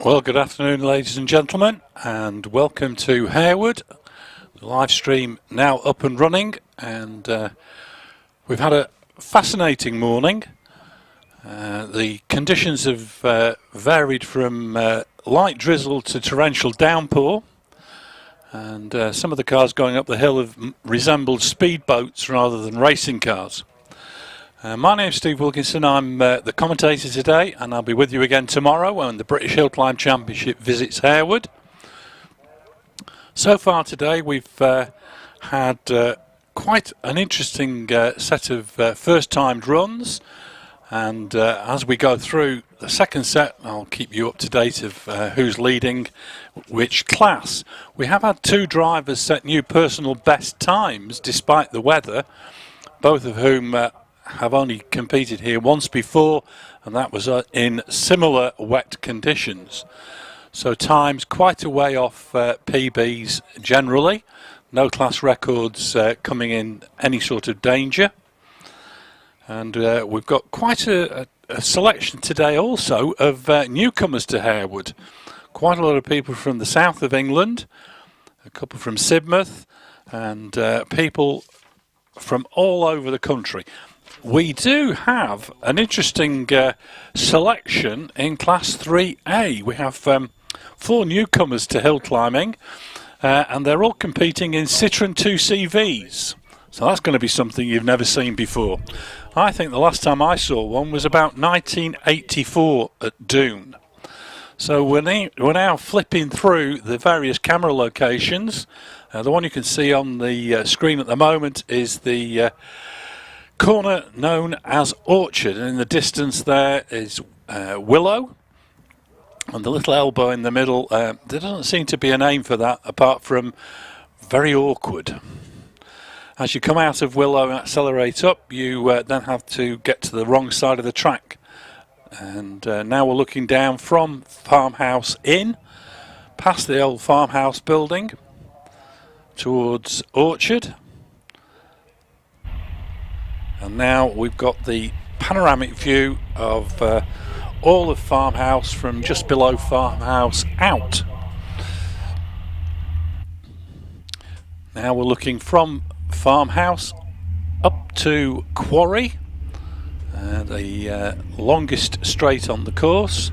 Well, good afternoon, ladies and gentlemen, and welcome to Harewood. The live stream now up and running, and we've had a fascinating morning. The conditions have varied from light drizzle to torrential downpour, and some of the cars going up the hill have resembled speedboats rather than racing cars. My name's Steve Wilkinson. I'm the commentator today, and I'll be with you again tomorrow when the British Hillclimb Championship visits Harewood. So far today we've had quite an interesting set of first-timed runs, and as we go through the second set I'll keep you up to date of who's leading which class. We have had two drivers set new personal best times despite the weather, both of whom have only competed here once before, and that was in similar wet conditions. So times quite a way off PBs generally. No class records coming in any sort of danger. And we've got quite a selection today also of newcomers to Harewood. Quite a lot of people from the south of England, a couple from Sidmouth, and people from all over the country. We do have an interesting selection in Class 3A. We have 4 newcomers to hill climbing, and they're all competing in Citroen 2CVs. So that's going to be something you've never seen before. I think the last time I saw one was about 1984 at Doon. So we're now flipping through the various camera locations. The one you can see on the screen at the moment is the corner known as Orchard, and in the distance there is Willow, and the little elbow in the middle, there doesn't seem to be a name for that apart from very awkward. As you come out of Willow and accelerate up, you then have to get to the wrong side of the track, and now we're looking down from Farmhouse Inn past the old farmhouse building towards Orchard. And now we've got the panoramic view of all of Farmhouse from just below Farmhouse out. Now we're looking from Farmhouse up to Quarry, the longest straight on the course,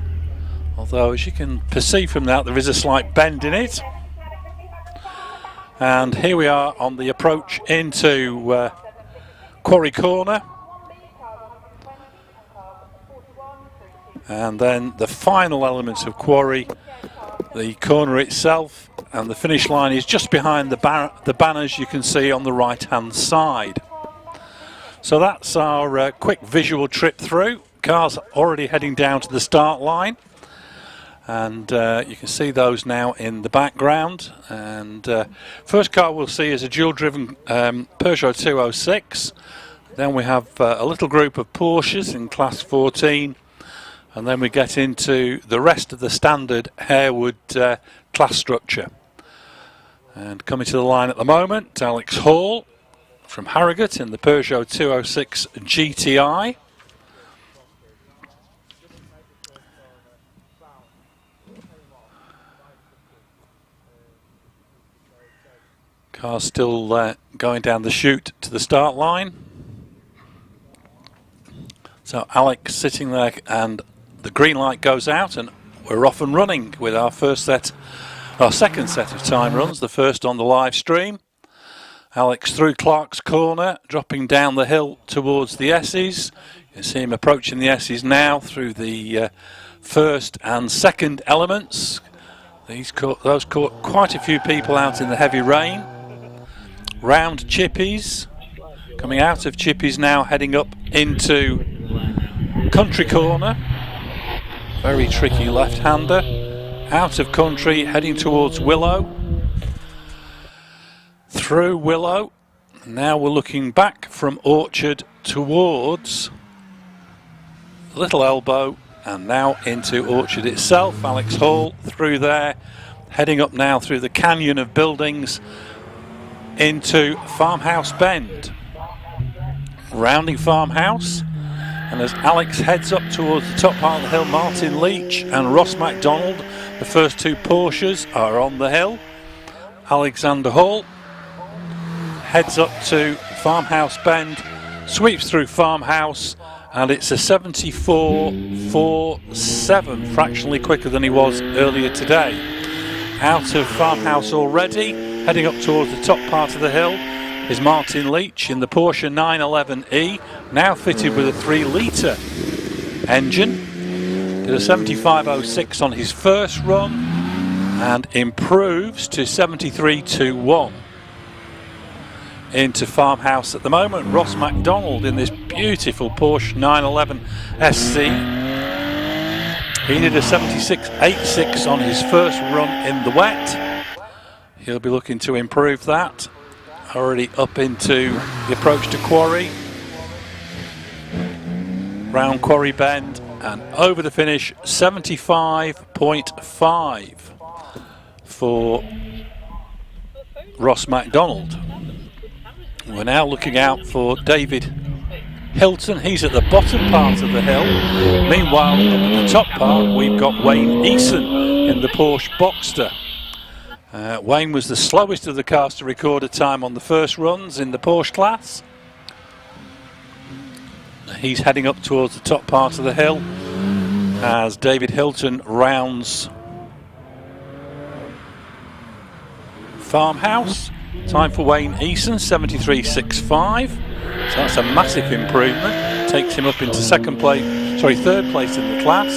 although as you can perceive from that there is a slight bend in it. And here we are on the approach into Quarry Corner, and then the final elements of Quarry, the corner itself, and the finish line is just behind the banners you can see on the right hand side. So that's our quick visual trip through. Cars already heading down to the start line, and you can see those now in the background. And first car we'll see is a dual driven Peugeot 206. Then we have a little group of Porsches in Class 14, and then we get into the rest of the standard Harewood class structure. And coming to the line at the moment, Alex Hall from Harrogate in the Peugeot 206 GTI. Car's still going down the chute to the start line. So Alex sitting there, and the green light goes out, and we're off and running with our second set of time runs, the first on the live stream. Alex through Clark's Corner, dropping down the hill towards the S's. You can see him approaching the S's now through the first and second elements. Those caught quite a few people out in the heavy rain. Round Chippies, coming out of Chippies now, heading up into Country Corner. Very tricky left-hander. Out of Country, heading towards Willow. Through Willow. Now we're looking back from Orchard towards Little Elbow, and now into Orchard itself. Alex Hall through there, heading up now through the canyon of buildings into Farmhouse Bend. Rounding Farmhouse, And as Alex heads up towards the top part of the hill, Martin Leach and Ross MacDonald, the first two Porsches, are on the hill. Alexander Hall heads up to Farmhouse Bend, sweeps through Farmhouse, and it's a 74.47, fractionally quicker than he was earlier today. Out of Farmhouse already, heading up towards the top part of the hill, is Martin Leach in the Porsche 911E, now fitted with a 3-litre engine. Did a 75.06 on his first run and improves to 73.21. Into Farmhouse at the moment, Ross MacDonald in this beautiful Porsche 911 SC. He did a 76.86 on his first run in the wet. He'll be looking to improve that. Already up into the approach to Quarry, round Quarry Bend, and over the finish, 75.5 for Ross MacDonald. We're now looking out for David Hilton. He's at the bottom part of the hill. Meanwhile, up at the top part, we've got Wayne Eason in the Porsche Boxster. Wayne was the slowest of the cars to record a time on the first runs in the Porsche class. He's heading up towards the top part of the hill as David Hilton rounds Farmhouse. Time for Wayne Eason, 73.65. So that's a massive improvement. Takes him up into third place in the class.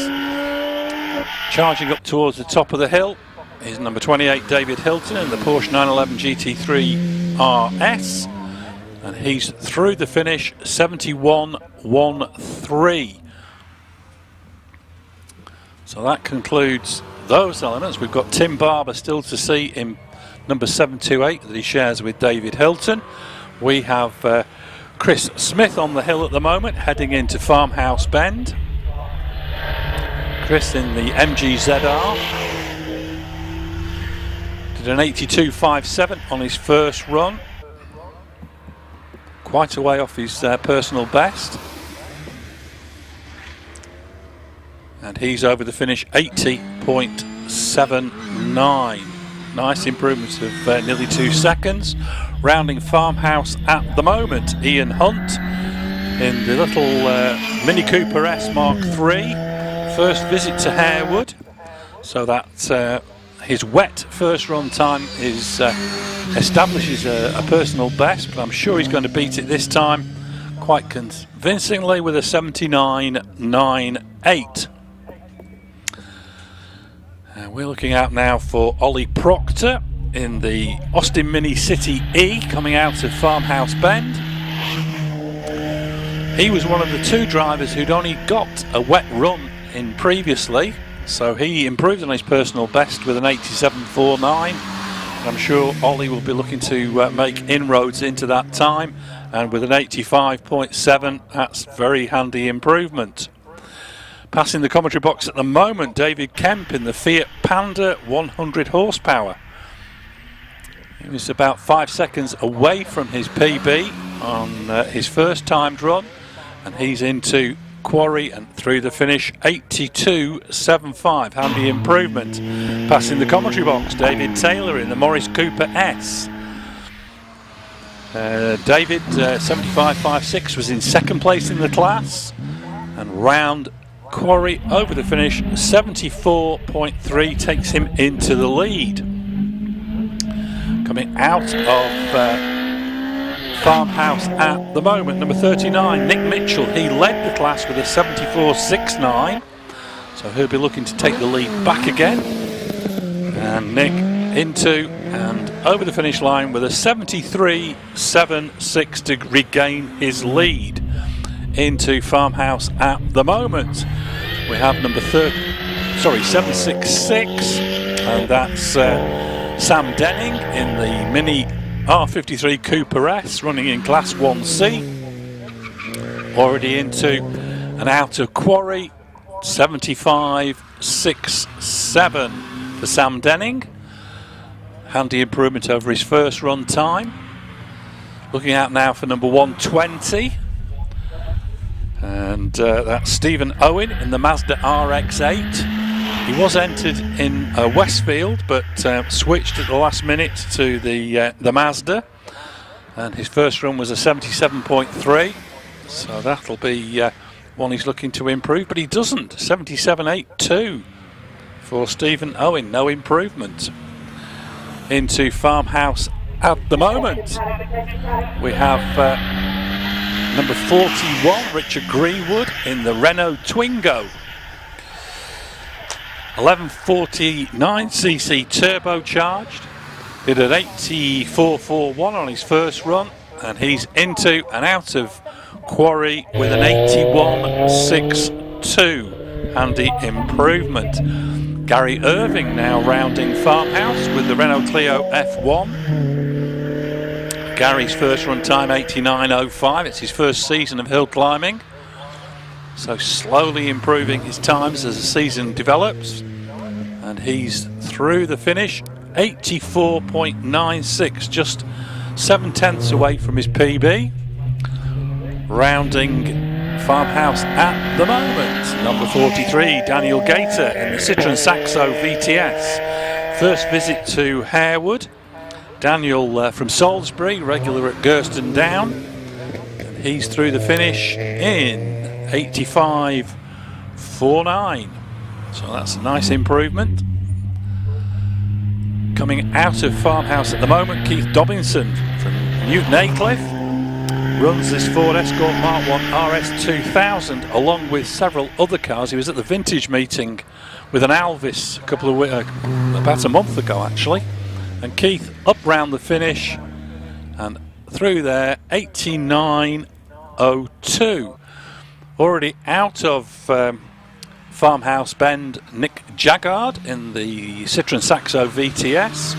Charging up towards the top of the hill is number 28 David Hilton in the Porsche 911 GT3 RS, and he's through the finish, 71.13. So that concludes those elements. We've got Tim Barber still to see in number 728 that he shares with David Hilton. We have Chris Smith on the hill at the moment, heading into Farmhouse Bend. Chris in the MG ZR. Did an 82.57 on his first run. Quite a way off his personal best. And he's over the finish, 80.79. Nice improvements of nearly 2 seconds. Rounding Farmhouse at the moment, Ian Hunt in the little Mini Cooper S Mark III. First visit to Harewood. So that his wet first run time is establishes a personal best, but I'm sure he's going to beat it this time quite convincingly with a 79.98. We're looking out now for Ollie Proctor in the Austin Mini City E, coming out of Farmhouse Bend. He was one of the two drivers who'd only got a wet run in previously, so he improved on his personal best with an 87.49. I'm sure Ollie will be looking to make inroads into that time, and with an 85.7, that's very handy improvement. Passing the commentary box at the moment, David Kemp in the Fiat Panda 100 horsepower. He was about 5 seconds away from his PB on his first timed run, and he's into Quarry and through the finish, 82.75. Handy improvement. Passing the commentary box, David Taylor in the Morris Cooper S. David, 75.56, was in second place in the class, and round Quarry over the finish, 74.3 takes him into the lead. Coming out of Farmhouse at the moment, number 39, Nick Mitchell. He led the class with a 74.69, so he'll be looking to take the lead back again. And Nick into and over the finish line with a 73.76 to regain his lead. Into Farmhouse at the moment. We have number 766, and that's Sam Denning in the Mini R53 Cooper S, running in Class 1C. Already into and out of Quarry, 75.67 for Sam Denning. Handy improvement over his first run time. Looking out now for number 120. And that's Stephen Owen in the Mazda RX-8. He was entered in Westfield, but switched at the last minute to the Mazda. And his first run was a 77.3. So that'll be one he's looking to improve, but he doesn't. 77.82 for Stephen Owen, no improvement. Into Farmhouse at the moment, we have number 41, Richard Greenwood in the Renault Twingo. 1149cc turbocharged. Did an 84.41 on his first run, and he's into and out of quarry with an 81.62. Handy improvement. Gary Irving now rounding Farmhouse with the Renault Clio F1. Gary's first run time 89.05. It's his first season of hill climbing, so slowly improving his times as the season develops, and he's through the finish 84.96, just 7/10 away from his PB. Rounding Farmhouse at the moment, number 43, Daniel Gator in the Citroen Saxo VTS. First visit to Harewood. Daniel from Salisbury, regular at Gurston Down. And he's through the finish in 85.49. So that's a nice improvement. Coming out of Farmhouse at the moment, Keith Dobinson from Newton Aycliffe. Runs this Ford Escort Mark 1 RS2000 along with several other cars. He was at the vintage meeting with an Alvis about a month ago actually. And Keith up round the finish and through there 89.02. Already out of Farmhouse Bend, Nick Jaggard in the Citroen Saxo VTS.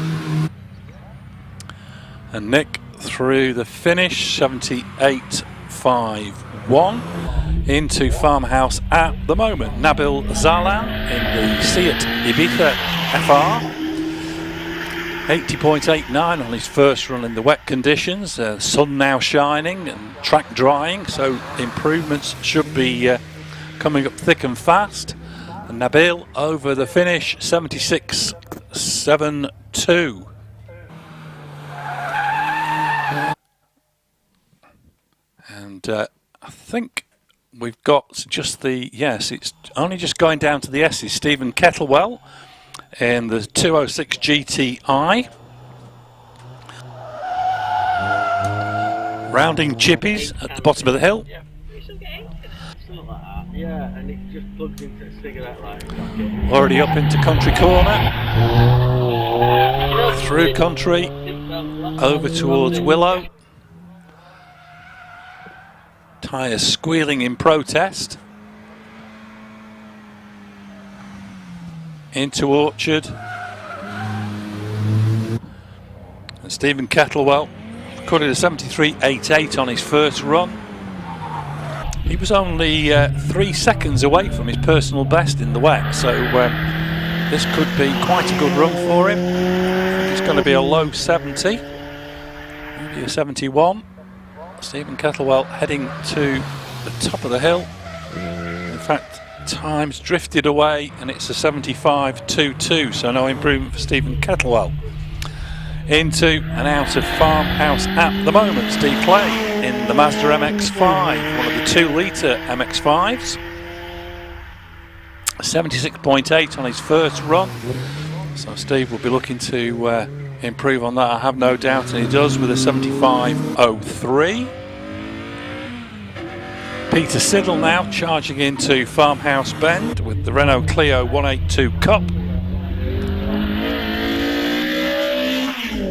And Nick through the finish 78.51. Into Farmhouse at the moment, Nabil Zalan in the Seat Ibiza FR. 80.89 on his first run in the wet conditions. Sun now shining and track drying, so improvements should be coming up thick and fast. And Nabil over the finish 76.72. And I think we've got just the, yes, it's only just going down to the S's. Stephen Kettlewell in the 206 GTI. Rounding chippies at the bottom of the hill. Yeah, and it just plugs into a cigarette lighter. Already up into Country Corner. Through country. Over towards Willow. Tyres squealing in protest. Into Orchard. And Stephen Kettlewell recorded a 73.88 on his first run. He was only 3 seconds away from his personal best in the wet, so this could be quite a good run for him. I think it's going to be a low 70, maybe a 71. Stephen Kettlewell heading to the top of the hill. In fact, time's drifted away and it's a 75.22, so no improvement for Stephen Kettlewell. Into and out of Farmhouse at the moment, Steve Clay in the Mazda MX-5, one of the 2-litre MX-5s. 76.8 on his first run, so Steve will be looking to improve on that, I have no doubt, and he does with a 75.03. Peter Siddle now charging into Farmhouse Bend with the Renault Clio 182 Cup.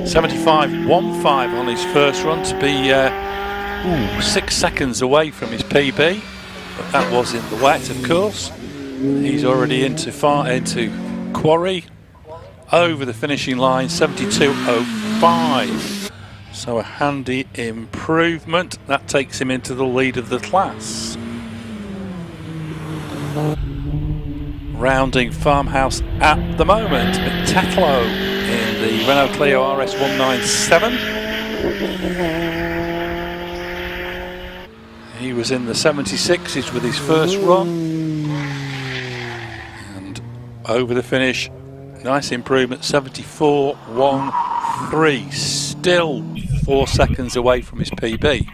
75.15 on his first run to be 6 seconds away from his PB, but that was in the wet, of course. He's already into quarry, over the finishing line, 72.05. So a handy improvement. That takes him into the lead of the class. Rounding Farmhouse at the moment, Mick Tetlow in the Renault Clio RS197. He was in the 76s with his first run, and over the finish, nice improvement, 74.13, still 4 seconds away from his PB.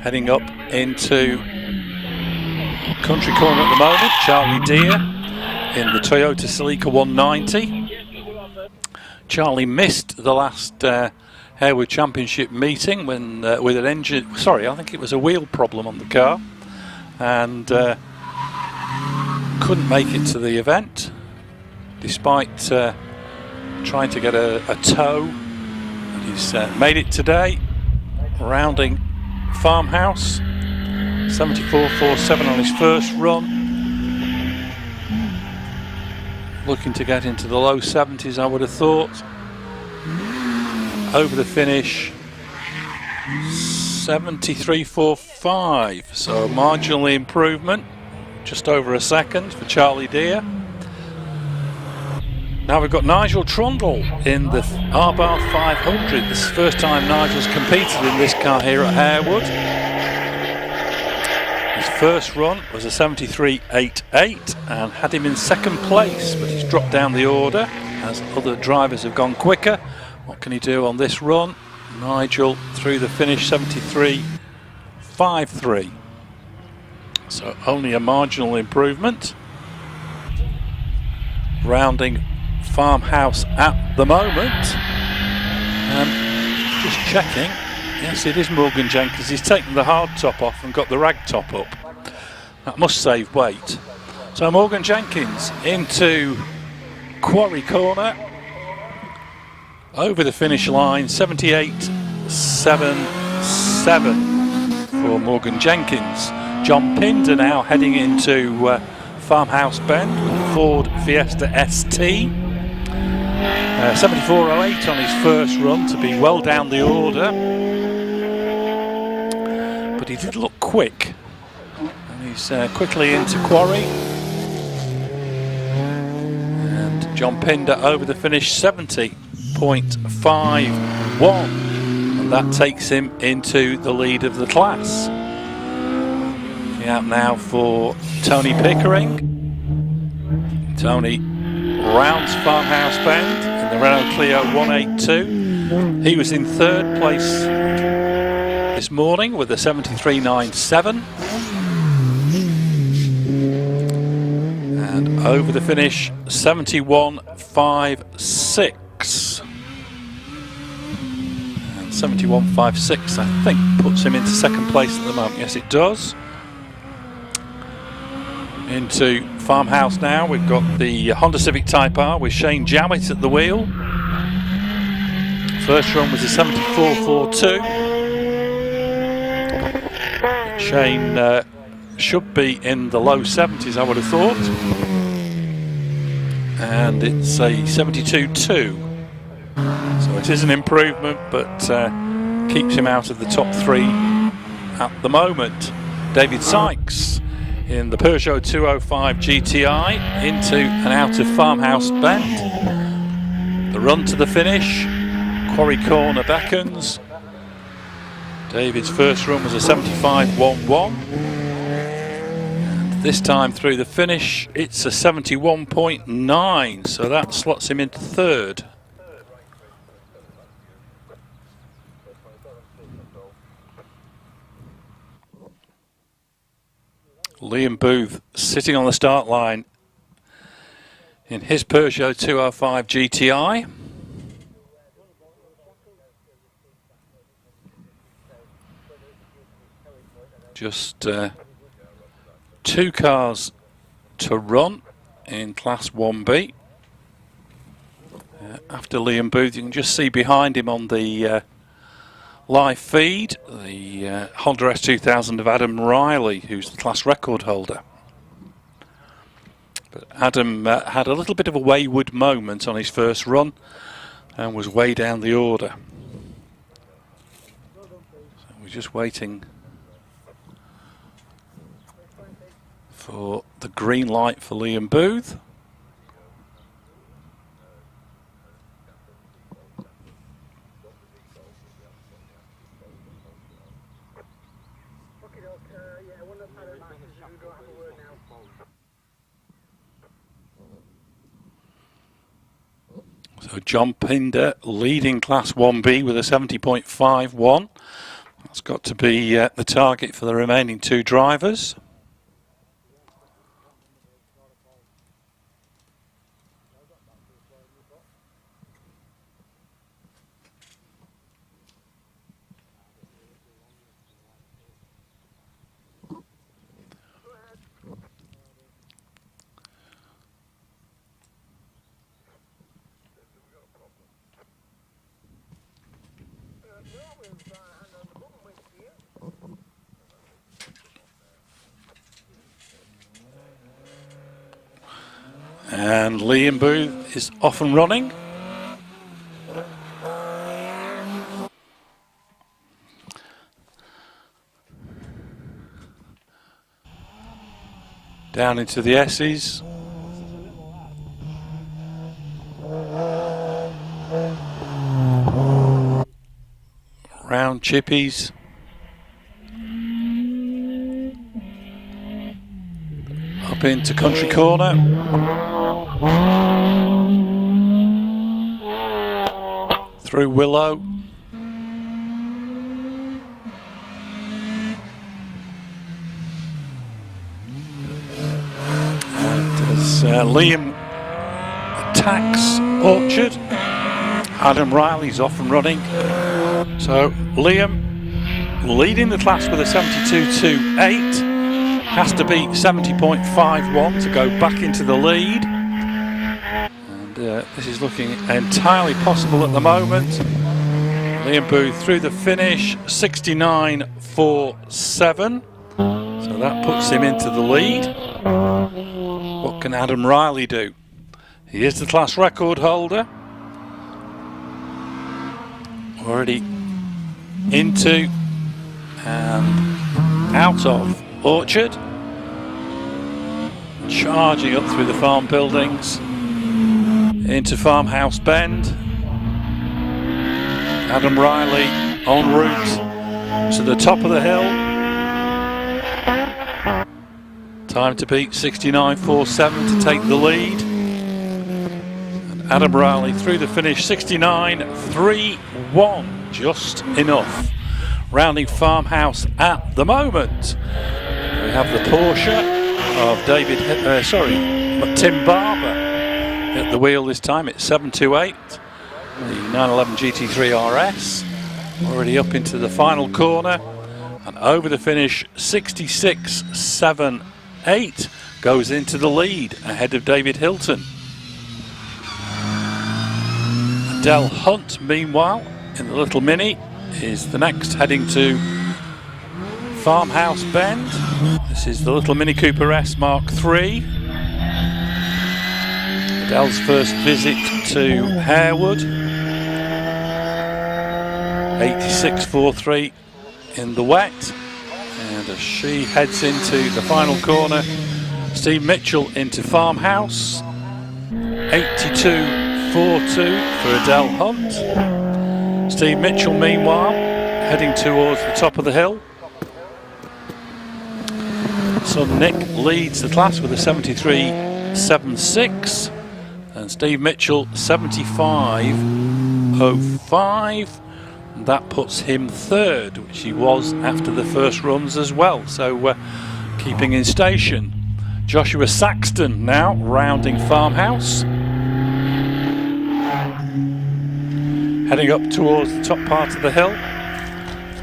Heading up into country corner at the moment, Charlie Deere in the Toyota Celica 190. Charlie missed the last Harewood Championship meeting when with an engine, sorry, I think it was a wheel problem on the car, and couldn't make it to the event despite trying to get a tow. And he's made it today, rounding Farmhouse, 74.47 on his first run. Looking to get into the low 70s, I would have thought. Over the finish, 73.45, so marginally improvement, just over a second for Charlie Deere. Now we've got Nigel Trundle in the R-Bar 500. This is the first time Nigel's competed in this car here at Harewood. His first run was a 73.88 and had him in second place, but he's dropped down the order as other drivers have gone quicker. What can he do on this run? Nigel through the finish, 73.53. So only a marginal improvement. Rounding Farmhouse at the moment. Just checking. Yes, it is Morgan Jenkins. He's taken the hard top off and got the rag top up. That must save weight. So Morgan Jenkins into Quarry Corner. Over the finish line, 78.77 for Morgan Jenkins. John Pinder now heading into Farmhouse Bend with a Ford Fiesta ST. 74.08 on his first run to be well down the order. But he did look quick. And he's quickly into Quarry. And John Pinder over the finish, 70.51. And that takes him into the lead of the class. Out now for Tony Pickering. Tony rounds Farmhouse Bend in the Renault Clio 182. He was in third place this morning with a 73.97. And over the finish, 71.56. And 71.56, I think, puts him into second place at the moment. Yes, it does. Into Farmhouse now, we've got the Honda Civic Type R with Shane Jowett at the wheel. First run was a 74.42. Shane should be in the low 70s, I would have thought. And it's a 72.2. So it is an improvement, but keeps him out of the top three at the moment. David Sykes in the Peugeot 205 GTI into and out of Farmhouse Bend. The run to the finish, Quarry Corner beckons. David's first run was a 75.11. And this time through the finish, it's a 71.9, so that slots him into third. Liam Booth sitting on the start line in his Peugeot 205 GTI. Just two cars to run in Class 1B. After Liam Booth, you can just see behind him on the live feed the Honda S2000 of Adam Riley, who's the class record holder. But Adam had a little bit of a wayward moment on his first run and was way down the order. So we're just waiting for the green light for Liam Booth. So John Pinder leading Class 1B with a 70.51. That's got to be the target for the remaining two drivers. And Liam Booth is off and running. Down into the S's. Round chippies. Up into Country Corner. Through Willow. And as Liam attacks Orchard, Adam Riley's off and running. So Liam leading the class with a 72.28. Has to beat 70.51 to go back into the lead. And this is looking entirely possible at the moment. Liam Booth through the finish, 69.47. So that puts him into the lead. What can Adam Riley do? He is the class record holder. Already into and out of Orchard. Charging up through the farm buildings into Farmhouse Bend. Adam Riley en route to the top of the hill. Time to beat 69.47 to take the lead. And Adam Riley through the finish, 69.31, just enough. Rounding Farmhouse at the moment. We have the Porsche of Tim Barber at the wheel this time. It's 728, the 911 GT3 RS, already up into the final corner and over the finish. 66.78 goes into the lead ahead of David Hilton. Adele Hunt, meanwhile, in the little Mini, is the next, heading to Farmhouse Bend. This is the little Mini Cooper S Mark III. Adele's first visit to Harewood. 86.43 in the wet. And as she heads into the final corner, Steve Mitchell into Farmhouse. 82.42 for Adele Hunt. Steve Mitchell, meanwhile, heading towards the top of the hill. Son Nick leads the class with a 73.76, and Steve Mitchell 75.05. That puts him third, which he was after the first runs as well. So keeping in station. Joshua Saxton now rounding Farmhouse. Heading up towards the top part of the hill.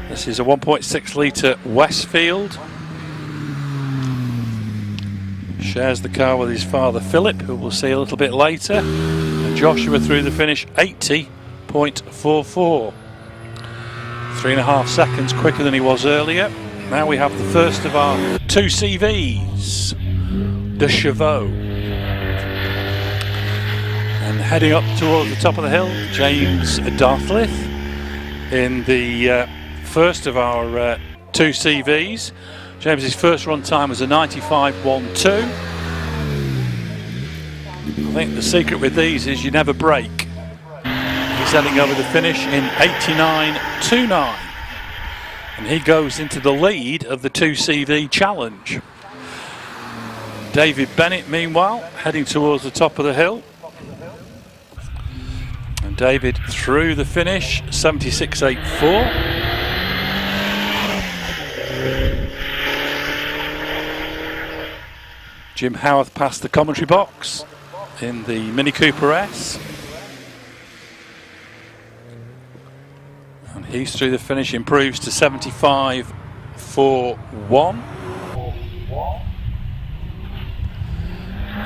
This is a 1.6 litre Westfield. Shares the car with his father Philip, who we'll see a little bit later. And Joshua through the finish, 80.44. 3.5 seconds quicker than he was earlier. Now we have the first of our two CVs, the Chevaux. And heading up towards the top of the hill, James Darthlith in the first of our two CVs. James's first run time was a 95.12. I think the secret with these is you never break. He's heading over the finish in 89.29. And he goes into the lead of the 2CV challenge. David Bennett, meanwhile, heading towards the top of the hill. And David through the finish, 76.84. Jim Howarth passed the commentary box in the Mini Cooper S. And he's through the finish, improves to 75.41.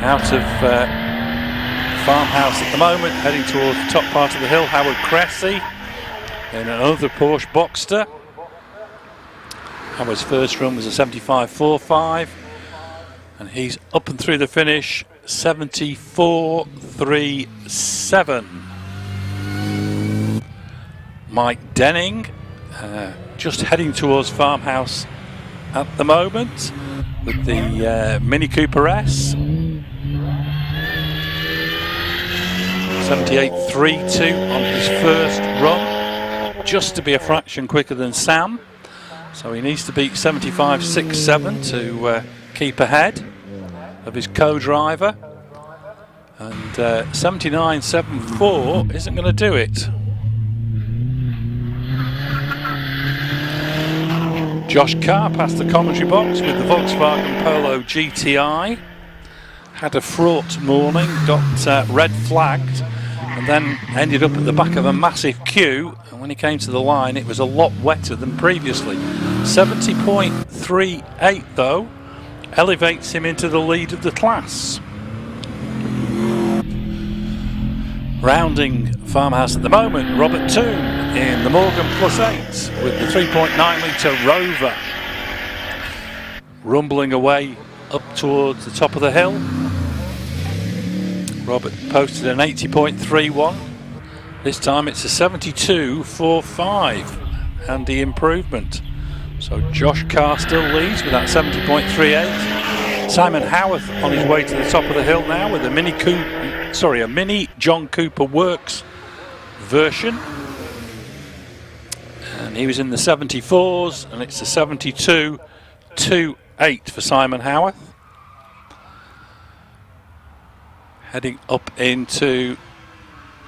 Out of Farmhouse at the moment, heading towards the top part of the hill, Howard Cressy in another Porsche Boxster. Howard's first run was a 75.45, and he's up and through the finish, 74.37. Mike Denning just heading towards Farmhouse at the moment with the Mini Cooper S. 78.32 on his first run, just to be a fraction quicker than Sam. So he needs to beat 75.67 to keep ahead of his co-driver. And 79.74 isn't going to do it. Josh Carr passed the commentary box with the Volkswagen Polo GTI. Had a fraught morning, got red flagged, and then ended up at the back of a massive queue. And when he came to the line, it was a lot wetter than previously. 70.38 though elevates him into the lead of the class. Rounding Farmhouse at the moment, Robert Toon in the Morgan Plus 8 with the 3.9 litre Rover, rumbling away up towards the top of the hill. Robert posted an 80.31. This time it's a 72.45, and the improvement. So Josh Carr still leads with that 70.38. Simon Howarth on his way to the top of the hill now with a Mini John Cooper Works version. And he was in the 74s, and it's a 72.28 for Simon Howarth. Heading up into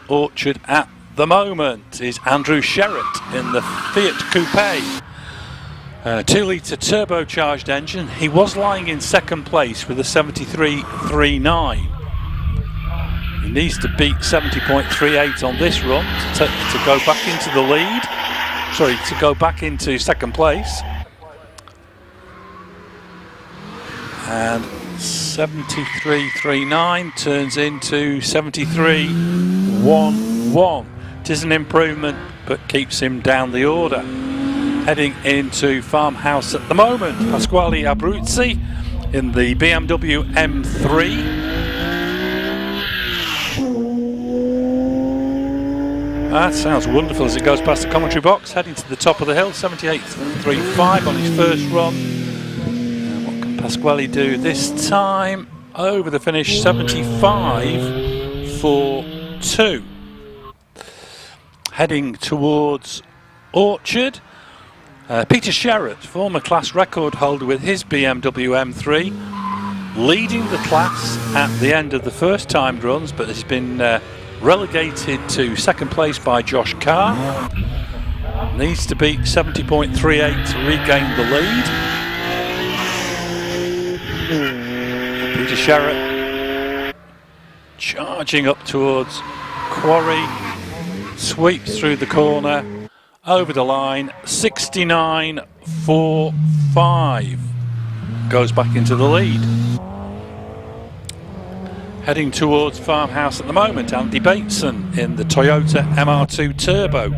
Orchard at the moment is Andrew Sherratt in the Fiat Coupe. 2-litre turbocharged engine. He was lying in second place with a 73.39. He needs to beat 70.38 on this run to go back into the lead. Sorry, to go back into second place. And 73.39 turns into 73.11. It is an improvement, but keeps him down the order. Heading into Farmhouse at the moment, Pasquale Abruzzi in the BMW M3. That sounds wonderful as it goes past the commentary box, heading to the top of the hill, 78.35 on his first run. And what can Pasquale do this time? Over the finish, 75.42. Heading towards Orchard, Peter Sherratt, former class record holder with his BMW M3, leading the class at the end of the first timed runs, but has been relegated to second place by Josh Carr. Needs to beat 70.38 to regain the lead. Peter Sherratt charging up towards Quarry, sweeps through the corner, over the line, 69.45. Goes back into the lead. Heading towards Farmhouse at the moment, Andy Bateson in the Toyota MR2 Turbo.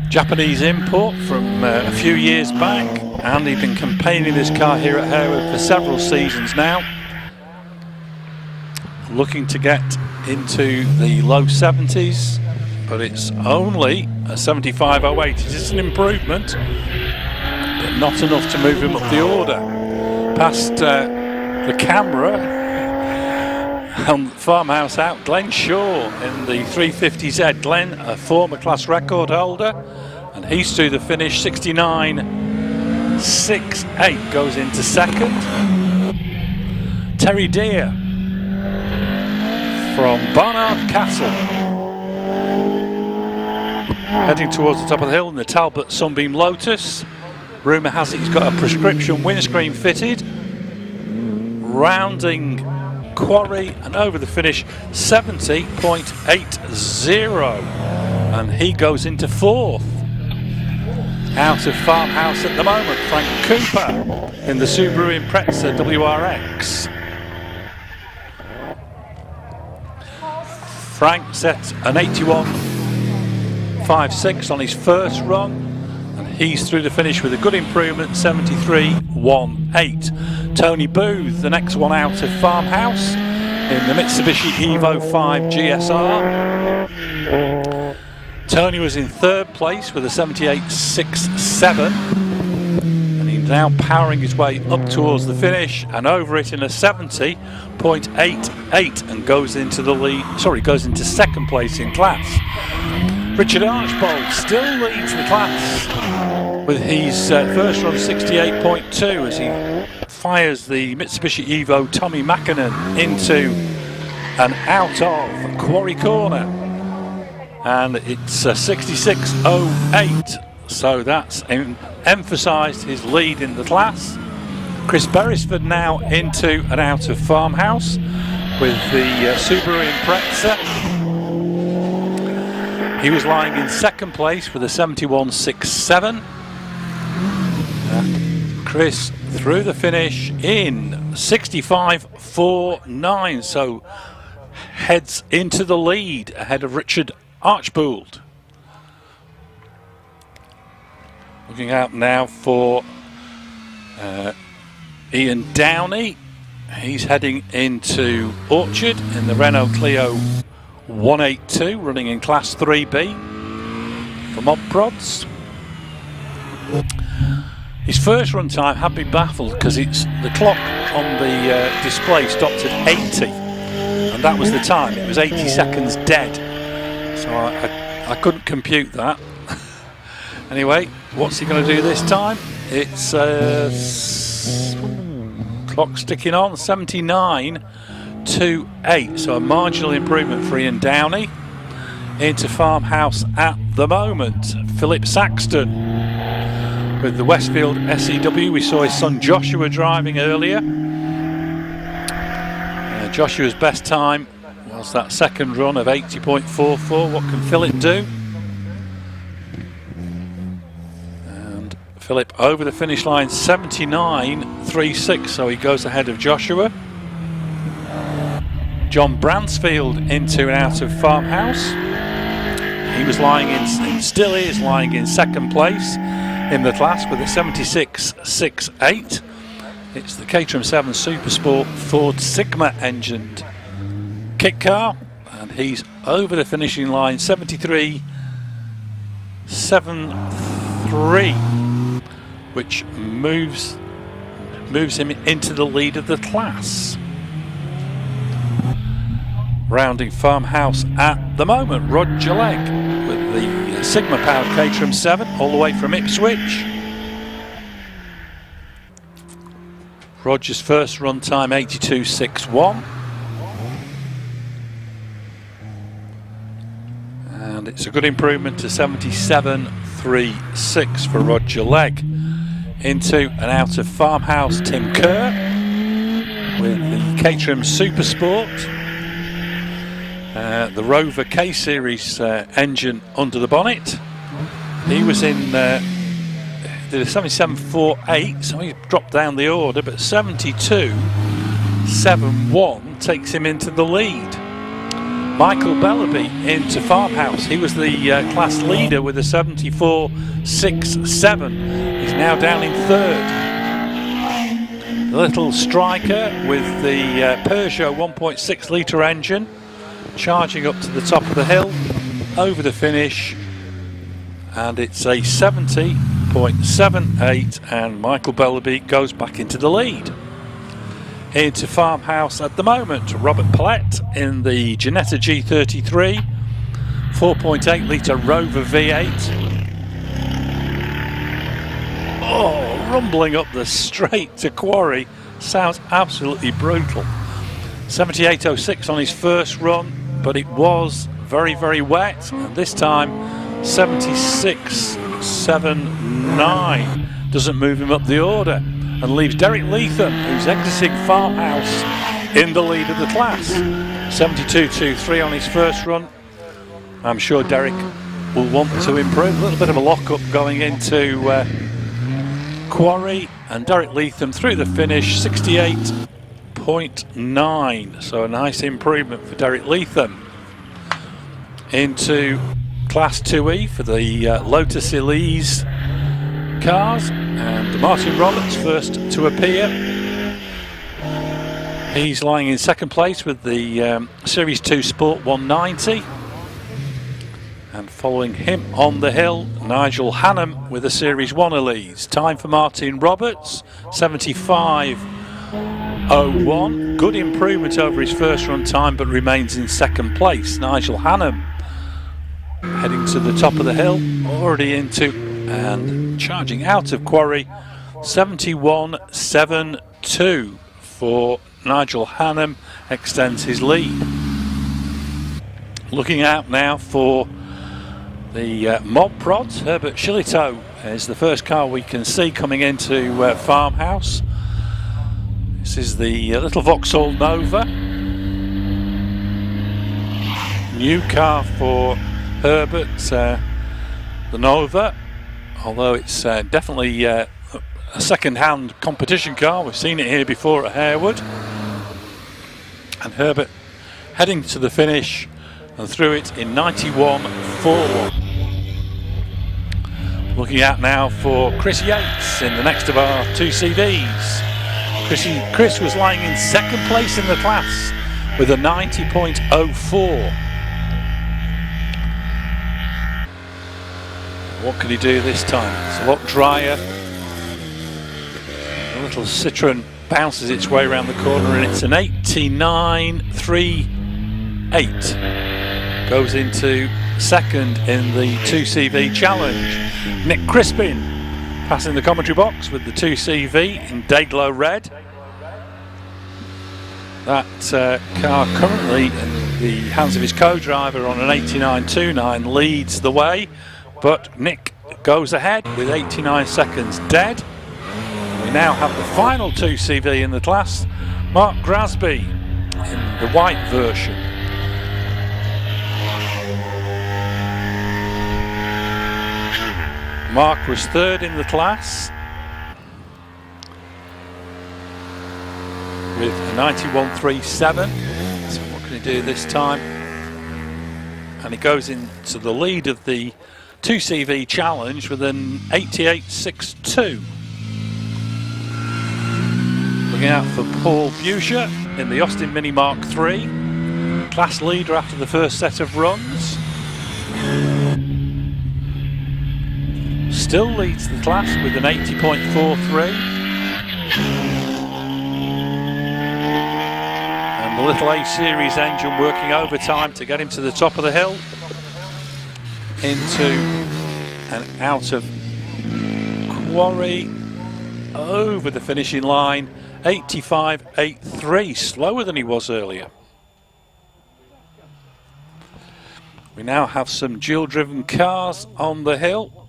Japanese import from a few years back. Andy's been campaigning this car here at Harewood for several seasons now. Looking to get into the low 70s, but it's only a 75.08. It is an improvement, but not enough to move him up the order. Past the camera on Farmhouse out, Glenn Shaw in the 350Z. Glenn, a former class record holder, and he's through the finish, 69.68, goes into second. Terry Deere from Barnard Castle. Heading towards the top of the hill in the Talbot Sunbeam Lotus. Rumour has it he's got a prescription windscreen fitted. Rounding Quarry and over the finish 70.80, and he goes into 4th. Out of Farmhouse at the moment, Frank Cooper in the Subaru Impreza WRX. Frank set an 81.56 on his first run, and he's through the finish with a good improvement, 73.18. Tony Booth, the next one out of Farmhouse in the Mitsubishi Evo 5 GSR. Tony was in 3rd place with a 78.67, and he's now powering his way up towards the finish and over it in a 70.88, and goes into the lead. Sorry, goes into 2nd place in class. Richard Archbold still leads the class with his first run 68.2 as he fires the Mitsubishi Evo Tommy Mackinnon into and out of Quarry Corner, and it's 66.08, so that's emphasised his lead in the class. Chris Beresford now into and out of Farmhouse with the Subaru Impreza. He was lying in 2nd place with a 71.67. Chris through the finish in 65.49, so heads into the lead ahead of Richard Archbold. Looking out now for Ian Downey. He's heading into Orchard in the Renault Clio 182, running in Class 3B for Mob Prods. His first run time had been baffled because the clock on the display stopped at 80, and that was the time. It was 80 seconds dead, so I couldn't compute that. Anyway, what's he going to do this time? It's clock sticking on, 79.28, so a marginal improvement for Ian Downey. Into Farmhouse at the moment, Philip Saxton with the Westfield SEW. We saw his son Joshua driving earlier. Joshua's best time was that 2nd run of 80.44. What can Philip do? And Philip over the finish line, 79.36, so he goes ahead of Joshua. John Bransfield into and out of Farmhouse. He was lying in, still is lying in 2nd place in the class with a 76.68. It's the Caterham 7 Supersport Ford Sigma engined kit car, and he's over the finishing line, 73.73, which moves him into the lead of the class. Rounding Farmhouse at the moment, Roger Legg with the Sigma powered Caterham 7 all the way from Ipswich. Roger's first run time 82.61, and it's a good improvement to 77.36 for Roger Legg. Into and out of Farmhouse, Tim Kerr with the Caterham Supersport. The Rover K-Series engine under the bonnet. He was in did a 77.48, so he dropped down the order, but 72.71 takes him into the lead. Michael Bellaby into Farmhouse. He was the class leader with a 74.67. He's now down in 3rd. The little striker with the Peugeot 1.6 litre engine, charging up to the top of the hill, over the finish, and it's a 70.78, and Michael Bellaby goes back into the lead. Into Farmhouse at the moment, Robert Pallett in the Ginetta G33, 4.8 litre Rover V8. Oh, rumbling up the straight to Quarry, sounds absolutely brutal. 78.06 on his first run, but it was very, very wet, and this time 76.79 doesn't move him up the order and leaves Derek Leatham, who's exiting Farmhouse, in the lead of the class. 72.23 on his first run. I'm sure Derek will want to improve. A little bit of a lock-up going into Quarry, and Derek Leatham through the finish, 68.9. So a nice improvement for Derek Leatham. Into Class 2E for the Lotus Elise cars, and Martin Roberts first to appear. He's lying in second place with the Series 2 Sport 190, and following him on the hill, Nigel Hannam with the Series 1 Elise. Time for Martin Roberts, 75.01. Good improvement over his first run time, but remains in second place. Nigel Hannam heading to the top of the hill, already into and charging out of Quarry. 71.72 for Nigel Hannam, extends his lead. Looking out now for the mob prods. Herbert Shillito is the first car we can see coming into Farmhouse. This is the little Vauxhall Nova. New car for Herbert, the Nova, although it's definitely a second-hand competition car. We've seen it here before at Harewood. And Herbert heading to the finish and through it in 91.4. Looking out now for Chris Yates in the next of our two CVs. Chris was lying in second place in the class with a 90.04. What can he do this time? It's a lot drier. The little Citroen bounces its way around the corner, and it's an 89.38. Goes into second in the 2CV challenge. Nick Crispin passing the commentary box with the 2CV in Dayglow red. That car currently in the hands of his co-driver on an 89.29 leads the way. But Nick goes ahead with 89 seconds dead. We now have the final 2CV in the class, Mark Grasby in the white version. Mark was third in the class with a 91.37. So what can he do this time? And he goes into the lead of the 2CV challenge with an 88.62. Looking out for Paul Buscher in the Austin Mini Mark III, class leader after the first set of runs. Still leads the class with an 80.43. And the little A Series engine working overtime to get him to the top of the hill. Into and out of Quarry, over the finishing line, 85.83, slower than he was earlier. We now have some dual-driven cars on the hill.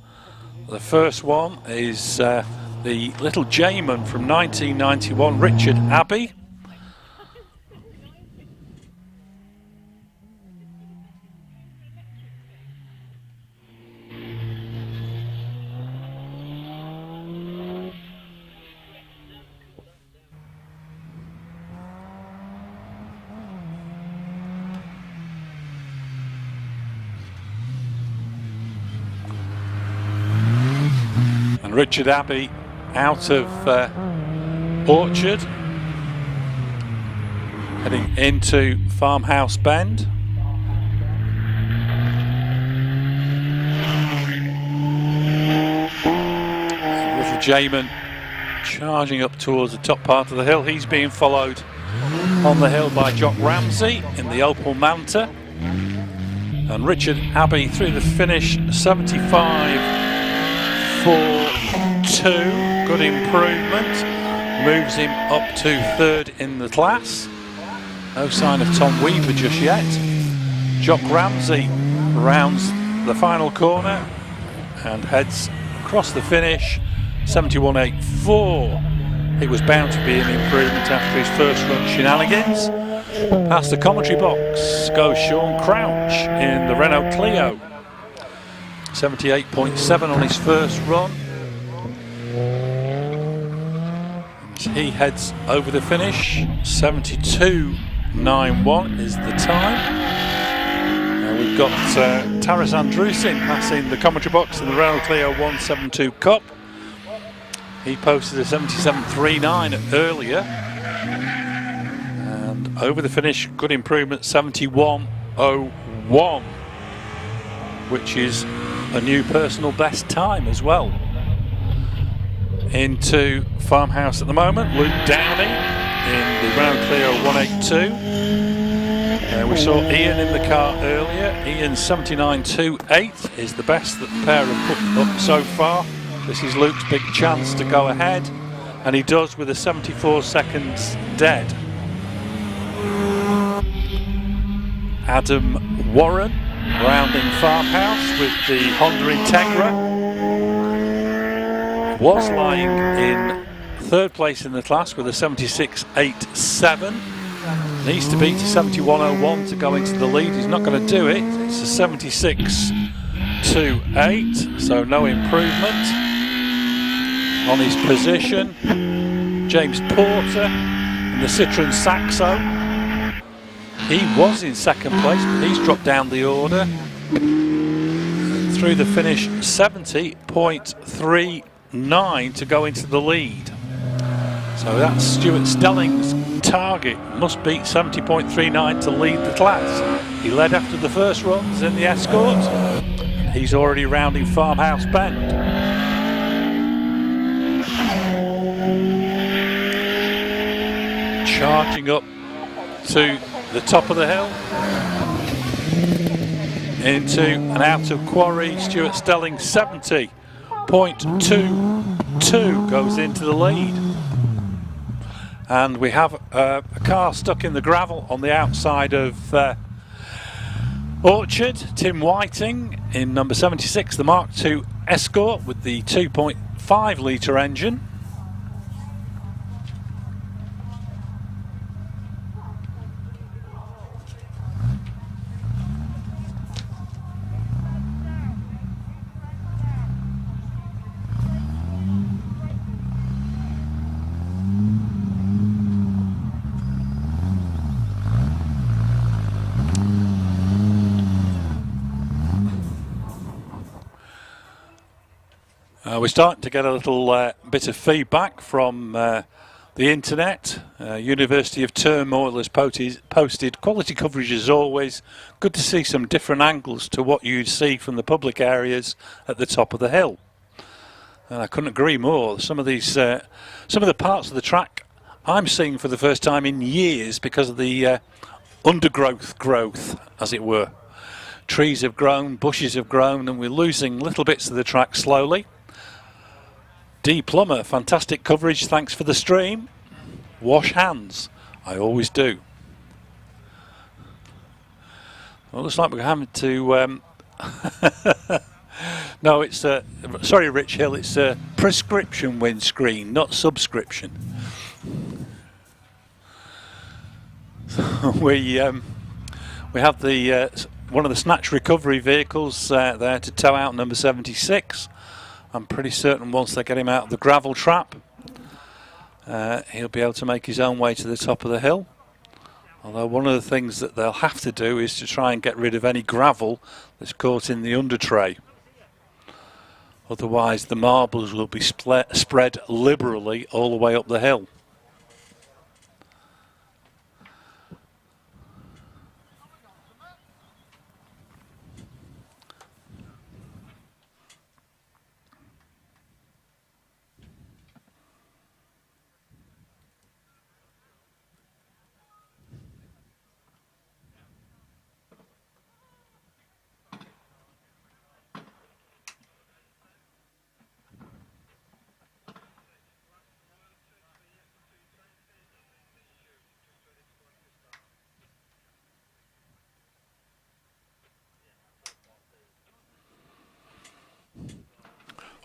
The first one is the little J-Man from 1991, Richard Abbey. And Richard Abbey out of Orchard, heading into Farmhouse Bend. Little J-Man charging up towards the top part of the hill. He's being followed on the hill by Jock Ramsey in the Opel Manta. And Richard Abbey through the finish, 75.42. Good improvement. Moves him up to third in the class. No sign of Tom Weaver just yet. Jock Ramsey rounds the final corner and heads across the finish. 71.84. It was bound to be an improvement after his first run shenanigans. Past the commentary box goes Sean Crouch in the Renault Clio. 78.7 on his first run. And he heads over the finish. 72.91 is the time. We've got Taras Andrusin passing the commentary box in the Renault Clio 172 Cup. He posted a 77.39 earlier. And over the finish, good improvement, 71.01, which is a new personal best time as well. Into Farmhouse at the moment, Luke Downey in the Renault Clio 182. We saw Ian in the car earlier. Ian's 79.28 is the best that the pair have put up so far. This is Luke's big chance to go ahead, and he does with a 74 seconds dead. Adam Warren rounding Farmhouse with the Honda Integra. Was lying in third place in the class with a 76.87. Needs to beat a 71.01 to go into the lead. He's not going to do it. It's a 76.28, so no improvement on his position. James Porter in the Citroen Saxo. He was in second place, but he's dropped down the order. Through the finish, 70.39 to go into the lead. So that's Stuart Stelling's target. Must beat 70.39 to lead the class. He led after the first runs in the Escort. He's already rounding Farmhouse Bend. Charging up to the top of the hill. Into an out of quarry. Stuart Stelling 70.22 goes into the lead. And we have a car stuck in the gravel on the outside of Orchard. Tim Whiting in number 76, the Mark II Escort with the 2.5 litre engine. We're starting to get a little bit of feedback from the internet. University of Turmoil has posted quality coverage as always. Good to see some different angles to what you'd see from the public areas at the top of the hill. And I couldn't agree more. Some of the parts of the track I'm seeing for the first time in years because of the growth, as it were. Trees have grown, bushes have grown, and we're losing little bits of the track slowly. D Plummer, fantastic coverage, thanks for the stream. Wash hands, I always do. Well, looks like we're having to... no, it's... sorry, Rich Hill, it's a prescription windscreen, not subscription. We have the one of the snatch recovery vehicles there to tow out number 76. I'm pretty certain once they get him out of the gravel trap, he'll be able to make his own way to the top of the hill. Although one of the things that they'll have to do is to try and get rid of any gravel that's caught in the under tray. Otherwise the marbles will be spread liberally all the way up the hill.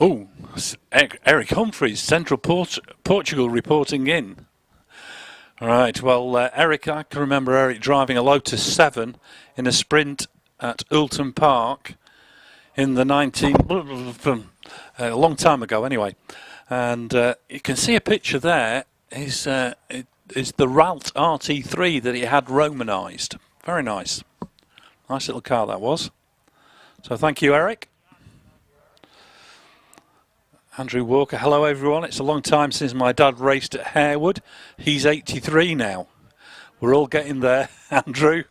Oh, Eric Humphreys, Central Portugal reporting in. All right, well, Eric, I can remember Eric driving a Lotus 7 in a sprint at Oulton Park in the a long time ago anyway. And you can see a picture there is the Ralt RT3 that he had Romanised. Very nice. Nice little car that was. So thank you, Eric. Andrew Walker, hello everyone. It's a long time since my dad raced at Harewood. He's 83 now. We're all getting there, Andrew.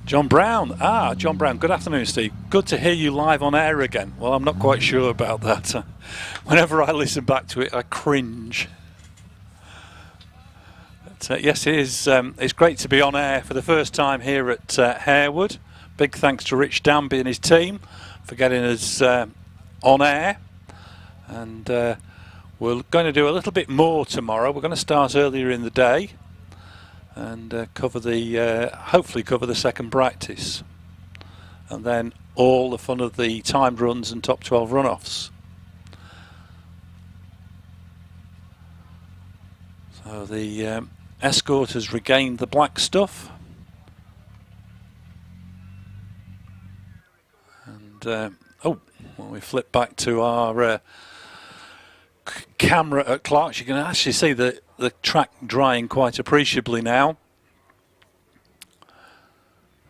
John Brown. John Brown. Good afternoon, Steve. Good to hear you live on air again. Well, I'm not quite sure about that. Whenever I listen back to it, I cringe. But, yes, it is. It's great to be on air for the first time here at Harewood. Big thanks to Rich Danby and his team for getting us on air. And we're going to do a little bit more tomorrow. We're going to start earlier in the day and hopefully cover the second practice. And then all the fun of the timed runs and top 12 runoffs. So the Escort has regained the black stuff. When we flip back to our camera at Clark's, you can actually see the track drying quite appreciably now.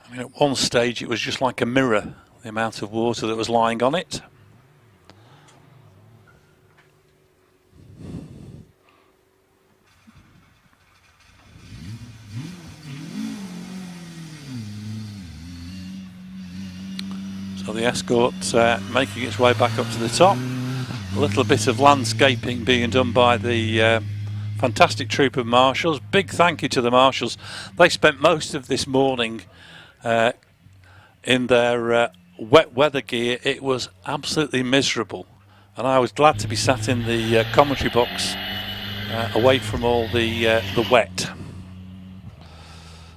I mean, at one stage it was just like a mirror, the amount of water that was lying on it. So the Escort making its way back up to the top. A little bit of landscaping being done by the fantastic troop of marshals. Big thank you to the marshals. They spent most of this morning in their wet weather gear. It was absolutely miserable, and I was glad to be sat in the commentary box away from all the wet.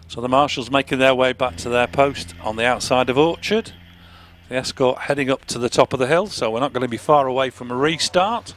So the marshals making their way back to their post on the outside of Orchard. The Escort heading up to the top of the hill, so we're not going to be far away from a restart.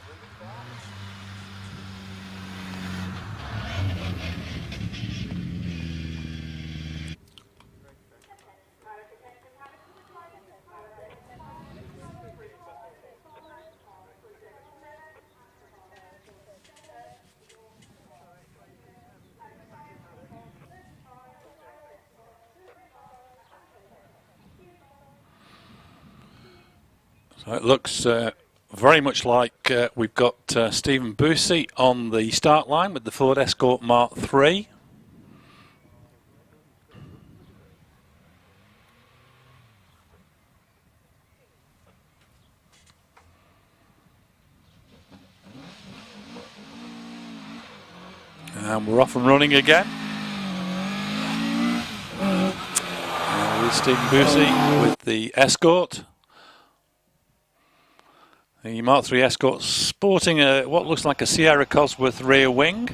So it looks very much like we've got Stephen Busey on the start line with the Ford Escort Mark III. And we're off and running again. With Stephen Busey with the Escort. The Mark III Escort sporting what looks like a Sierra Cosworth rear wing.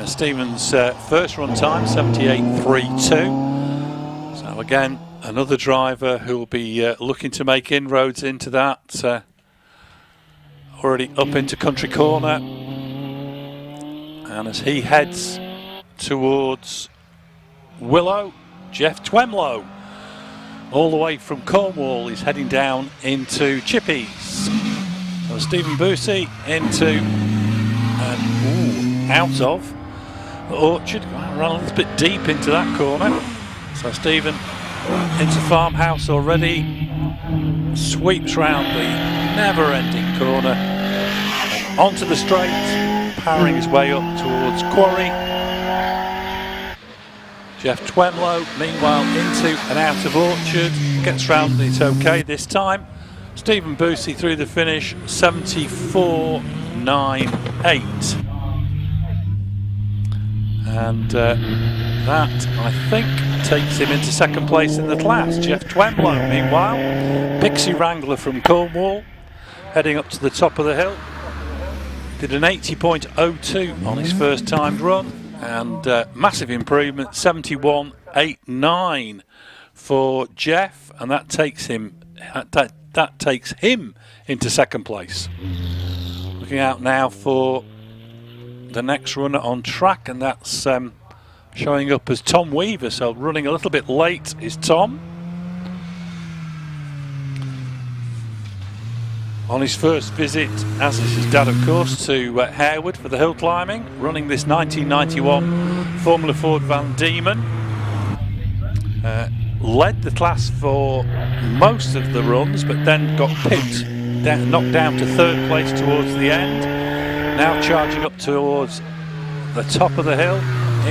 Stephen's first run time, 78.32. So again, another driver who will be looking to make inroads into that. Already up into Country Corner. And as he heads towards Willow, Jeff Twemlow, all the way from Cornwall, is heading down into Chippies. So Stephen Busey into out of Orchard, ran a little bit deep into that corner. So Stephen into Farmhouse already, sweeps round the never-ending corner, onto the straight, powering his way up towards Quarry. Jeff Twemlow, meanwhile, into and out of Orchard, gets round, it's okay this time. Stephen Busey through the finish, 74.98. And that, I think, takes him into second place in the class. Jeff Twemlow, meanwhile, Pixie Wrangler from Cornwall, heading up to the top of the hill. Did an 80.02 on his first timed run. And massive improvement, 71.89 for Jeff, and that takes him into second place. Looking out now for the next runner on track, and that's showing up as Tom Weaver. So running a little bit late is Tom. On his first visit, as is his dad of course, to Harewood for the hill climbing, running this 1991 Formula Ford Van Diemen. Led the class for most of the runs, but then got pipped, knocked down to third place towards the end. Now charging up towards the top of the hill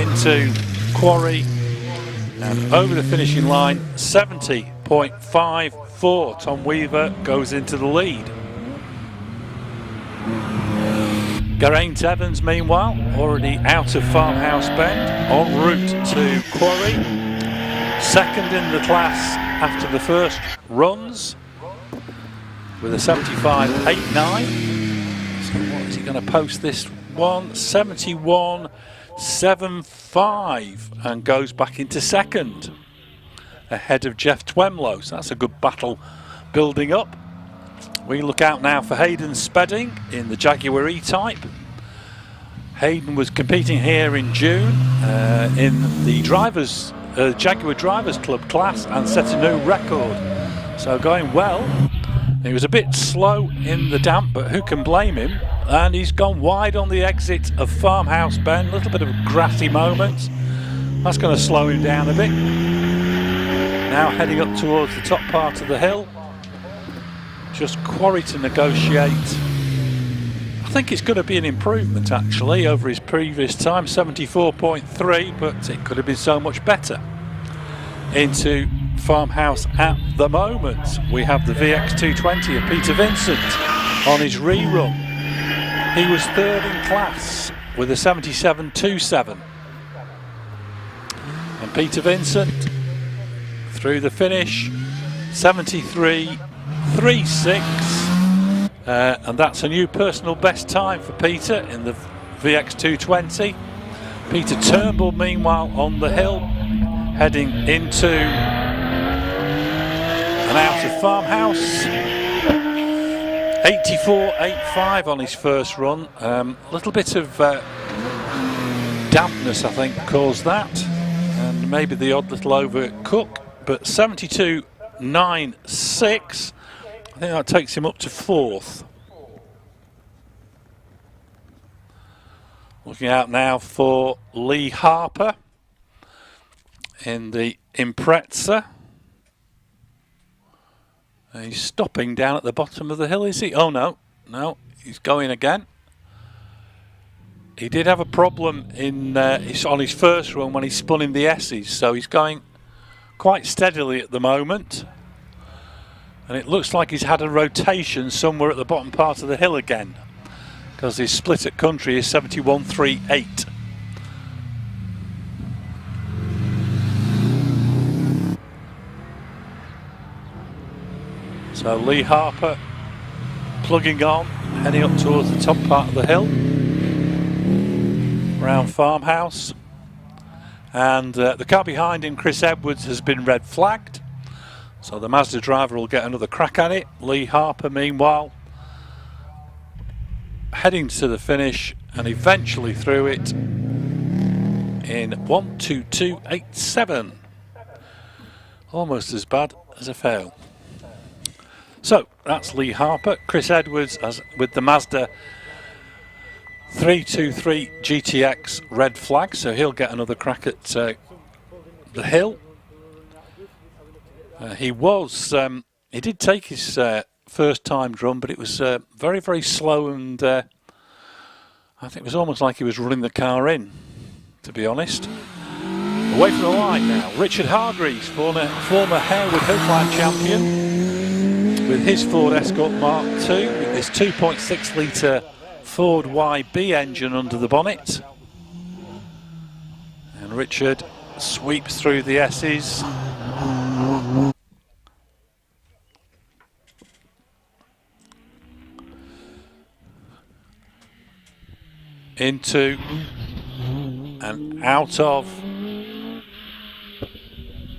into Quarry, and over the finishing line, 70.54. Tom Weaver goes into the lead. Geraint Evans, meanwhile, already out of Farmhouse Bend, en route to Quarry. Second in the class after the first runs with a 75.89. So what is he going to post this one? 71.75, and goes back into second ahead of Jeff Twemlow. So that's a good battle building up. We look out now for Hayden Spedding in the Jaguar E-Type. Hayden was competing here in June in the Jaguar Drivers Club class and set a new record. So going well. He was a bit slow in the damp, but who can blame him? And he's gone wide on the exit of Farmhouse Bend. A little bit of a grassy moment. That's going to slow him down a bit. Now heading up towards the top part of the hill. Just Quarry to negotiate. I think it's going to be an improvement actually over his previous time, 74.3, but it could have been so much better. Into Farmhouse at the moment. We have the VX220 of Peter Vincent on his rerun. He was third in class with a 77.27. And Peter Vincent through the finish, 73.36, and that's a new personal best time for Peter in the VX220. Peter Turnbull meanwhile on the hill, heading into and out of Farmhouse. 84.85 on his first run. A little bit of dampness I think caused that, and maybe the odd little overcook, but 72.96, I think that takes him up to fourth. Looking out now for Lee Harper in the Impreza. He's stopping down at the bottom of the hill, is he? Oh no, he's going again. He did have a problem on his first run when he spun in the S's, so he's going quite steadily at the moment. And it looks like he's had a rotation somewhere at the bottom part of the hill again, because his split at country is 71.38. So Lee Harper plugging on, heading up towards the top part of the hill, around Farmhouse. And the car behind him, Chris Edwards, has been red flagged. So the Mazda driver will get another crack at it. Lee Harper, meanwhile, heading to the finish and eventually through it in 1:22.87. Almost as bad as a fail. So that's Lee Harper. Chris Edwards with the Mazda 323 GTX red flag, so he'll get another crack at the hill. He did take his first time run, but it was very, very slow, and I think it was almost like he was running the car in, to be honest. Away from the line now, Richard Hargreaves, former Harewood Hillclimb champion, with his Ford Escort Mark II, with this 2.6 litre Ford YB engine under the bonnet. And Richard sweeps through the S's. Into and out of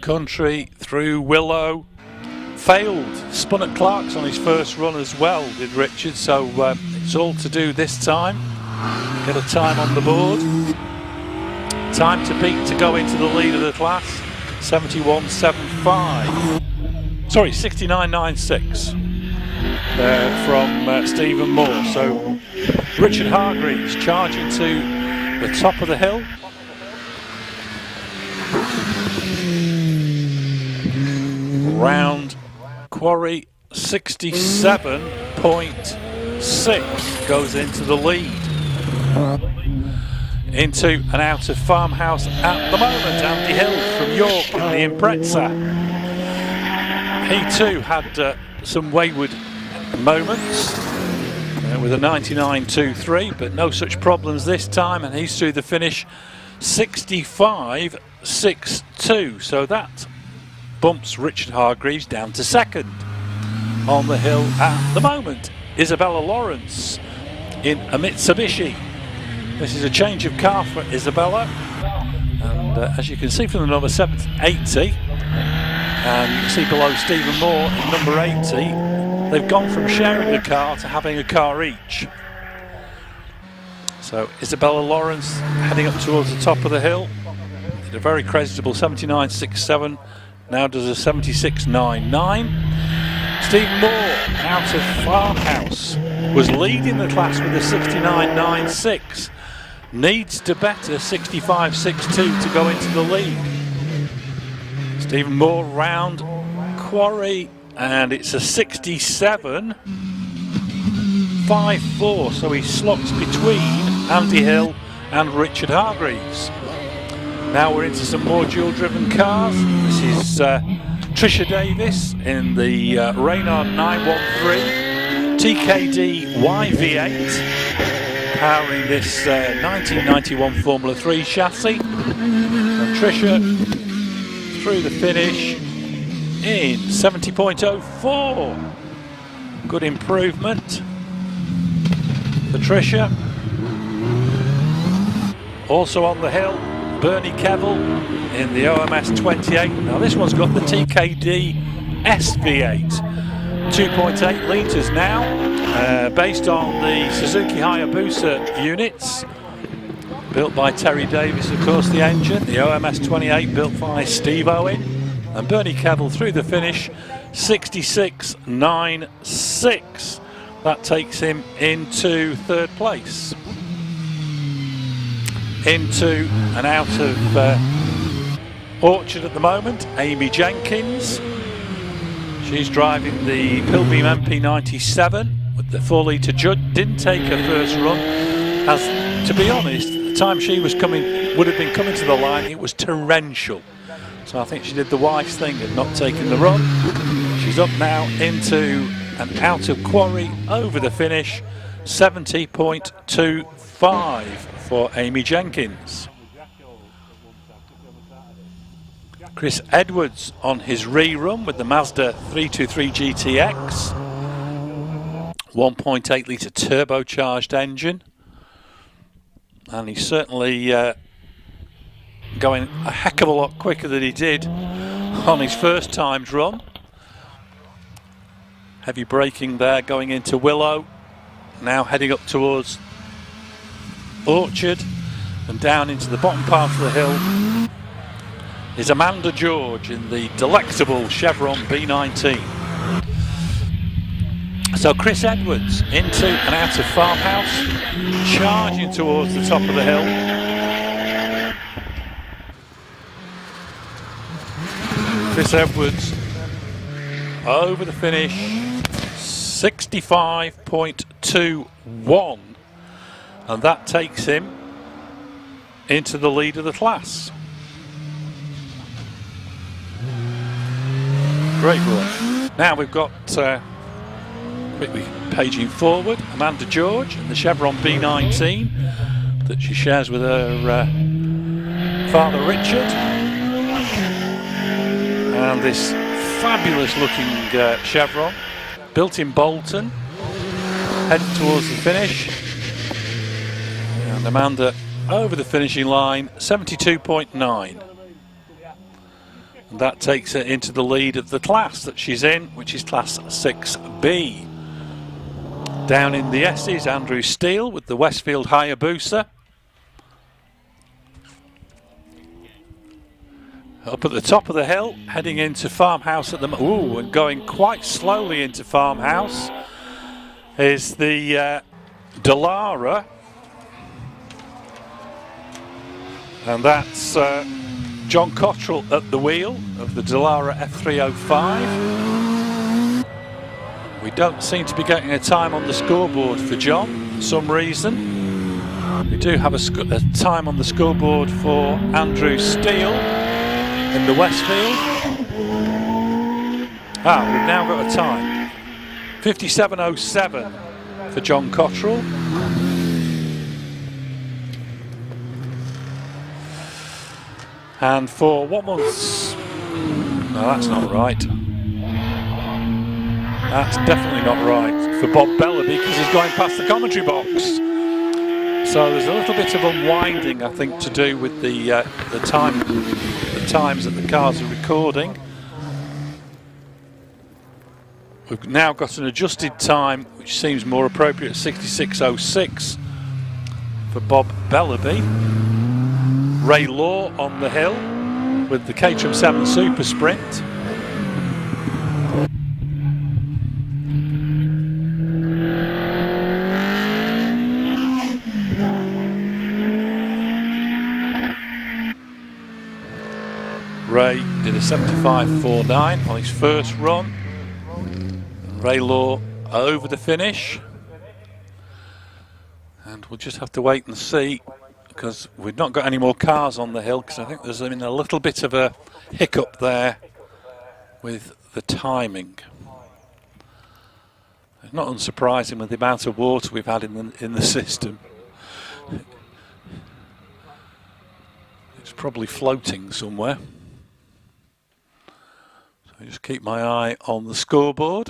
country through Willow. Failed, spun at Clark's on his first run as well, did Richard, so it's all to do this time. Get a time on the board. Time to beat to go into the lead of the class, 71.75. Sorry, 69.96 from Stephen Moore. So Richard Hargreaves charging to the top of the hill. Round Quarry 67.6 goes into the lead. Into and out of Farmhouse at the moment, Andy Hill from York in the Impreza. He too had some wayward moments with a 99.23, but no such problems this time, and he's through the finish 65.62. So that bumps Richard Hargreaves down to second. On the hill at the moment, Isabella Lawrence in a Mitsubishi. This is a change of car for Isabella, and as you can see from the number 780, and you can see below Stephen Moore in number 80, they've gone from sharing a car to having a car each. So Isabella Lawrence heading up towards the top of the hill, did a very creditable 79.67, now does a 76.99. Stephen Moore out of Farmhouse was leading the class with a 69.96. Needs to better 65.62 to go into the lead. Stephen Moore round Quarry, and it's a 67.54. So he slots between Andy Hill and Richard Hargreaves. Now we're into some more dual-driven cars. This is Trisha Davis in the Reynard 913 TKD YV8, powering this 1991 Formula 3 chassis. And Trisha through the finish in 70.04. Good improvement for Trisha. Also on the hill, Bernie Kevill in the OMS 28. Now this one's got the TKD SV8, 2.8 litres now, based on the Suzuki Hayabusa units, built by Terry Davis, of course, the engine. The OMS 28 built by Steve Owen, and Bernie Kevill through the finish 66.96. That takes him into third place. Into and out of Orchard at the moment, Amy Jenkins. She's driving the Pilbeam MP97 with the 4-litre Judd. Didn't take her first run, as to be honest, the time she was would have been coming to the line, it was torrential. So I think she did the wise thing and not taking the run. She's up now into and out of Quarry over the finish, 70.25 for Amy Jenkins. Chris Edwards on his rerun with the Mazda 323 GTX, 1.8 litre turbocharged engine, and he's certainly going a heck of a lot quicker than he did on his first timed run. Heavy braking there going into Willow, now heading up towards Orchard and down into the bottom part of the hill is Amanda George in the delectable Chevron B19. So Chris Edwards into and out of Farmhouse, charging towards the top of the hill. Chris Edwards over the finish, 65.21, and that takes him into the lead of the class. Great run. Now we've got, quickly paging forward, Amanda George and the Chevron B19 that she shares with her father Richard. And this fabulous looking Chevron, built in Bolton, heading towards the finish. And Amanda over the finishing line, 72.9. And that takes her into the lead of the class that she's in, which is class 6B. Down in the S's, Andrew Steele with the Westfield Hayabusa. Up at the top of the hill, heading into Farmhouse at the moment. And going quite slowly into Farmhouse is the Dallara. And that's John Cottrell at the wheel of the Dallara F305. We don't seem to be getting a time on the scoreboard for John for some reason. We do have a time on the scoreboard for Andrew Steele in the Westfield. We've now got a time. 57.07 for John Cottrell. And for 1 month, no, that's not right. That's definitely not right for Bob Bellaby because he's going past the commentary box. So there's a little bit of unwinding, I think, to do with the times that the cars are recording. We've now got an adjusted time, which seems more appropriate, 66.06 for Bob Bellaby. Ray Law on the hill with the Caterham 7 Super Sprint. Ray did a 75.49 on his first run. Ray Law over the finish. And we'll just have to wait and see, because we've not got any more cars on the hill, because I think there's been a little bit of a hiccup there with the timing. It's not unsurprising with the amount of water we've had in the system. It's probably floating somewhere. So I just keep my eye on the scoreboard.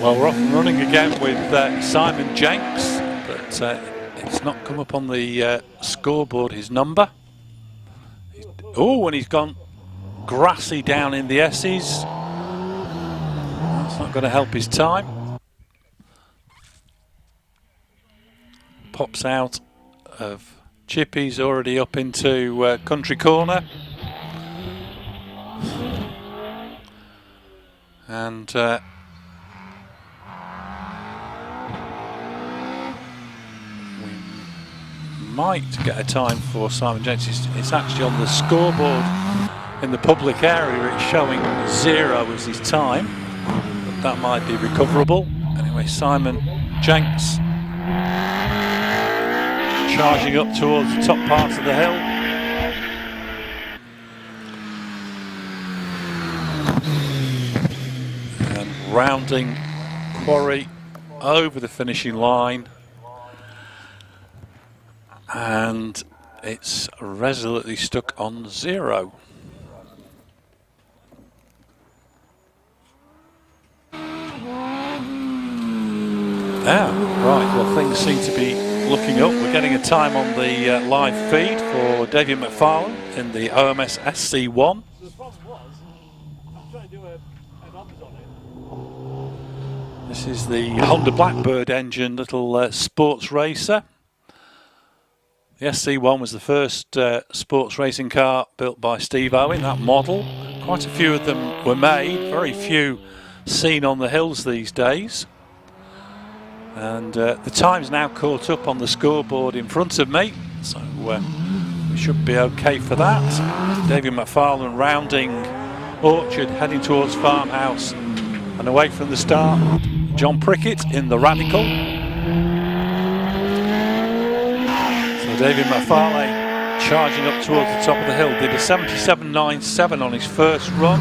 Well, we're off and running again with Simon Jenks, but it's not come up on the scoreboard, his number. Oh, and he's gone grassy down in the S's. That's not going to help his time. Pops out of Chippy's already up into Country Corner. And might get a time for Simon Jenks. It's actually on the scoreboard in the public area. It's showing 0 as his time, but that might be recoverable. Anyway, Simon Jenks charging up towards the top part of the hill. And rounding Quarry over the finishing line. And it's resolutely stuck on 0. Right, well, things seem to be looking up. We're getting a time on the live feed for Davey McFarlane in the OMS SC1. The problem was, I'm trying to do an opposite on it. This is the Honda Blackbird engine little sports racer. The SC1 was the first sports racing car built by Steve Owen, that model. Quite a few of them were made, very few seen on the hills these days. And the time's now caught up on the scoreboard in front of me, so we should be okay for that. David McFarlane rounding Orchard, heading towards Farmhouse, and away from the start, John Prickett in the Radical. So David McFarlane charging up towards the top of the hill, did a 77.97 on his first run,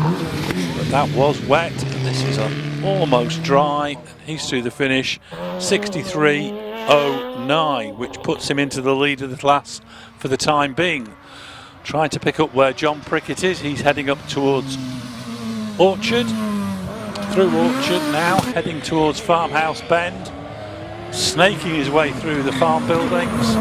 but that was wet, and this is almost dry. He's through the finish, 63.09, which puts him into the lead of the class for the time being. Trying to pick up where John Prickett is. He's heading up towards Orchard, through Orchard now, heading towards Farmhouse Bend, snaking his way through the farm buildings.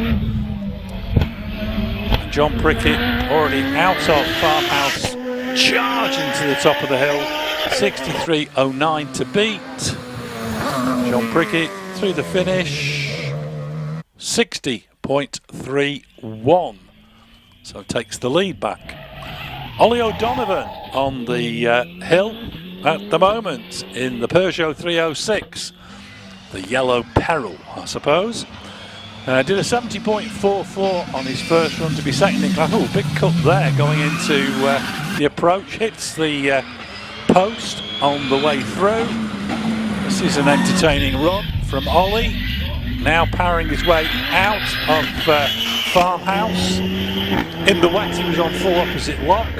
And John Prickett already out of Farmhouse, charging to the top of the hill, 63.09 to beat. John Prickett through the finish, 60.31. So takes the lead back. Ollie O'Donovan on the hill at the moment in the Peugeot 306. The yellow peril, I suppose. Did a 70.44 on his first run to be second in class. Oh, big cut there going into the approach. Hits the post on the way through. This is an entertaining run from Ollie. Now powering his way out of Farmhouse. In the wet he was on full opposite lock.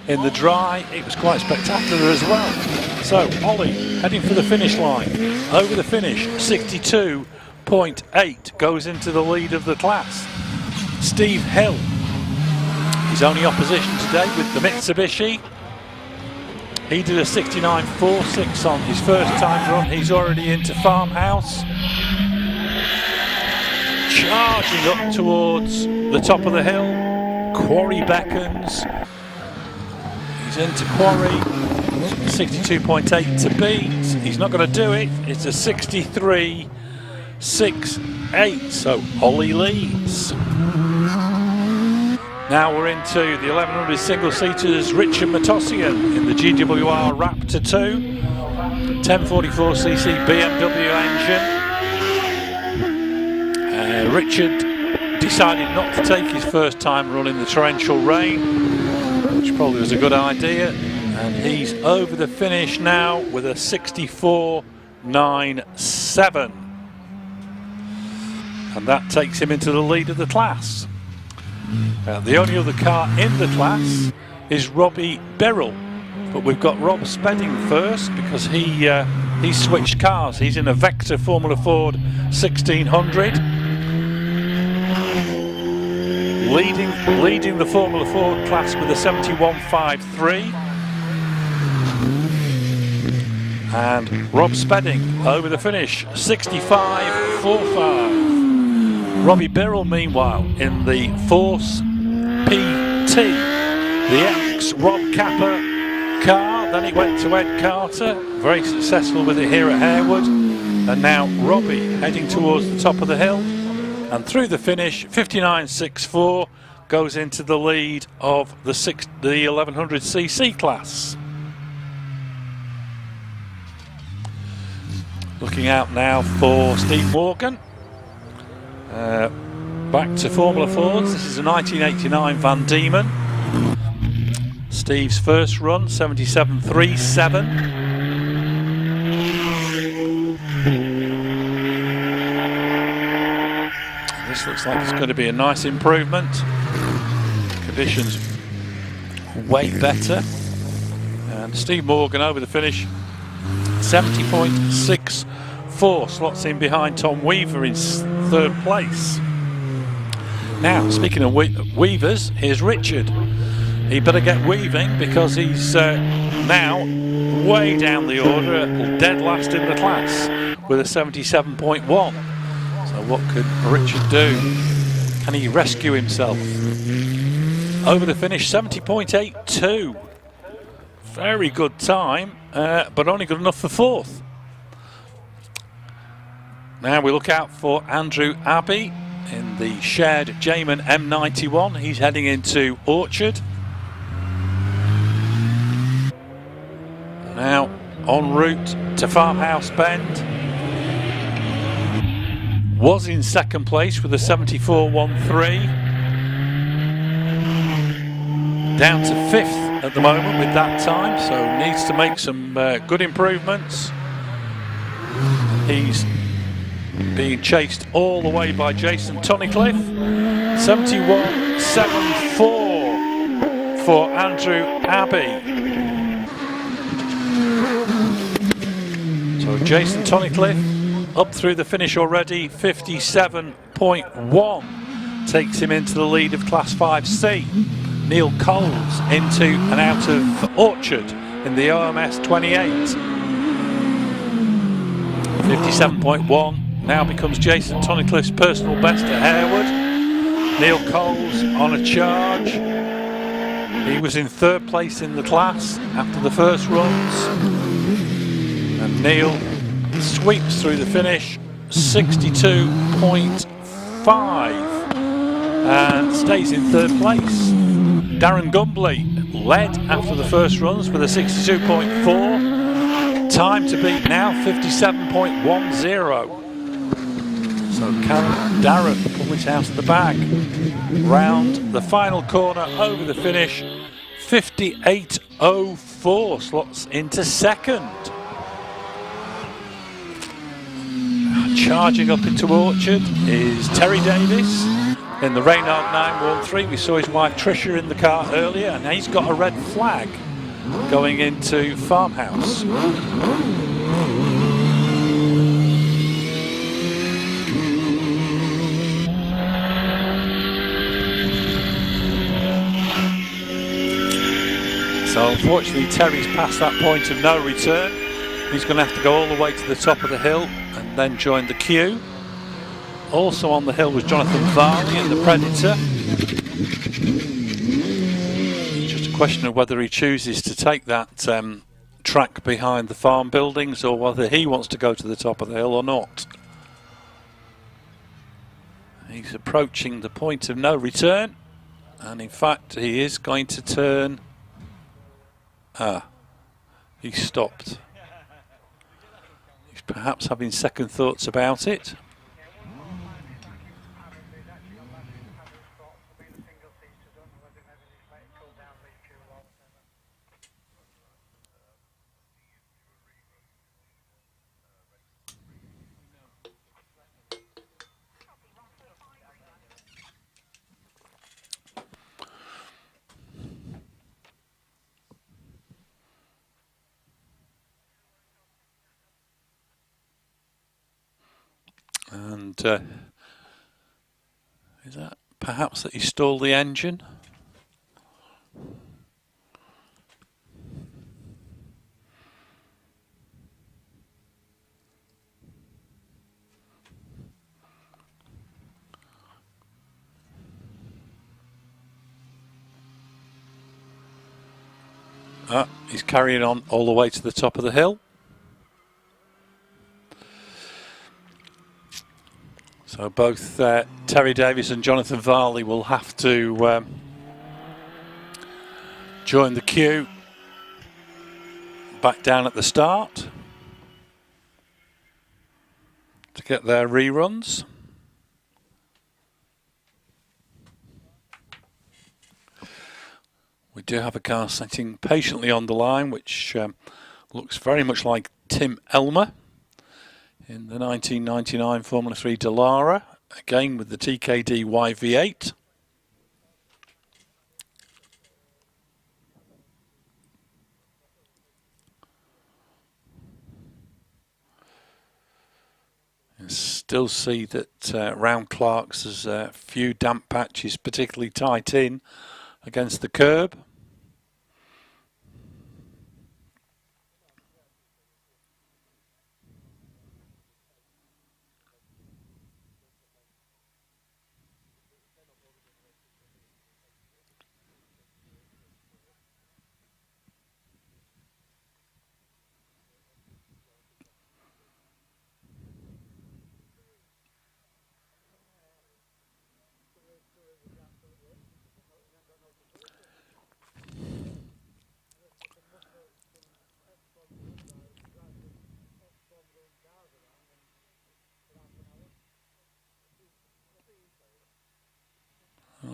In the dry it was quite spectacular as well. So Ollie heading for the finish line. Over the finish, 62.8 goes into the lead of the class. Steve Hill, his only opposition today with the Mitsubishi. He did a 69.46 on his first time run. He's already into Farmhouse. Charging up towards the top of the hill. Quarry beckons. He's into Quarry. 62.8 to beat. He's not going to do it. It's a 63.68. So Ollie leads. Now we're into the 1100 single-seaters. Richard Matossian in the GWR Raptor 2. 1044cc BMW engine. Richard decided not to take his first time run in the torrential rain, which probably was a good idea, and he's over the finish now with a 64.97, and that takes him into the lead of the class. The only other car in the class is Robbie Birrell, but we've got Rob Spedding first because he switched cars. He's in a Vector Formula Ford 1600. Leading the Formula Ford class with a 71.53. And Rob Spedding over the finish, 65.45. Robbie Birrell, meanwhile, in the Force PT, the ex-Rob Capper car. Then he went to Ed Carter, very successful with it here at Harewood. And now Robbie heading towards the top of the hill. And through the finish, 59.64 goes into the lead of the 1100cc class. Looking out now for Steve Morgan. Back to Formula Fords. This is a 1989 Van Diemen. Steve's first run, 77.37. This looks like it's going to be a nice improvement. Conditions way better. And Steve Morgan over the finish, 70.64, slots in behind Tom Weaver in third place. Now, speaking of weavers, here's Richard. He better get weaving because he's now way down the order, dead last in the class with a 77.1. So what could Richard do? Can he rescue himself? Over the finish, 70.82. Very good time, but only good enough for fourth. Now we look out for Andrew Abbey in the shared Jamin M91. He's heading into Orchard. Now en route to Farmhouse Bend. Was in second place with a 74.13. Down to 5th at the moment with that time, so needs to make some good improvements. He's being chased all the way by Jason Tunnicliffe. 71.74 for Andrew Abbey. So Jason Tunnicliffe up through the finish already. 57.1 takes him into the lead of Class 5C. Neil Coles into and out of Orchard in the OMS 28. 57.1 now becomes Jason Tunnicliffe's personal best at Harewood. Neil Coles on a charge. He was in 3rd place in the class after the first runs. And Neil sweeps through the finish, 62.5, and stays in 3rd place. Darren Gumbley led after the first runs with a 62.4. Time to beat now, 57.10. So can Darren pull it out of the bag? Round the final corner over the finish, 58.04 slots into second. Charging up into Orchard is Terry Davis in the Reynard 913. We saw his wife Tricia in the car earlier, and he's got a red flag going into Farmhouse. So unfortunately Terry's past that point of no return. He's going to have to go all the way to the top of the hill and then join the queue. Also on the hill was Jonathan Varley in the Predator. It's just a question of whether he chooses to take that track behind the farm buildings or whether he wants to go to the top of the hill or not. He's approaching the point of no return, and in fact he is going to turn. He stopped. He's perhaps having second thoughts about it. And is that perhaps that he stalled the engine? He's carrying on all the way to the top of the hill. So both Terry Davis and Jonathan Varley will have to join the queue back down at the start to get their reruns. We do have a car sitting patiently on the line, which looks very much like Tim Elmer in the 1999 Formula 3 Dallara, again with the TKD YV8. You still see that round Clark's there's a few damp patches particularly tight in against the curb.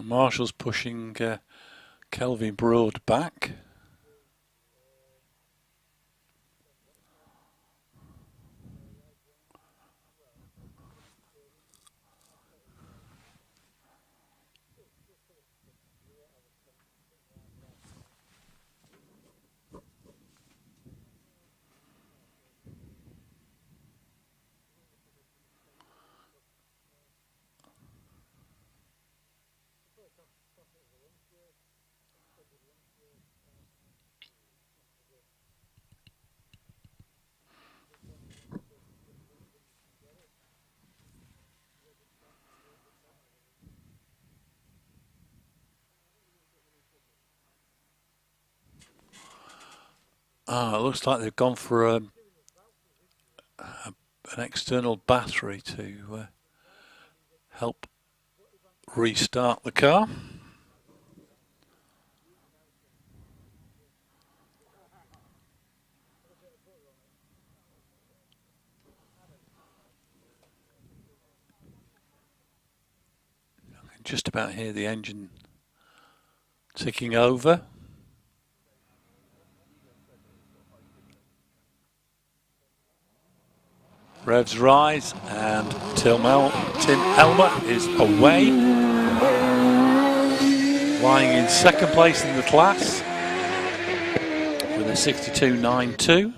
Marshall's pushing Kelvin Broad back. It looks like they've gone for an external battery to help restart the car. I can just about hear the engine ticking over. Revs rise, and Tim Elmer is away, lying in second place in the class with a 62.92.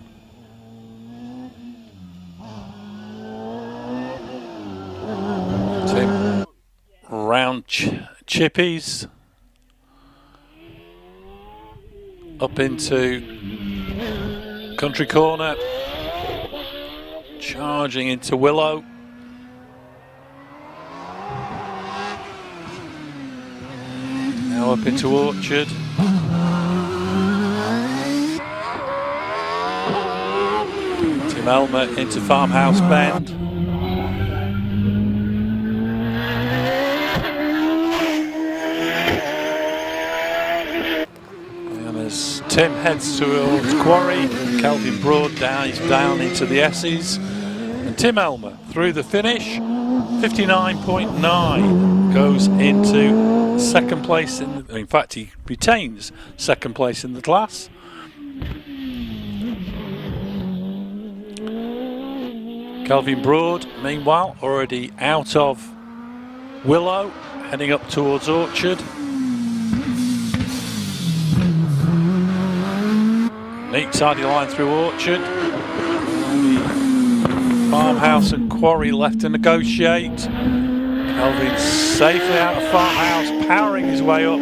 Tim round chippies up into country corner. Charging into Willow. Now up into Orchard. Tim Elmer into Farmhouse Bend. And as Tim heads towards Quarry, Kelvin Broad he's down into the S's. And Tim Elmer through the finish, 59.9, goes into second place. In fact, he retains second place in the class. Kelvin Broad, meanwhile, already out of Willow, heading up towards Orchard. Neat tidy line through Orchard. Farmhouse and Quarry left to negotiate. Kelvin safely out of Farmhouse, powering his way up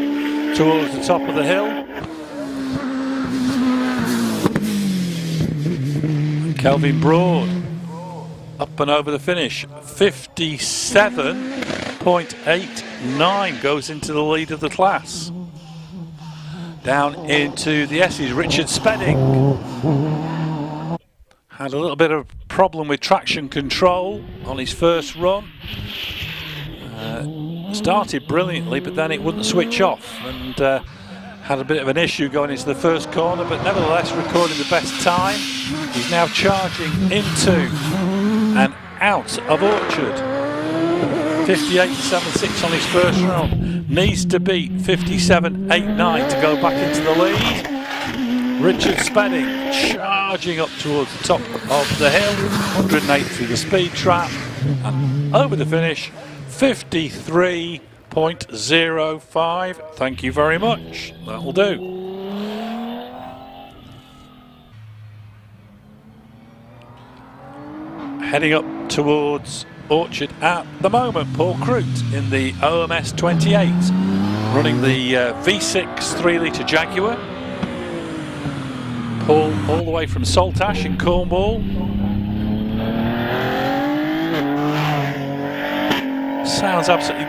towards the top of the hill. Kelvin Broad up and over the finish, 57.89, goes into the lead of the class. Down into the S's, Richard Spedding had a little bit of problem with traction control on his first run. Started brilliantly, but then it wouldn't switch off, and had a bit of an issue going into the first corner, but nevertheless recorded the best time. He's now charging into and out of Orchard. 58.76 on his first run. Needs to beat 57.89 to go back into the lead. Richard Spedding charging up towards the top of the hill, 108 through the speed trap, and over the finish, 53.05. Thank you very much. That'll do. Heading up towards Orchard at the moment, Paul Crute in the OMS 28, running the V6 3-litre Jaguar. Paul all the way from Saltash in Cornwall. Sounds absolutely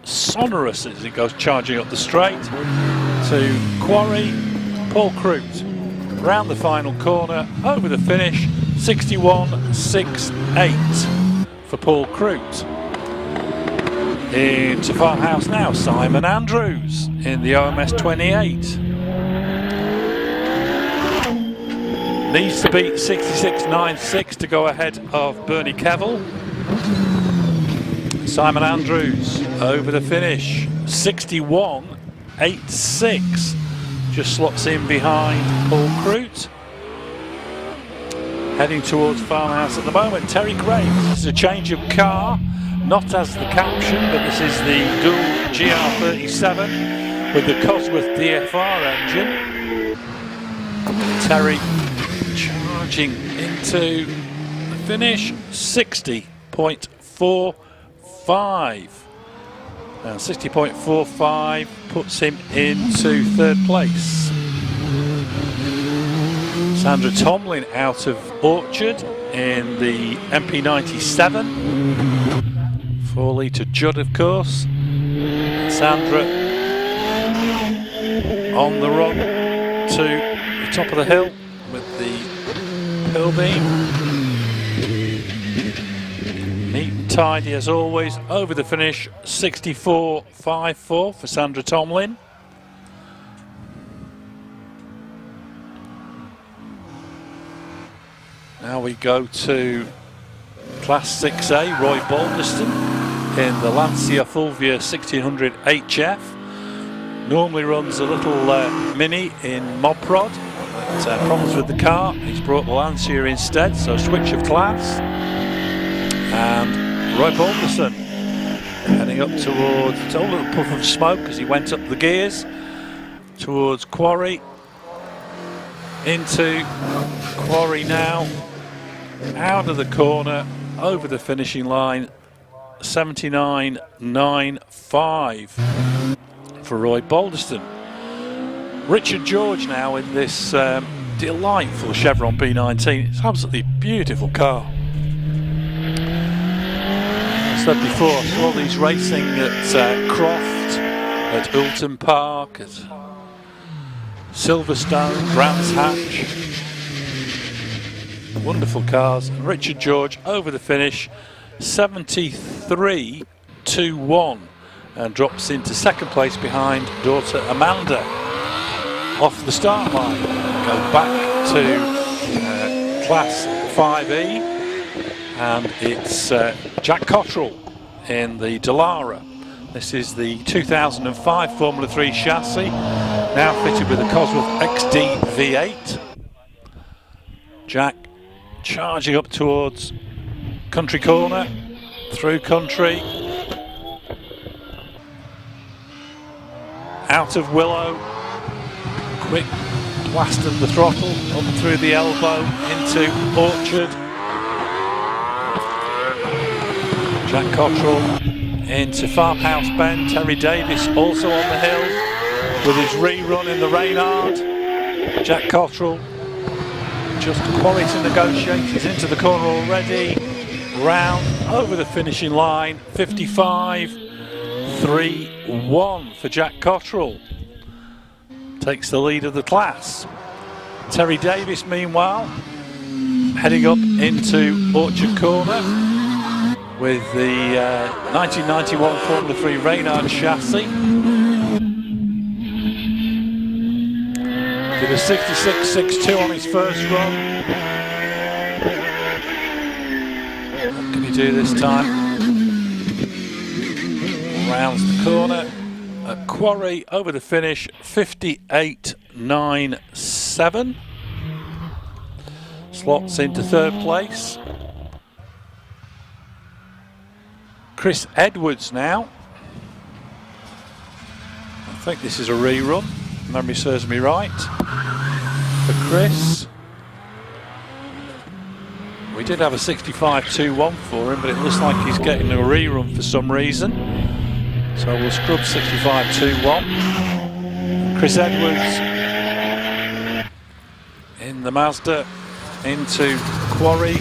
sonorous as it goes charging up the straight to Quarry. Paul Crute round the final corner, over the finish, 61.68 for Paul Crute. Into Farmhouse now, Simon Andrews in the OMS 28. Needs to beat 66.96 to go ahead of Bernie Kevell. Simon Andrews over the finish, 61.86. Just slots in behind Paul Crute. Heading towards Farmhouse at the moment. Terry Graves. This is a change of car, not as the caption, but this is the dual GR37 with the Cosworth DFR engine. Terry charging into the finish, 60.45. And 60.45 puts him into third place. Sandra Tomlin out of Orchard in the MP97. 4 litre Judd, of course. Sandra on the run to the top of the hill with the hill beam. Neat and tidy as always. Over the finish, 64.54 for Sandra Tomlin. Now we go to Class 6A, Roy Balderston in the Lancia Fulvia 1600 HF. Normally runs a little Mini in Modprod, but problems with the car. He's brought the Lancia instead, so switch of class. And Roy Balderson heading up towards, it's a little puff of smoke as he went up the gears towards Quarry. Into Quarry now, out of the corner, over the finishing line, 79.95 for Roy Balderston. Richard George now in this delightful Chevron P19. It's absolutely beautiful car. I said before, I saw these racing at Croft, at Oulton Park, at Silverstone, Brands Hatch. Wonderful cars. And Richard George over the finish, 73.21, and drops into second place behind daughter Amanda. Off the start line, go back to Class 5E, and it's Jack Cottrell in the Dallara. This is the 2005 Formula 3 chassis, now fitted with a Cosworth XD V8. Jack charging up towards Country Corner, through Country, out of Willow, quick blast of the throttle, up through the elbow, into Orchard. Jack Cottrell into Farmhouse Bend. Terry Davis also on the hill with his rerun in the Reynard. Jack Cottrell just Quarry to negotiate. He's into the corner already. Round over the finishing line. 55.31 for Jack Cottrell. Takes the lead of the class. Terry Davis, meanwhile, heading up into Orchard Corner with the 1991 Formula 3 Reynard chassis. Did a 66.62 on his first run. What can he do this time? Rounds the corner at Quarry, over the finish, 58.97. Slots into third place. Chris Edwards now. I think this is a rerun, memory serves me right, for Chris. We did have a 65.21 for him, but it looks like he's getting a rerun for some reason. So we'll scrub 65.21. Chris Edwards in the Mazda into Quarry.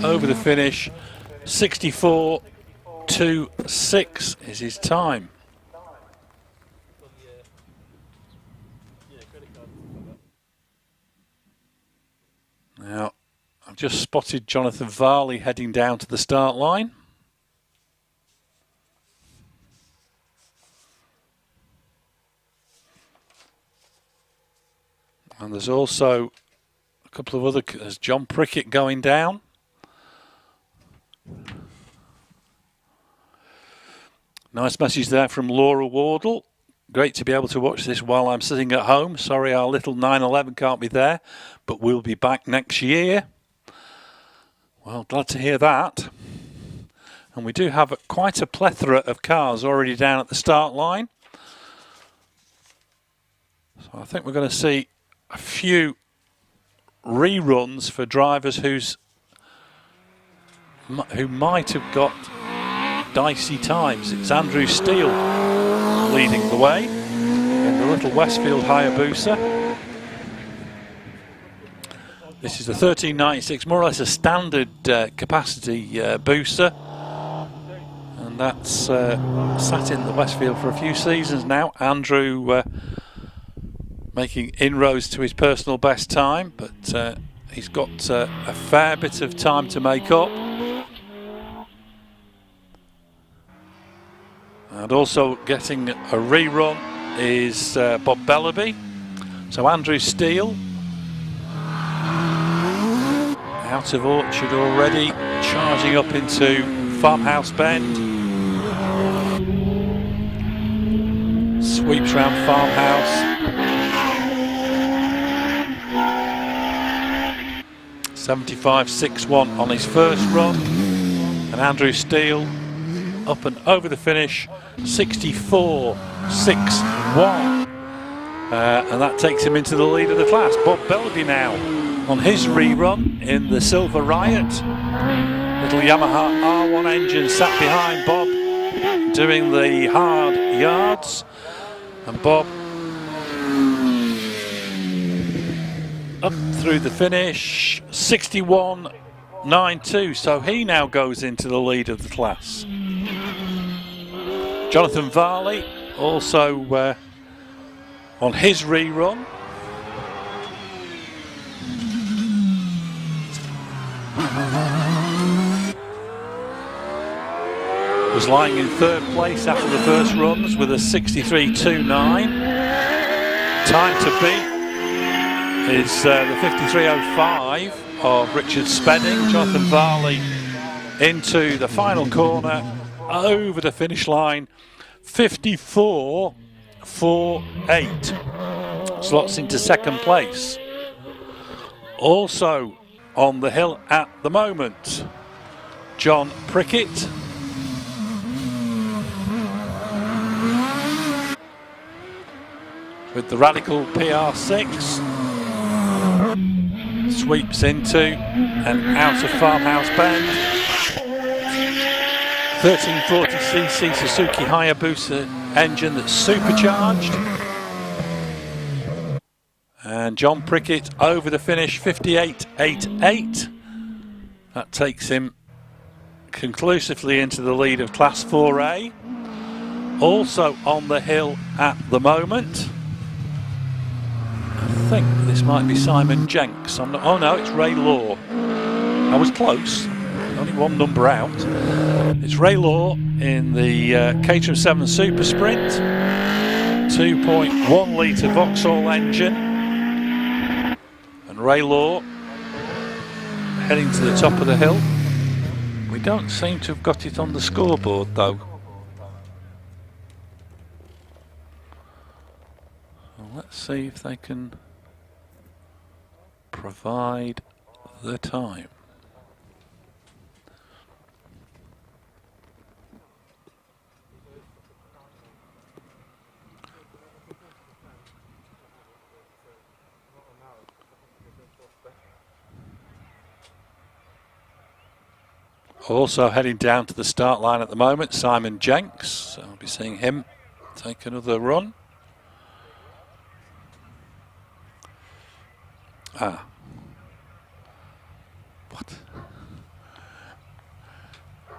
Over the finish, 64.26 is his time. Now, I've just spotted Jonathan Varley heading down to the start line. And there's also a couple of other, there's John Prickett going down. Nice message there from Laura Wardle. Great to be able to watch this while I'm sitting at home. Sorry our little 911 can't be there, but we'll be back next year. Well, glad to hear that. And we do have quite a plethora of cars already down at the start line. So I think we're going to see a few reruns for drivers who might have got dicey times. It's Andrew Steele leading the way in the little Westfield Hayabusa. This is the 1396, more or less a standard capacity Busa, and that's sat in the Westfield for a few seasons now. Andrew making inroads to his personal best time, but he's got a fair bit of time to make up. And also getting a rerun is Bob Bellaby. So Andrew Steele out of Orchard already, charging up into Farmhouse Bend. Sweeps round Farmhouse. 75.61 on his first run. And Andrew Steele up and over the finish, 64.61. And that takes him into the lead of the class. Bob Bellaby now on his rerun in the Silver Riot. Little Yamaha R1 engine sat behind Bob doing the hard yards. And Bob up through the finish, 61.92. So he now goes into the lead of the class. Jonathan Varley also on his rerun. Was lying in third place after the first runs with a 63.29. Time to beat is the 53.05 of Richard Spedding. Jonathan Varley into the final corner, over the finish line, 54.48. Slots into second place. Also on the hill at the moment, John Prickett. With the Radical PR6. Sweeps into and out of Farmhouse Bend. 1340cc Suzuki Hayabusa engine that's supercharged. And John Prickett over the finish, 58.88. That takes him conclusively into the lead of Class 4A. Also on the hill at the moment, I think this might be Simon Jenks. I'm not, oh no, it's Ray Law. I was close, only one number out. It's Ray Law in the Caterham 7 Super Sprint, 2.1 litre Vauxhall engine. And Ray Law heading to the top of the hill. We don't seem to have got it on the scoreboard though. Let's see if they can provide the time. Also heading down to the start line at the moment, Simon Jenks. So I'll be seeing him take another run. Ah. What?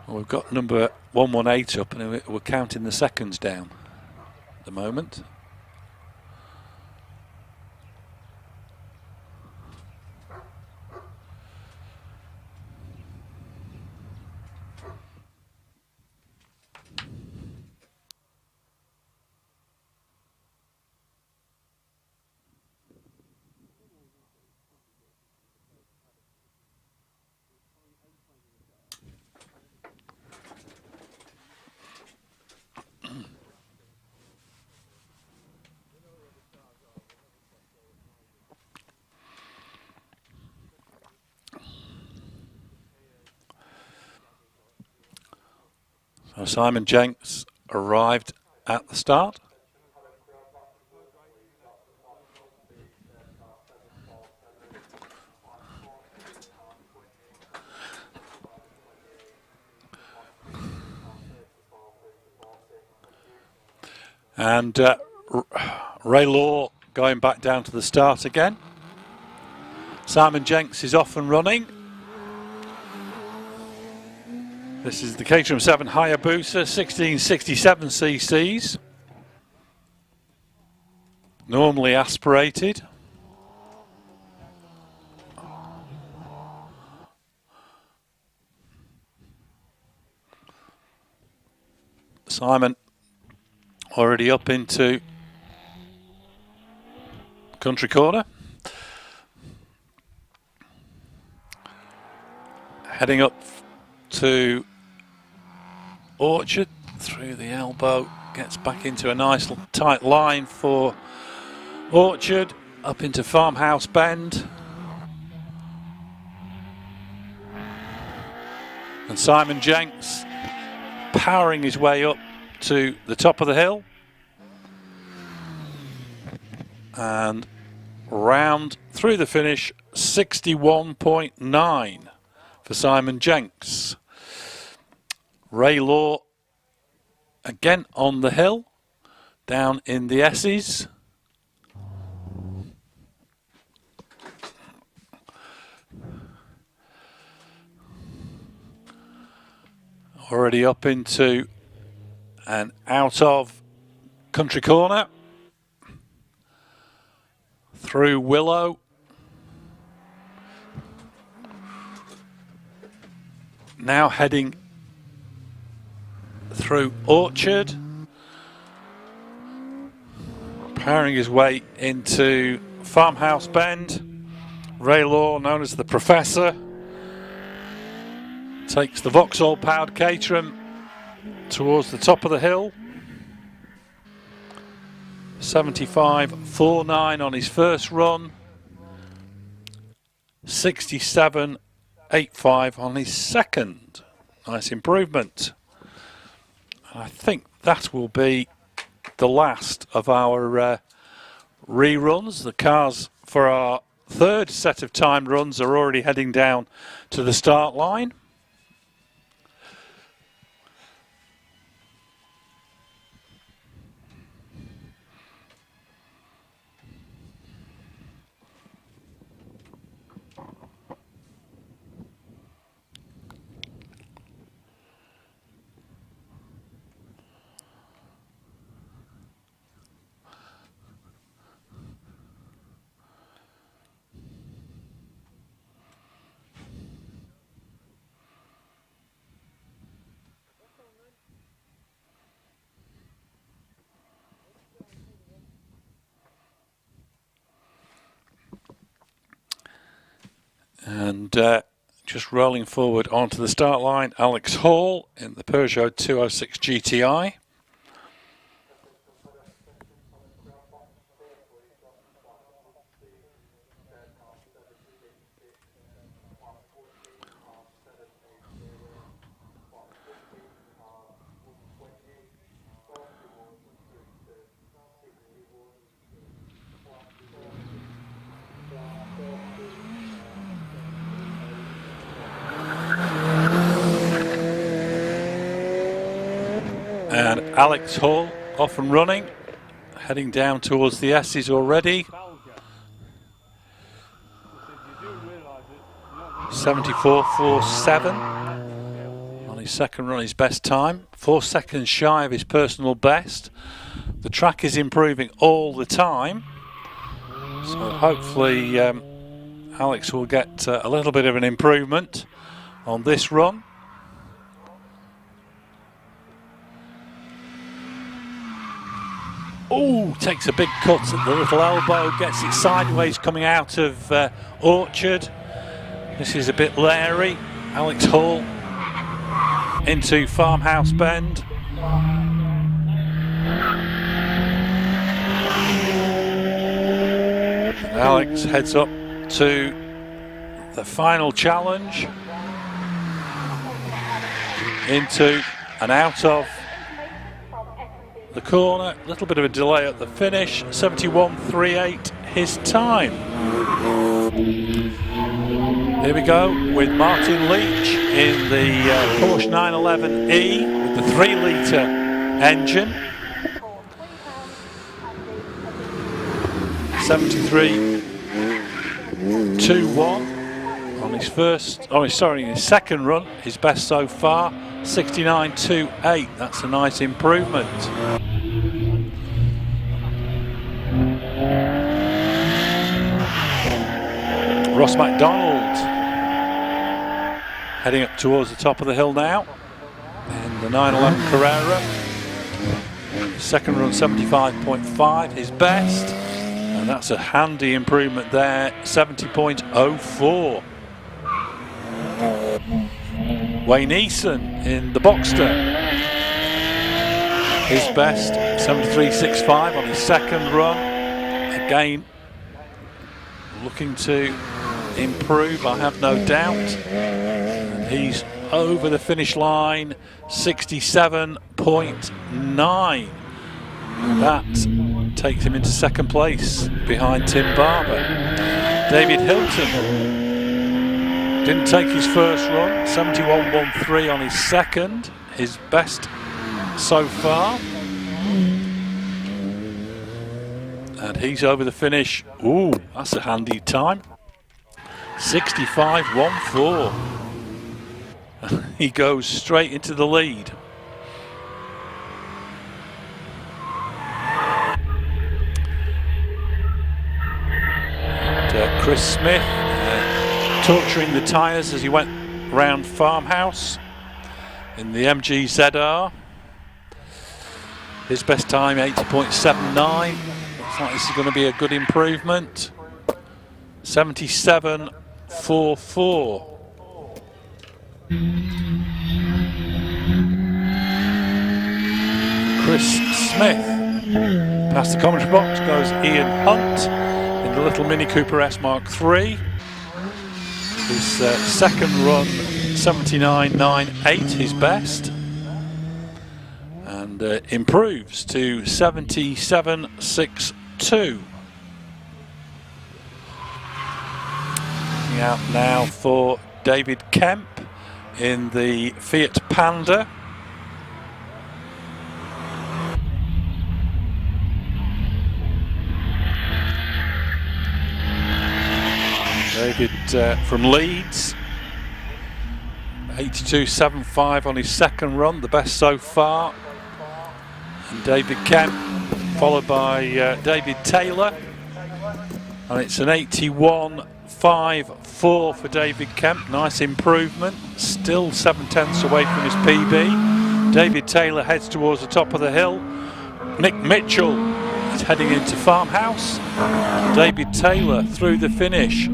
Well, we've got number 118 up and we're counting the seconds down at the moment. So Simon Jenks arrived at the start. And Ray Law going back down to the start again. Simon Jenks is off and running. This is the Caterham 7 Hayabusa, 1667 cc's. Normally aspirated. Simon already up into country corner. Heading up to Orchard through the elbow, gets back into a nice tight line for Orchard, up into Farmhouse Bend. And Simon Jenks powering his way up to the top of the hill. And round through the finish, 61.9 for Simon Jenks. Ray Law again on the hill, down in the S's. Already up into and out of country corner. Through Willow. Now heading through Orchard. Powering his way into Farmhouse Bend. Ray Law, known as the Professor, takes the Vauxhall powered Caterham towards the top of the hill. 75.49 on his first run. 67.85 on his second. Nice improvement. I think that will be the last of our reruns. The cars for our third set of timed runs are already heading down to the start line. And just rolling forward onto the start line, Alex Hall in the Peugeot 206 GTI. And Alex Hall off and running, heading down towards the S's already. 74.47 on his second run, his best time. 4 seconds shy of his personal best. The track is improving all the time, so hopefully Alex will get a little bit of an improvement on this run. Oh, takes a big cut at the little elbow, gets it sideways coming out of Orchard. This is a bit leery. Alex Hall into Farmhouse Bend. Alex heads up to the final challenge into and out of the corner. A little bit of a delay at the finish. 71.38 his time. Here we go with Martin Leach in the Porsche 911E with the 3-litre engine. 73.21 on his his second run, his best so far. 69.28, that's a nice improvement. Ross MacDonald heading up towards the top of the hill now in the 911 Carrera. Second run 75.5, his best, and that's a handy improvement there. 70.04. Wayne Eason in the Boxster, his best 73.65 on his second run. Again, looking to improve, I have no doubt. And he's over the finish line. 67.9. That takes him into second place behind Tim Barber. David Hilton didn't take his first run. 71.13 on his second, his best so far. And he's over the finish. Ooh, that's a handy time. 65.14. He goes straight into the lead. And, Chris Smith torturing the tyres as he went round Farmhouse in the MG ZR. His best time 80.79. Looks like this is going to be a good improvement. 77.44. Chris Smith. Past the commentary box goes Ian Hunt in the little Mini Cooper S Mark III. His second run 79.98, his best, and improves to 77.62. Looking out now for David Kemp in the Fiat Panda. David from Leeds, 82.75 on his second run, the best so far. And David Kemp, followed by David Taylor, and it's an 81.54 for David Kemp. Nice improvement, still 7/10 away from his PB. David Taylor heads towards the top of the hill. Nick Mitchell is heading into Farmhouse. David Taylor through the finish.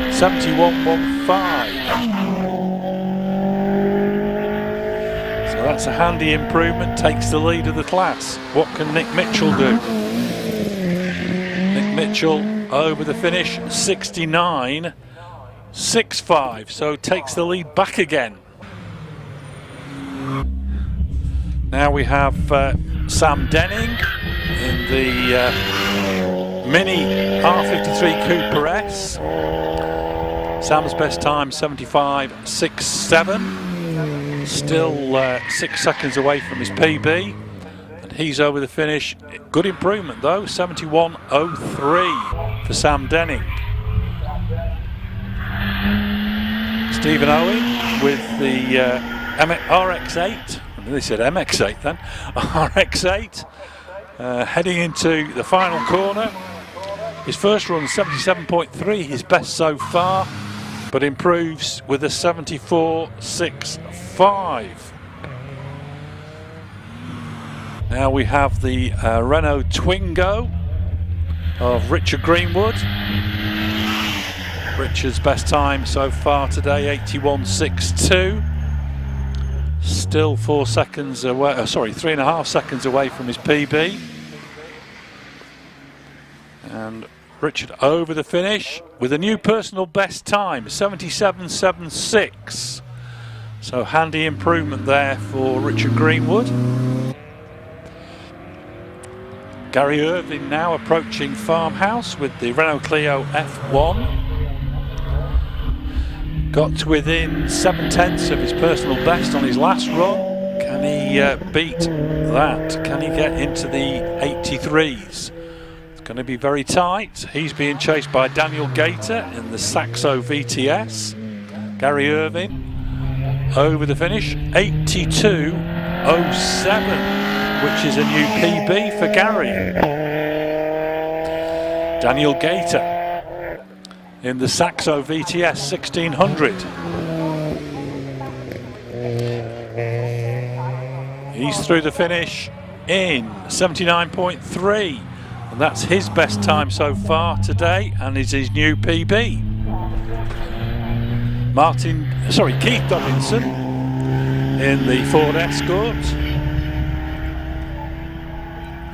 71.15. So that's a handy improvement, takes the lead of the class. What can Nick Mitchell do? Nick Mitchell over the finish, 69.65, so takes the lead back again. Now we have Sam Denning in the Mini R53 Cooper S. Sam's best time 75.67, still 6 seconds away from his PB, and he's over the finish. Good improvement though, 71.03 for Sam Denning. Stephen Owen with the RX-8, I nearly said MX-8 then, RX-8, heading into the final corner. His first run 77.3, his best so far, but improves with a 74.65. Now we have the Renault Twingo of Richard Greenwood. Richard's best time so far today, 81.62. Still 4 seconds away, 3.5 seconds away from his PB. And Richard over the finish with a new personal best time, 77.76. So handy improvement there for Richard Greenwood. Gary Irving now approaching Farmhouse with the Renault Clio F1. Got to within 7/10 of his personal best on his last run. Can he beat that? Can he get into the 83s? It's going to be very tight. He's being chased by Daniel Gator in the Saxo VTS. Gary Irving over the finish, 82.07. which is a new PB for Gary. Daniel Gator in the Saxo VTS 1600. He's through the finish in 79.3, and that's his best time so far today, and is his new PB. Keith Dobinson in the Ford Escort.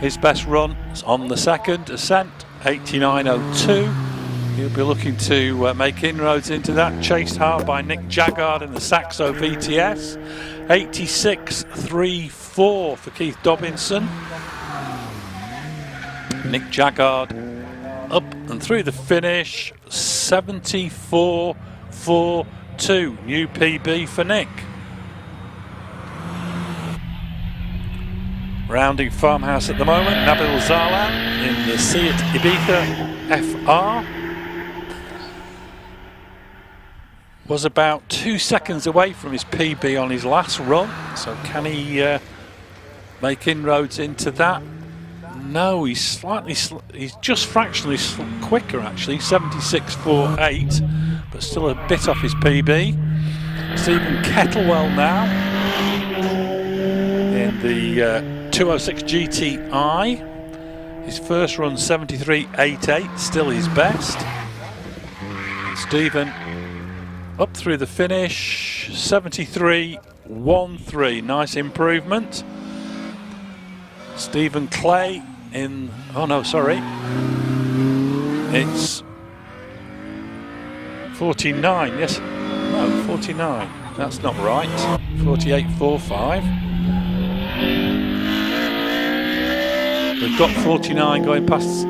His best run on the second ascent, 89.02. He'll be looking to make inroads into that, chased hard by Nick Jaggard in the Saxo VTS. 86.34 for Keith Dobinson. Nick Jaggard up and through the finish, 74.42, new PB for Nick. Rounding Farmhouse at the moment, Nabil Zalan in the Seat Ibiza FR. Was about 2 seconds away from his PB on his last run, so can he make inroads into that? No, he's just fractionally quicker actually, 76.48, but still a bit off his PB. Stephen Kettlewell now in the 206 GTI. His first run 73.88, still his best. Stephen up through the finish, 73.13, nice improvement. Stephen Clay in, it's 49, yes, no, 49, that's not right, 48.45. We've got 49 going past.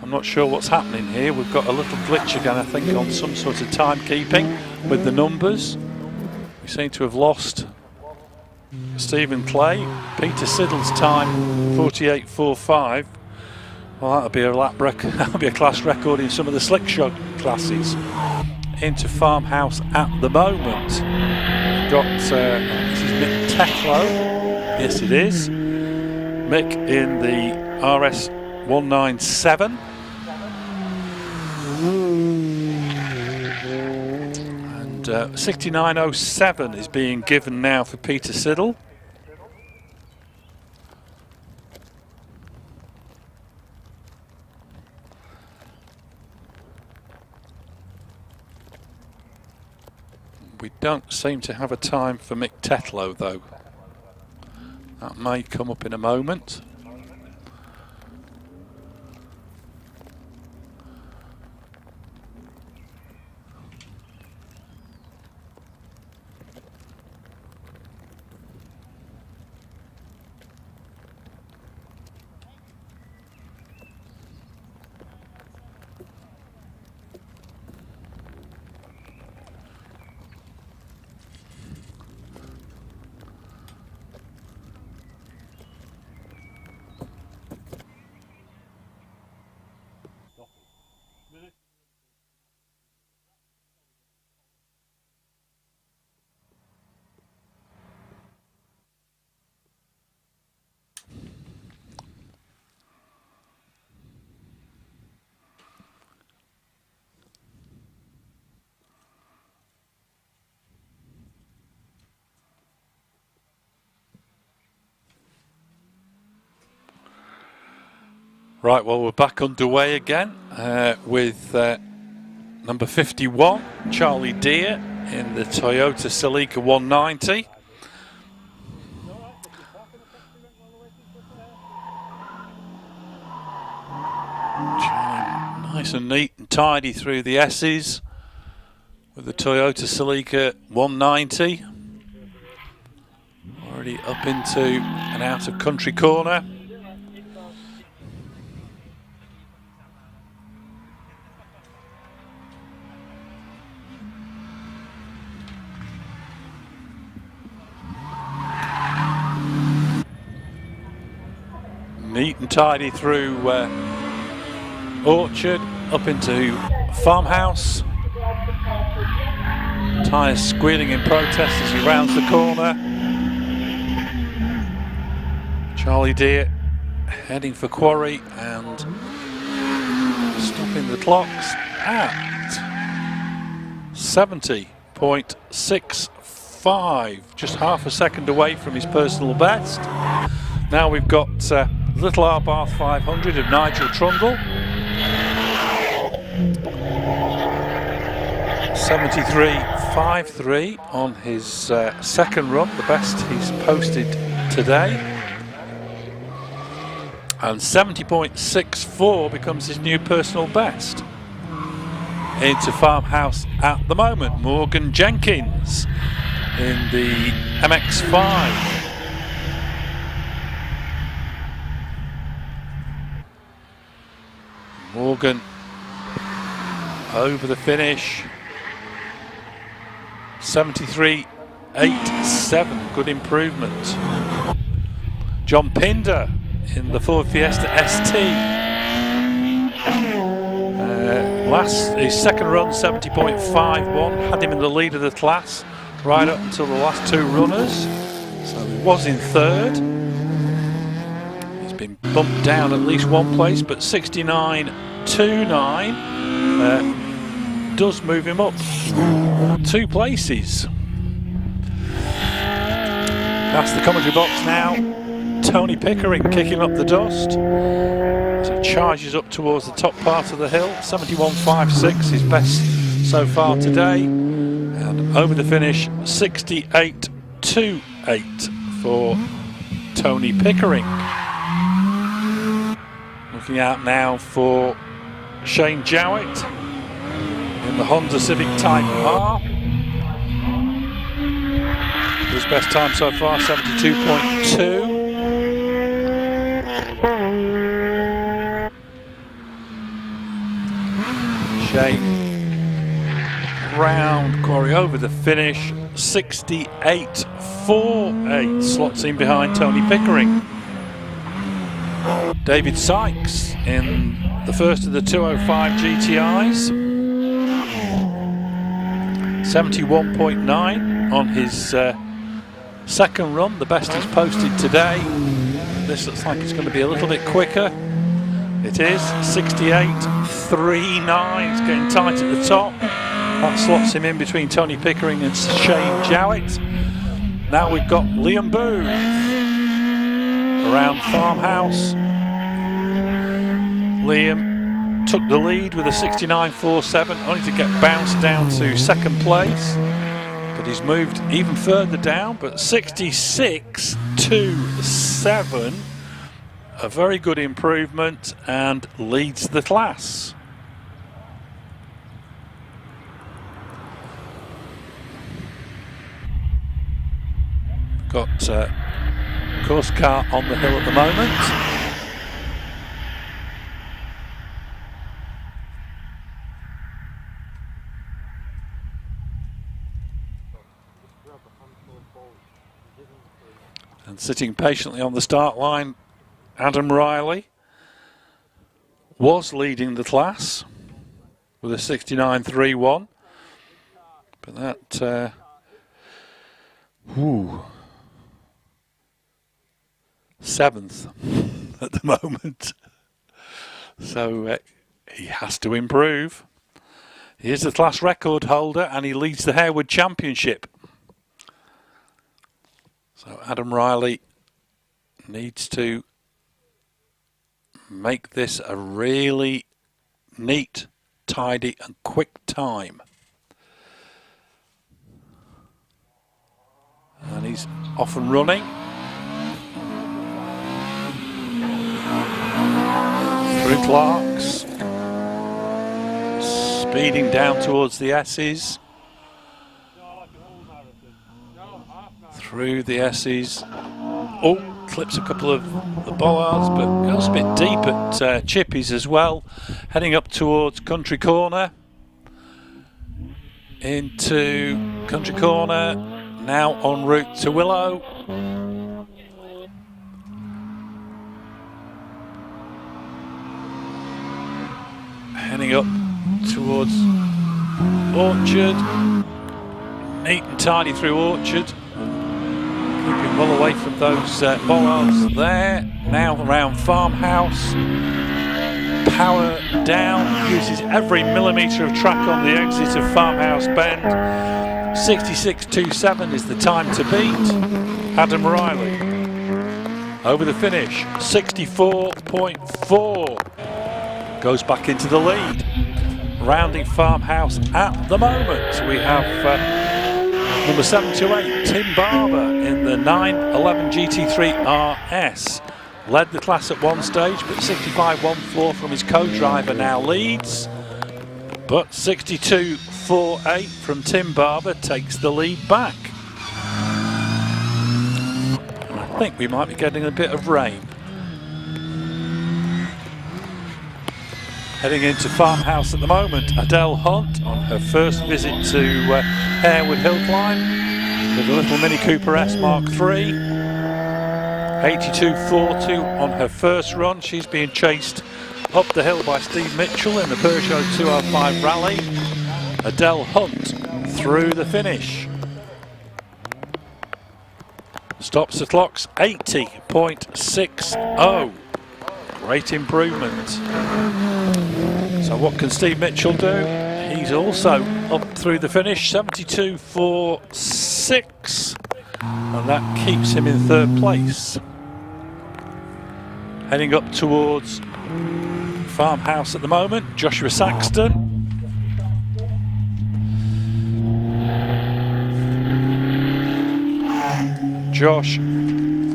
I'm not sure what's happening here. We've got a little glitch again, I think, on some sort of timekeeping with the numbers. We seem to have lost Stephen Clay. Peter Siddle's time, 48.45. Well, that'll be a lap record. That'll be a class record in some of the slick shot classes. Into Farmhouse at the moment. We've got this is Mick Teklo. Yes, it is. Mick in the RS 197. And 69.07 is being given now for Peter Siddle. We don't seem to have a time for Mick Tetlow though. That may come up in a moment. Right, well, we're back underway again with number 51, Charlie Deere in the Toyota Celica 190. Nice and neat and tidy through the S's. with the Toyota Celica 190. Already up into an out of country corner. Neat and tidy through Orchard, up into Farmhouse. Tyres squealing in protest as he rounds the corner. Charlie Deere heading for Quarry and stopping the clocks at 70.65, just half a second away from his personal best. Now we've got Little Arbath 500 of Nigel Trundle. 73.53 on his second run, the best he's posted today. And 70.64 becomes his new personal best. Into Farmhouse at the moment, Morgan Jenkins in the MX-5. Morgan over the finish. 73.87, good improvement. John Pinder in the Ford Fiesta ST. His second run, 70.51, had him in the lead of the class right up until the last two runners. So he was in third. He's been bumped down at least one place, but 69.29 does move him up 2 places. Past the commentary box now, Tony Pickering kicking up the dust as he charges up towards the top part of the hill. 71.56, his best so far today, and over the finish 68.28 for Tony Pickering. Looking out now for Shane Jowett in the Honda Civic Type R. His best time so far, 72.2. Shane round Quarry over the finish, 68.48, slots in behind Tony Pickering. David Sykes in the first of the 205 GTIs, 71.9 on his second run, the best he's posted today. This looks like it's going to be a little bit quicker. It is 68.39. It's getting tight at the top. That slots him in between Tony Pickering and Shane Jowett. Now we've got Liam Booth around Farmhouse. Liam took the lead with a 69.47, only to get bounced down to second place. But he's moved even further down, but 66.27. A very good improvement and leads the class. Got course car on the hill at the moment. And sitting patiently on the start line, Adam Riley was leading the class with a 69.31, but that seventh at the moment, so he has to improve. He is the class record holder and he leads the Harewood Championship. So Adam Riley needs to make this a really neat, tidy and quick time. And he's off and running. Through Clark's, speeding down towards the S's. through the S's. Oh, clips a couple of the bollards, but goes a bit deep at chippies as well. Heading up towards Country Corner. Into Country Corner, now en route to Willow. Heading up towards Orchard. Neat and tidy through Orchard. Keeping well away from those bollards there. Now around Farmhouse. Power down, uses every millimetre of track on the exit of Farmhouse Bend. 66.27 is the time to beat. Adam Riley over the finish. 64.4 goes back into the lead. Rounding Farmhouse at the moment, we have number 728 Tim Barber in the 911 GT3 RS. Led the class at one stage, but 65.14 from his co-driver now leads. But 62.48 from Tim Barber takes the lead back. And I think we might be getting a bit of rain. Heading into Farmhouse at the moment, Adele Hunt on her first visit to Harewood Hillclimb with a little Mini Cooper S Mark III. 82.42 on her first run. She's being chased up the hill by Steve Mitchell in the Peugeot 205 Rally. Adele Hunt through the finish. Stops the clocks 80.60. Great improvement. So what can Steve Mitchell do? He's also up through the finish, 72.46. And that keeps him in third place. Heading up towards Farmhouse at the moment, Joshua Saxton. Josh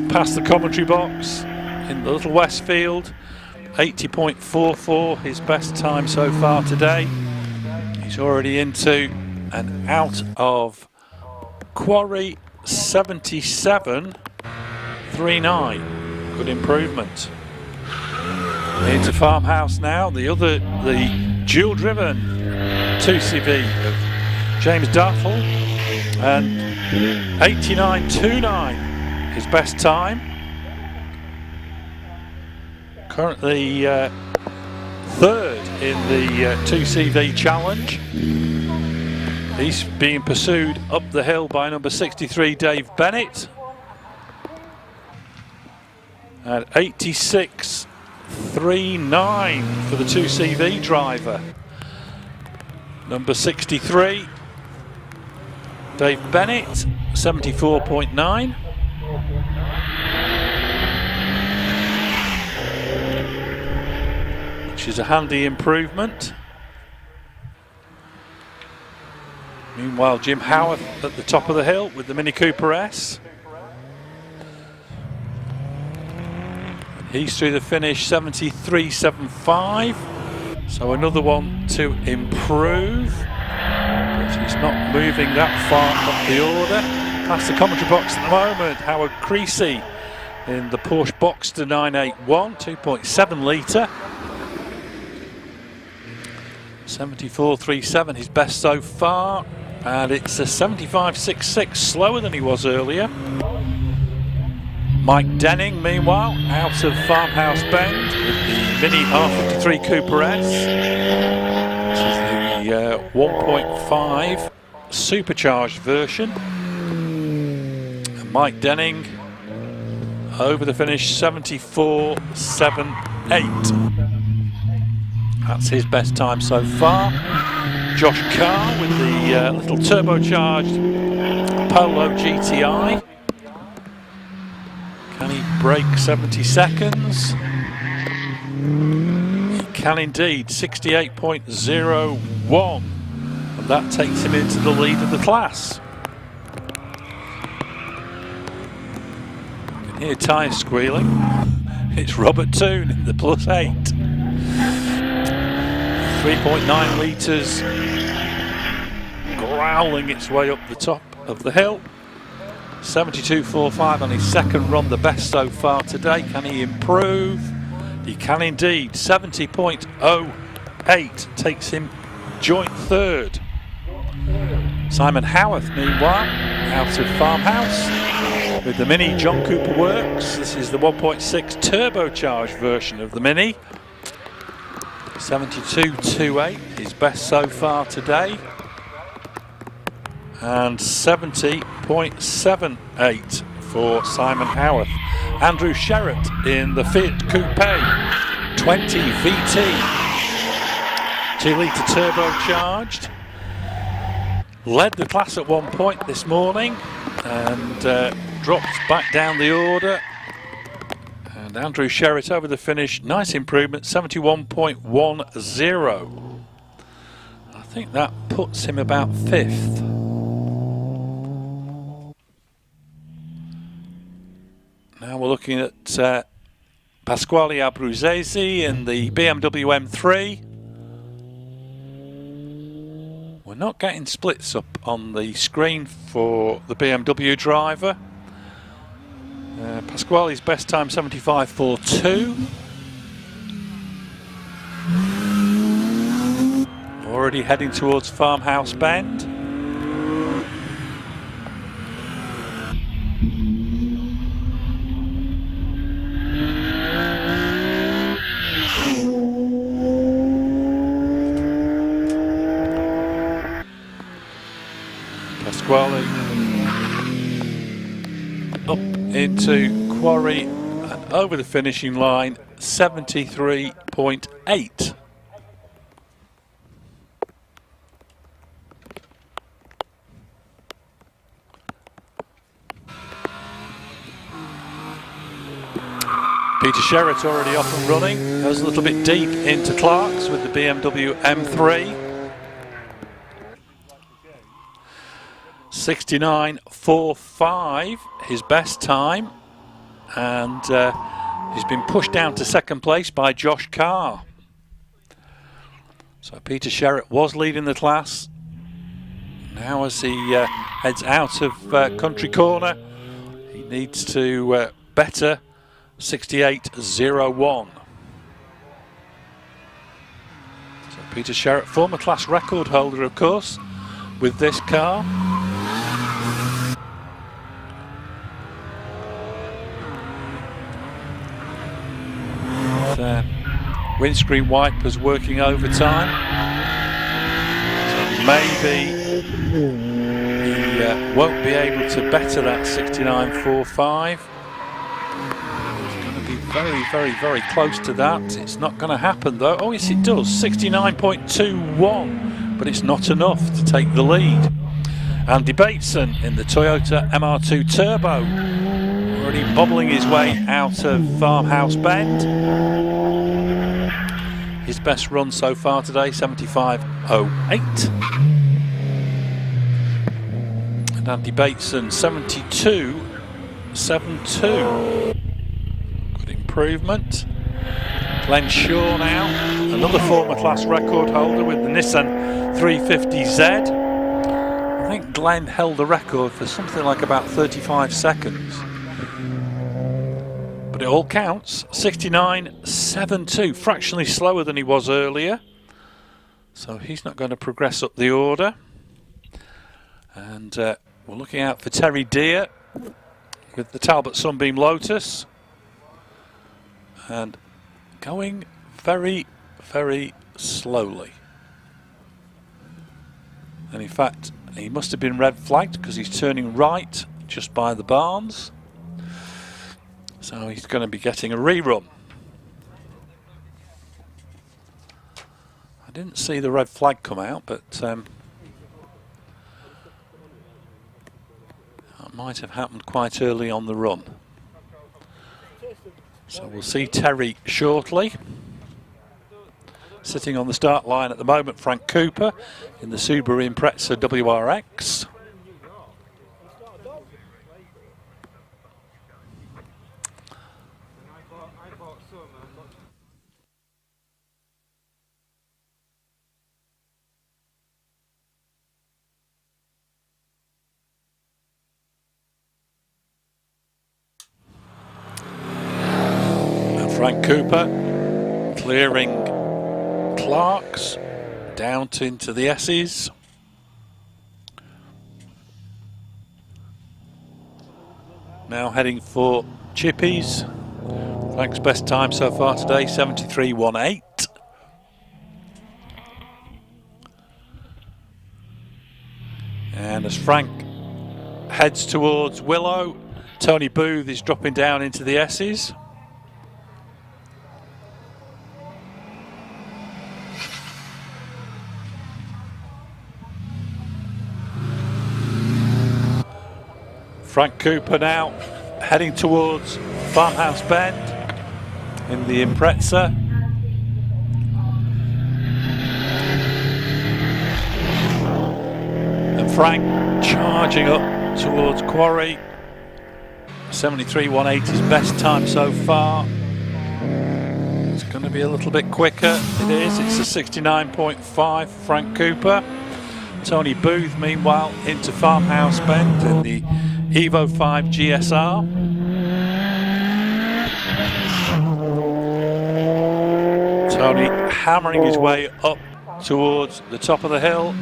past the commentary box in the Little Westfield. 80.44, his best time so far today. He's already into and out of Quarry 77.39. Good improvement. Into Farmhouse now, the dual driven 2CV of James Daffel, and 89.29 his best time. Currently third in the 2CV challenge. He's being pursued up the hill by number 63 Dave Bennett at 86.39 for the 2CV driver. Number 63 Dave Bennett, 74.9. Which is a handy improvement. Meanwhile, Jim Howarth at the top of the hill with the Mini Cooper S. He's through the finish, 73.75. So another one to improve. But he's not moving that far up the order. Past the commentary box at the moment, Howard Creasy in the Porsche Boxster 981, 2.7 litre. 74.37, his best so far, and it's a 75.66, slower than he was earlier. Mike Denning, meanwhile, out of Farmhouse Bend with the Mini R53 Cooper S. This is the 1.5 supercharged version. And Mike Denning over the finish, 74.78. That's his best time so far. Josh Carr with the little turbocharged Polo GTI. Can he break 70 seconds? He can indeed, 68.01. And that takes him into the lead of the class. You can hear tyres squealing. It's Robert Toone in the +8. 3.9 litres, growling its way up the top of the hill. 72.45 on his second run, the best so far today. Can he improve? He can indeed. 70.08 takes him joint third. Simon Howarth, meanwhile, out of Farmhouse with the Mini John Cooper Works. This is the 1.6 turbocharged version of the Mini. 72.28, his best so far today. And 70.78 for Simon Howarth. Andrew Sherratt in the Fiat Coupe 20 VT, 2-litre turbocharged. Led the class at one point this morning and dropped back down the order. And Andrew Sherratt over the finish, nice improvement, 71.10. I think that puts him about 5th. Now we're looking at Pasquale Abruzzese in the BMW M3. We're not getting splits up on the screen for the BMW driver. Pasquale's best time 75.42. Already heading towards Farmhouse Bend. Pasquale up into Quarry and over the finishing line, 73.8. Peter Sherratt already off and running, goes a little bit deep into Clark's with the BMW M3. 69.45, his best time, and he's been pushed down to second place by Josh Carr. So Peter Sherratt was leading the class. Now as he heads out of Country Corner, he needs to better 68.01. So Peter Sherratt, former class record holder of course, with this car. Windscreen wipers working overtime, so maybe he won't be able to better that 69.45. It's going to be very, very, very close to that. It's not going to happen though. Oh yes it does, 69.21, but it's not enough to take the lead. Andy Bateson in the Toyota MR2 Turbo, already bobbling his way out of Farmhouse Bend. His best run so far today, 75.08. And Andy Bateson, 72.72. Good improvement. Glenn Shaw now, another former class record holder with the Nissan 350Z. I think Glenn held the record for something like about 35 seconds. But it all counts, 69.72, fractionally slower than he was earlier. So he's not going to progress up the order. And we're looking out for Terry Deer with the Talbot Sunbeam Lotus. And going very, very slowly. And in fact, he must have been red flagged because he's turning right just by the barns. So he's going to be getting a rerun. I didn't see the red flag come out, but that might have happened quite early on the run. So we'll see Terry shortly. Sitting on the start line at the moment, Frank Cooper in the Subaru Impreza WRX. Frank Cooper clearing Clark's down into the S's. Now heading for Chippy's. Frank's best time so far today, 73.18. And as Frank heads towards Willow, Tony Booth is dropping down into the S's. Frank Cooper now heading towards Farmhouse Bend in the Impreza. And Frank charging up towards Quarry. 73.18 his best time so far. It's going to be a little bit quicker. It is. It's a 69.5 Frank Cooper. Tony Booth meanwhile into Farmhouse Bend in the Evo 5 GSR. Tony hammering his way up towards the top of the hill,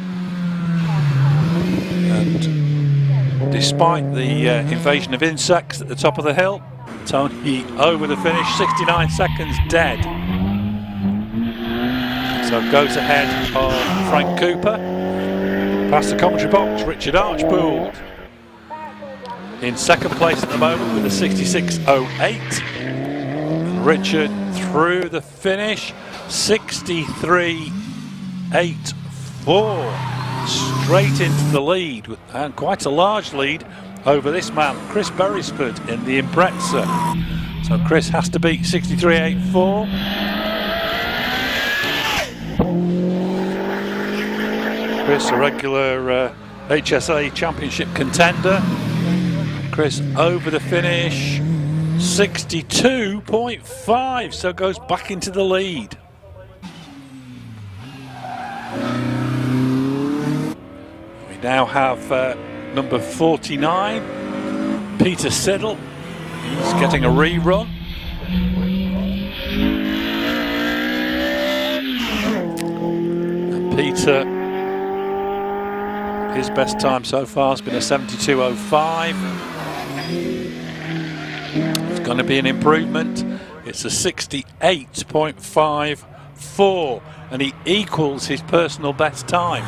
and despite the invasion of insects at the top of the hill, Tony over the finish, 69 seconds dead. So goes ahead of Frank Cooper. Past the commentary box, Richard Archbold in second place at the moment with a 66.08. Richard through the finish, 63.84. Straight into the lead, and quite a large lead over this man, Chris Beresford, in the Impreza. So Chris has to beat 63.84. Chris, a regular HSA Championship contender. Chris over the finish, 62.5, so goes back into the lead. We now have number 49, Peter Siddle. He's getting a rerun. And Peter, his best time so far has been a 72.05. It's going to be an improvement. It's a 68.54, and he equals his personal best time.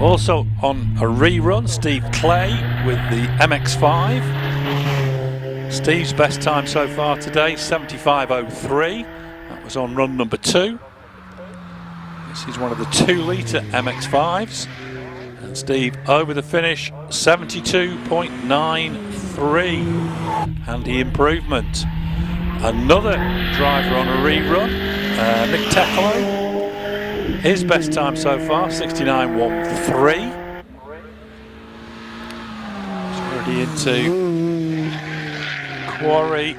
Also on a rerun, Steve Clay with the MX-5. Steve's best time so far today, 75.03. That was on run number 2. This is one of the 2-litre MX-5s. And Steve over the finish, 72.93. Handy improvement. Another driver on a rerun, Mick Teklo. His best time so far, 69.13. He's already into Quarry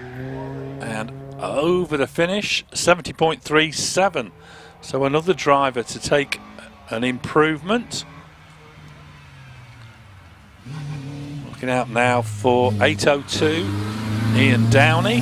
and over the finish, 70.37. So another driver to take an improvement. Looking out now for 8.02, Ian Downey.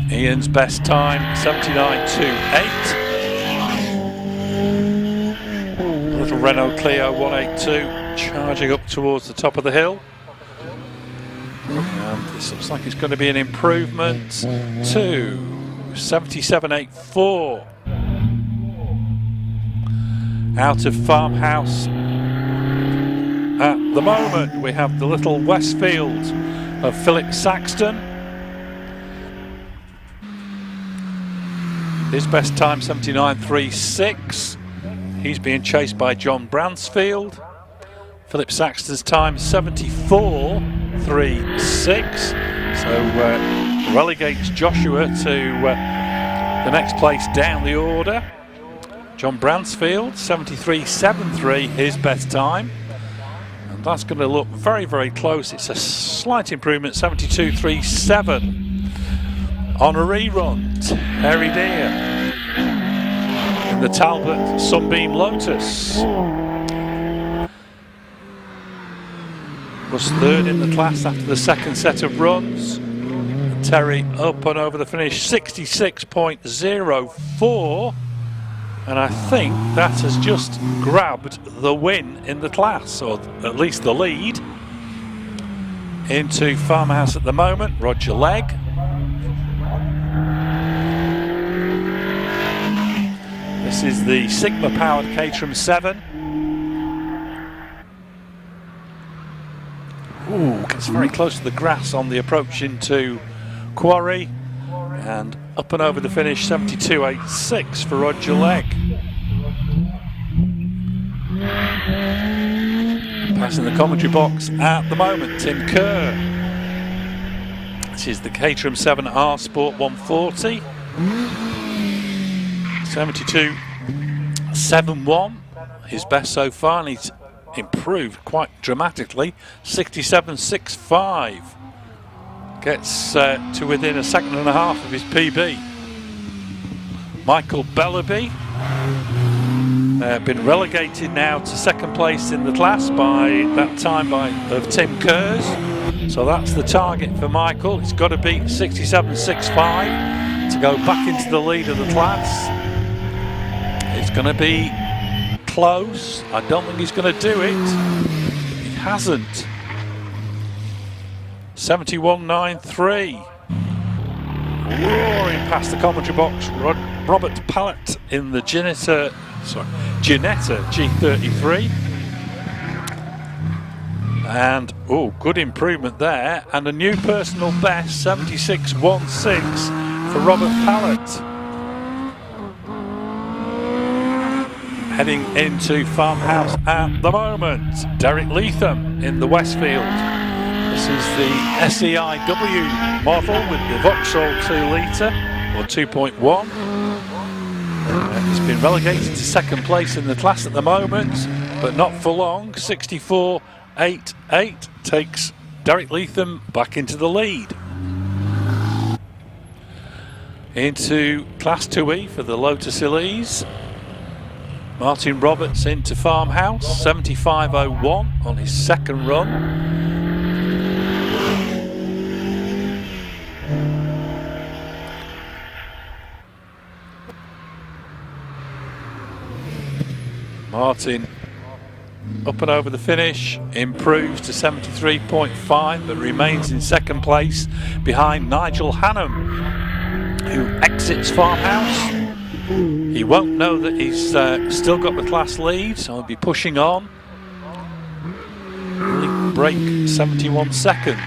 Ian's best time, 79.28. Little Renault Clio 182 charging up towards the top of the hill. And this looks like it's going to be an improvement to 77.84. Out of Farmhouse at the moment, we have the little Westfield of Philip Saxton. His best time, 79.36. He's being chased by John Bransfield. Philip Saxton's time, 74.36. So relegates Joshua to the next place down the order. John Bransfield, 73.73, his best time. And that's going to look very, very close. It's a slight improvement, 72.37. On a rerun, Terry Deer in the Talbot Sunbeam Lotus. was third in the class after the second set of runs. Terry up and over the finish, 66.04, and I think that has just grabbed the win in the class, or at least the lead. Into Farmhouse at the moment, Roger Legg. This is the Sigma powered Caterham 7. Ooh, gets very close to the grass on the approach into Quarry, and up and over the finish, 72.86 for Roger Legg. Passing the commentary box at the moment, Tim Kerr. This is the Caterham 7R Sport 140. 72.71, his best so far, and he's improved quite dramatically. 67.65. Gets to within a second and a half of his PB. Michael Bellaby, been relegated now to second place in the class by that time of Tim Kerr's. So that's the target for Michael. It's got to beat 67.65 to go back into the lead of the class. It's going to be close. I don't think he's going to do it. He hasn't. 71.93. Roaring past the commentary box. Robert Pallett in the Ginetta G33. And good improvement there. And a new personal best, 76.16 for Robert Pallett. Heading into Farmhouse at the moment, Derek Leatham in the Westfield. This is the SEIW model with the Vauxhall 2 litre or 2.1. He's been relegated to second place in the class at the moment, but not for long. 64.88 takes Derek Leatham back into the lead. Into Class 2E for the Lotus Elise. Martin Roberts into Farmhouse, 75.01 on his second run. Martin up and over the finish, improves to 73.5 but remains in second place behind Nigel Hannum, who exits Farmhouse. He won't know that he's still got the class lead, so he'll be pushing on. Will he break 71 seconds?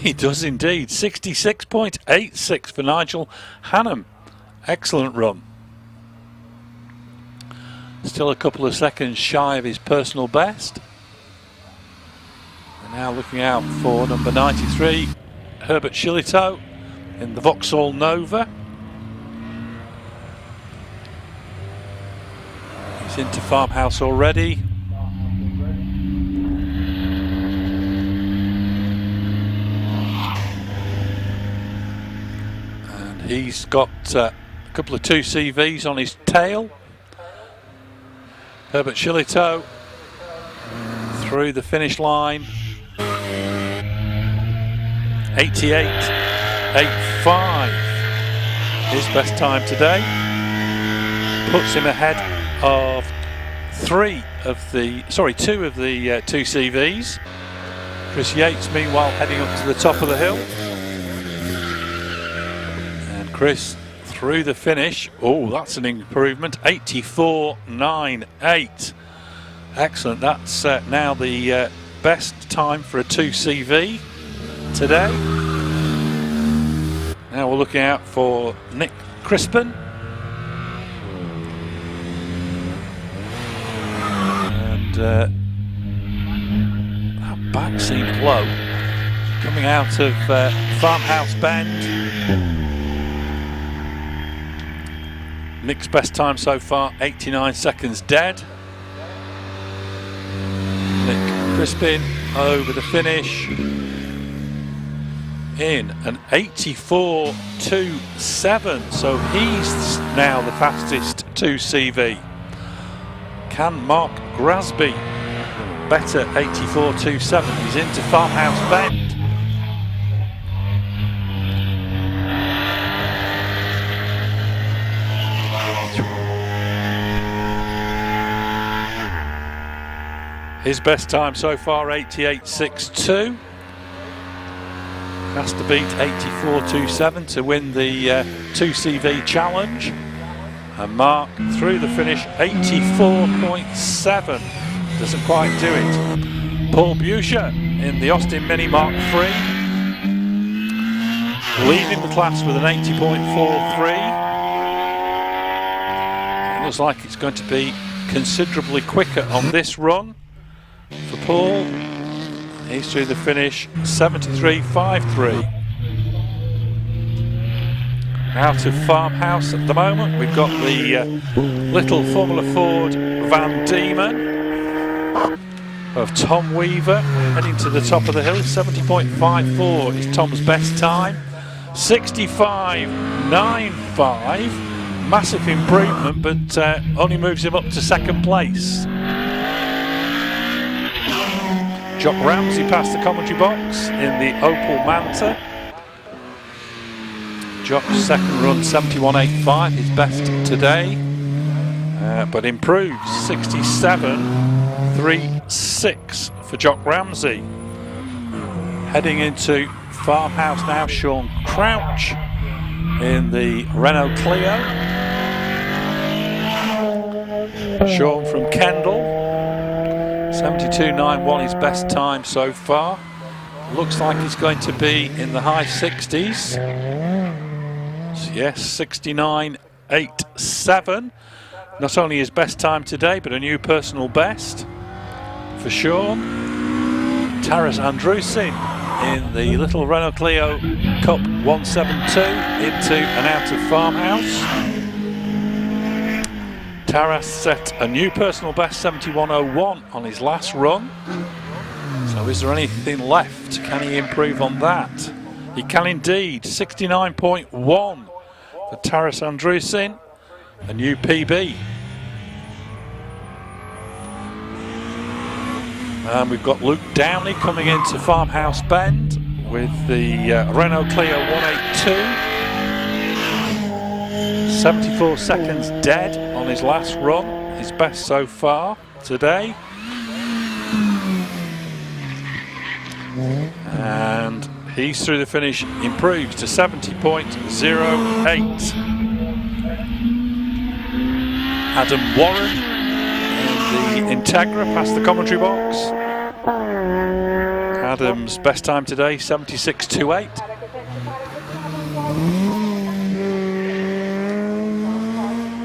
He does indeed. 66.86 for Nigel Hannum. Excellent run. Still a couple of seconds shy of his personal best. We're now looking out for number 93, Herbert Shillito in the Vauxhall Nova. He's into Farmhouse already. And he's got a couple of 2CVs on his tail. Herbert Shillito through the finish line. 88.85. His best time today. Puts him ahead of two of the 2CVs. Chris Yates meanwhile heading up to the top of the hill. And Chris through the finish. Oh, that's an improvement. 84.98. Excellent. That's now the best time for a 2CV today. Now we're looking out for Nick Crispin. And that back seemed low. Coming out of Farmhouse Bend. Nick's best time so far, 89 seconds dead. Nick Crispin over the finish in an 84.27, so he's now the fastest 2CV. Can Mark Grasby better 84.27. He's into Farmhouse Bend. His best time so far, 88.62. Has to beat 84.27 to win the 2CV challenge. And Mark through the finish, 84.7. Doesn't quite do it. Paul Buscher in the Austin Mini Mark III. Leading the class with an 80.43. It looks like it's going to be considerably quicker on this run for Paul. He's through the finish, 73.53. Out of Farmhouse at the moment, we've got the little Formula Ford Van Diemen of Tom Weaver heading to the top of the hill. 70.54 is Tom's best time. 65.95, massive improvement, but only moves him up to second place. Jock Ramsey passed the commentary box in the Opel Manta. Jock's second run, 71.85, his best today, but improves, 67.36 for Jock Ramsey. Heading into Farmhouse now, Sean Crouch in the Renault Clio. Sean from Kendal. 72.91 his best time so far. Looks like he's going to be in the high 60s. Yes, 69.87. Not only his best time today, but a new personal best for Sean. Taras Andrusin in the little Renault Clio Cup 172 into and out of Farmhouse. Taras set a new personal best, 71.01 on his last run. So is there anything left? Can he improve on that? He can indeed. 69.1 for Taras Andrusin, a new PB. And we've got Luke Downey coming into Farmhouse Bend with the Renault Clio 182. 74 seconds dead on his last run, his best so far today. And he's through the finish, improves to 70.08. Adam Warren in the Integra past the commentary box. Adam's best time today, 76.28.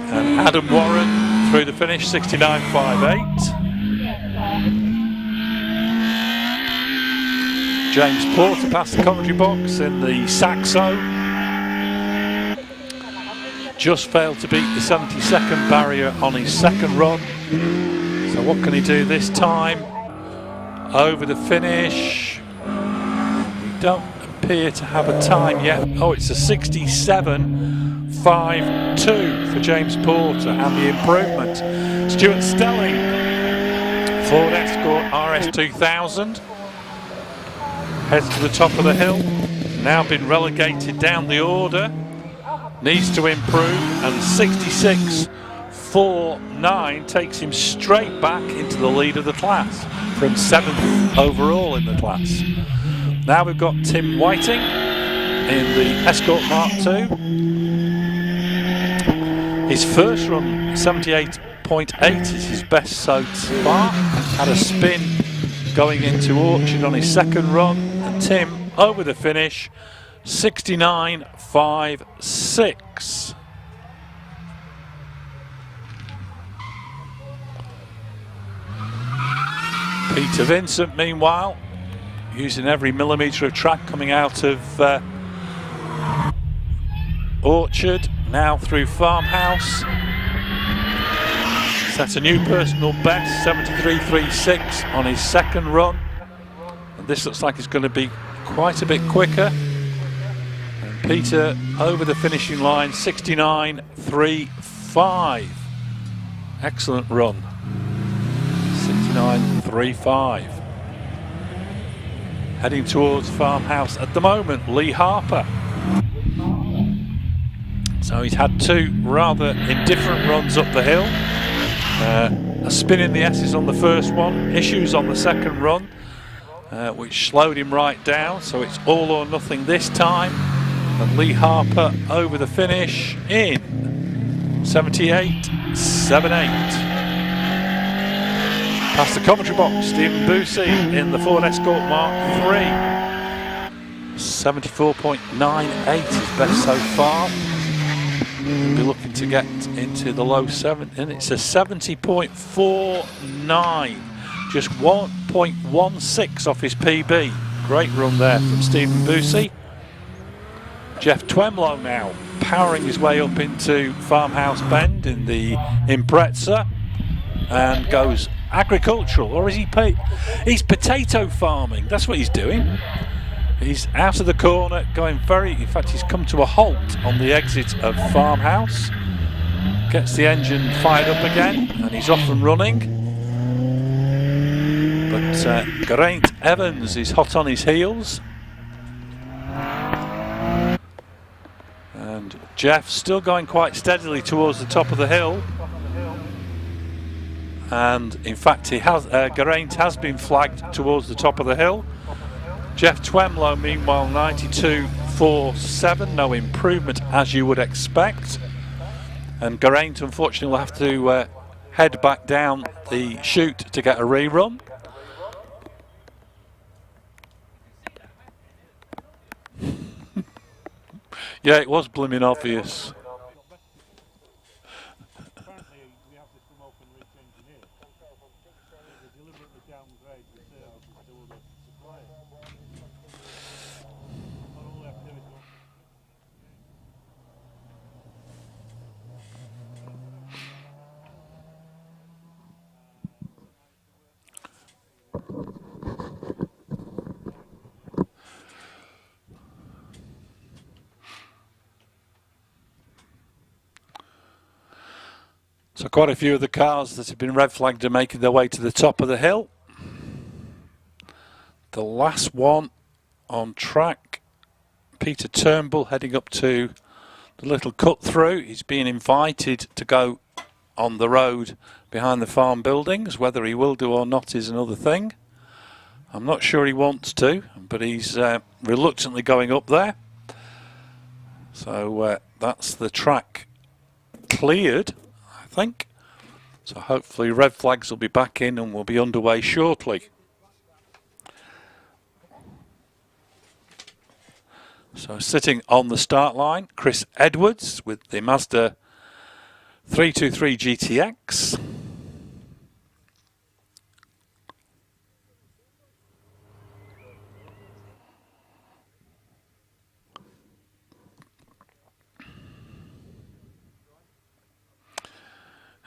And Adam Warren through the finish, 69.58. James Porter past the commentary box in the Saxo. Just failed to beat the 70-second barrier on his second run. So what can he do this time? Over the finish. We don't appear to have a time yet. Oh, it's a 67.52 for James Porter and the improvement. Stuart Stelling, Ford Escort RS 2000. Heads to the top of the hill. Now been relegated down the order. Needs to improve, and 66.49 takes him straight back into the lead of the class from 7th overall in the class. Now we've got Tim Whiting in the Escort Mark II. His first run, 78.8, is his best so far. Had a spin going into Orchard on his second run, and Tim over the finish, 69.56. Peter Vincent, meanwhile, using every millimetre of track coming out of Orchard, now through Farmhouse. Set a new personal best, 73.36 on his second run. And this looks like it's going to be quite a bit quicker. And Peter over the finishing line, 69.35. Excellent run. 69.35. Heading towards Farmhouse at the moment, Lee Harper. So he's had two rather indifferent runs up the hill. A spin in the S's on the first one, issues on the second run, which slowed him right down. So it's all or nothing this time. And Lee Harper over the finish in 78.78. Past the commentary box, Stephen Boosie in the Ford Escort Mark III. 74.98 is best so far. We'll be looking to get into the low 7, and it's a 70.49. Just 1.16 off his PB. Great run there from Stephen Boosie. Jeff Twemlow now powering his way up into Farmhouse Bend in the Impreza and goes agricultural, or is he he's potato farming. That's what he's doing. He's out of the corner, going in fact he's come to a halt on the exit of Farmhouse, gets the engine fired up again and he's off and running. But Geraint Evans is hot on his heels. And Jeff still going quite steadily towards the top of the hill. And in fact he has Geraint has been flagged towards the top of the hill. Jeff Twemlow meanwhile 92.47, no improvement as you would expect. And Geraint unfortunately will have to head back down the chute to get a rerun. Yeah, it was blooming obvious. So quite a few of the cars that have been red flagged are making their way to the top of the hill. The last one on track, Peter Turnbull heading up to the little cut through. He's being invited to go on the road behind the farm buildings. Whether he will do or not is another thing. I'm not sure he wants to, but he's reluctantly going up there. So that's the track cleared, I think. So hopefully red flags will be back in and we'll be underway shortly. So sitting on the start line, Chris Edwards with the Mazda 323 GTX.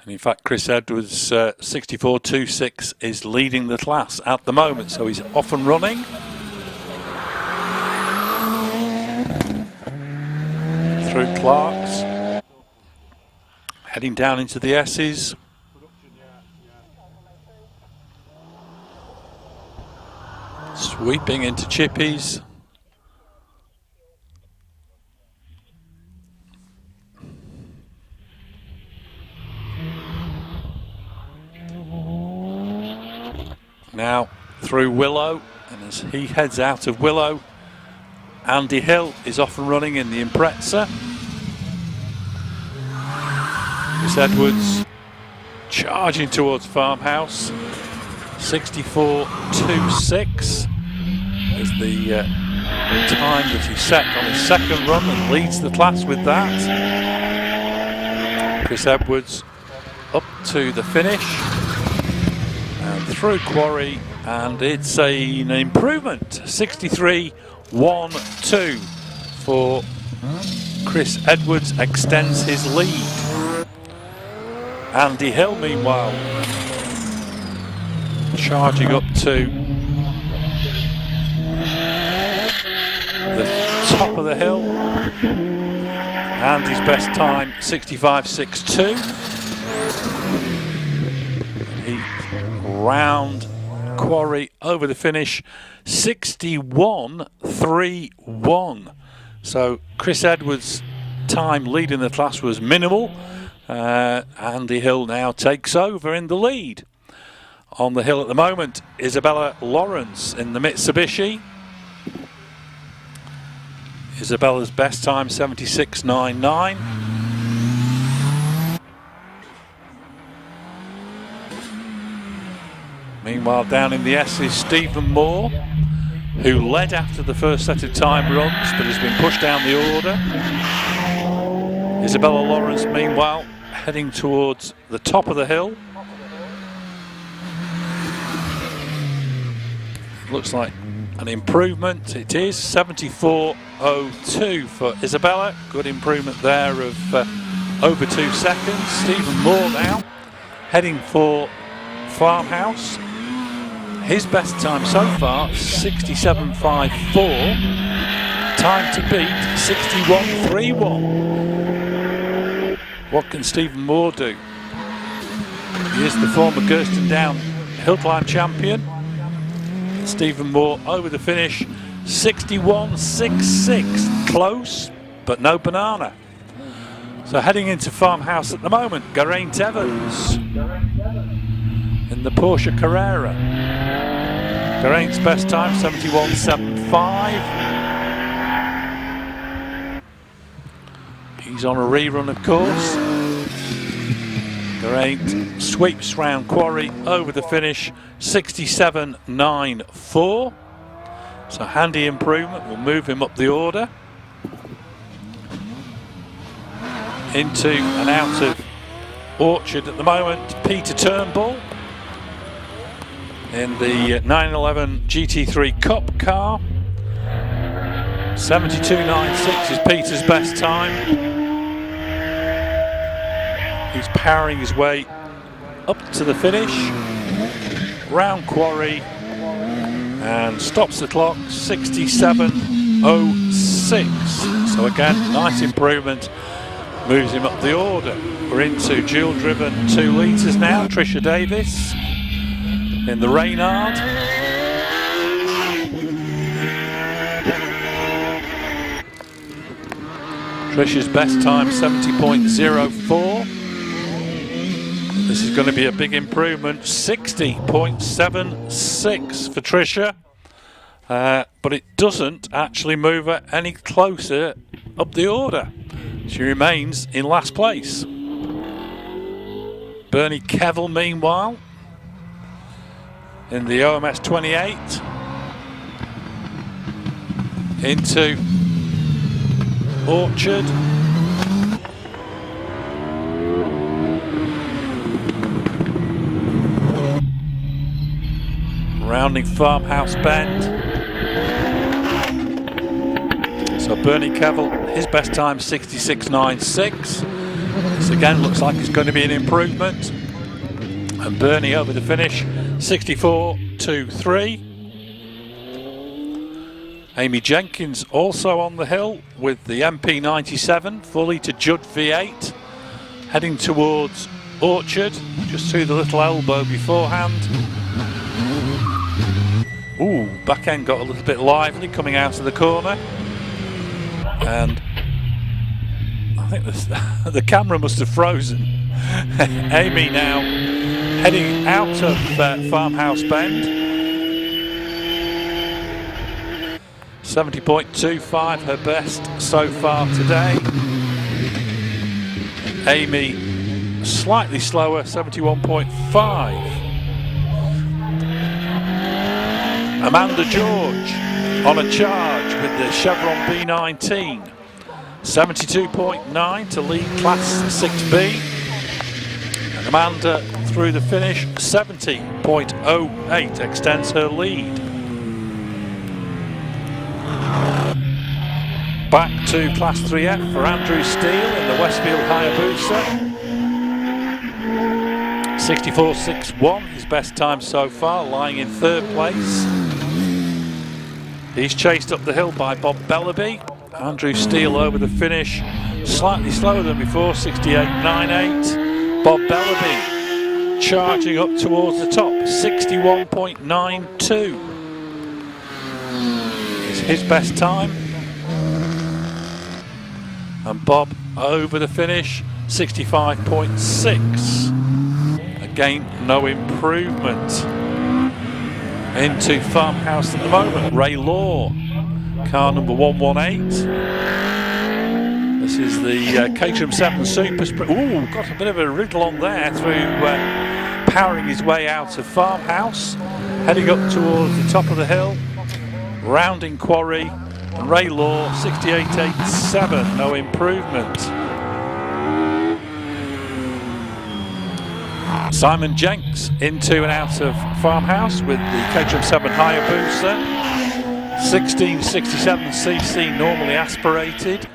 And in fact, Chris Edwards 64.26 is leading the class at the moment, so he's off and running. Through Clark's, heading down into the S's. Sweeping into Chippies. Now through Willow, and as he heads out of Willow, Andy Hill is off and running in the Impreza. Chris Edwards charging towards Farmhouse. 64.26 is the time that he set on his second run and leads the class with that. Chris Edwards up to the finish and through Quarry, and it's an improvement. 63.12 for Chris Edwards, extends his lead. Andy Hill meanwhile charging up to the top of the hill, and his best time 65.62. He round quarry over the finish, 61.31. So Chris Edwards' time leading the class was minimal. Andy Hill now takes over in the lead. On the hill at the moment, Isabella Lawrence in the Mitsubishi. Isabella's best time 76.99. Meanwhile, down in the S is Stephen Moore, who led after the first set of time runs but has been pushed down the order. Isabella Lawrence, meanwhile, heading towards the top of the hill. Looks like an improvement. It is 74.02 for Isabella. Good improvement there of over 2 seconds. Stephen Moore now heading for Farmhouse. His best time so far, 67.54. Time to beat, 61.31. What can Stephen Moore do? He is the former Gersten Down Hillclimb champion. Stephen Moore over the finish, 61.66. Close, but no banana. So heading into Farmhouse at the moment, Geraint Evans in the Porsche Carrera. Geraint's best time, 71.75. He's on a rerun, of course. Geraint sweeps round quarry over the finish, 67.94. So handy improvement will move him up the order. Into and out of Orchard at the moment, Peter Turnbull in the 911 GT3 Cup car. 72.96 is Peter's best time. He's powering his way up to the finish, round quarry, and stops the clock, 67.06. So again, nice improvement, moves him up the order. We're into dual driven 2 litres now. Tricia Davis in the Reynard. Tricia's best time, 70.04. This is going to be a big improvement, 60.76 for Tricia. But it doesn't actually move her any closer up the order. She remains in last place. Bernie Kevill, meanwhile, in the OMS 28. Into Orchard. Rounding Farmhouse Bend. So Bernie Kevill, his best time 66.96. This again looks like it's going to be an improvement. And Bernie over the finish, 64.23. Amy Jenkins also on the hill with the MP97, fully to Judd V8, heading towards Orchard, just through the little elbow beforehand. Ooh, back end got a little bit lively coming out of the corner. And I think the camera must have frozen. Amy now heading out of Farmhouse Bend. 70.25 her best so far today. Amy slightly slower, 71.5. Amanda George on a charge with the Chevron B19. 72.9 to lead Class 6B. And Amanda through the finish, 70.08 extends her lead. Back to Class 3F for Andrew Steele in the Westfield Hayabusa. 64.61, his best time so far, lying in 3rd place. He's chased up the hill by Bob Bellaby. Andrew Steele over the finish, slightly slower than before, 68.98. Bob Bellaby charging up towards the top. 61.92 is his best time. And Bob over the finish, 65.6. Again, no improvement. Into Farmhouse at the moment, Ray Law, car number 118. This is the Caterham 7 Super Sprint. Ooh, got a bit of a wriggle on there through powering his way out of Farmhouse, heading up towards the top of the hill, rounding Quarry, and Ray Law, 68.87, no improvement. Simon Jenks into and out of Farmhouse with the Caterham 7 Hayabusa, 1667cc normally aspirated,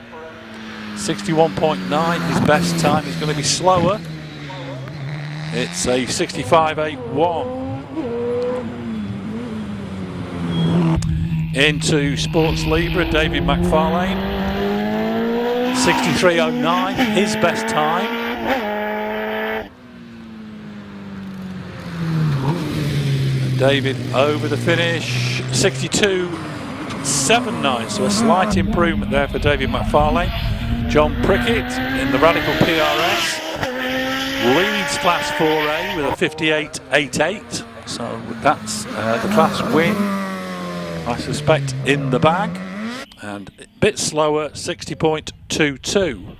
61.9 his best time. Is going to be slower. It's a 65.81. Into Sports Libra, David McFarlane, 63.09 his best time. David over the finish, 62.79, so a slight improvement there for David McFarlane. John Prickett in the Radical PRS leads Class 4A with a 58.88, so that's the class win, I suspect, in the bag, and a bit slower, 60.22.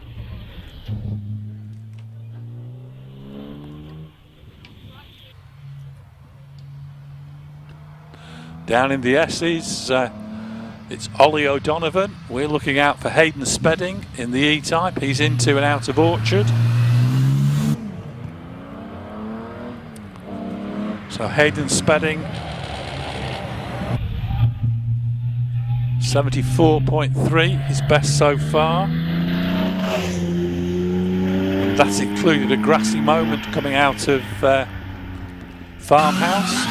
Down in the S's, it's Ollie O'Donovan. We're looking out for Hayden Spedding in the E-Type. He's into and out of Orchard. So Hayden Spedding, 74.3, his best so far. And that's included a grassy moment coming out of Farmhouse.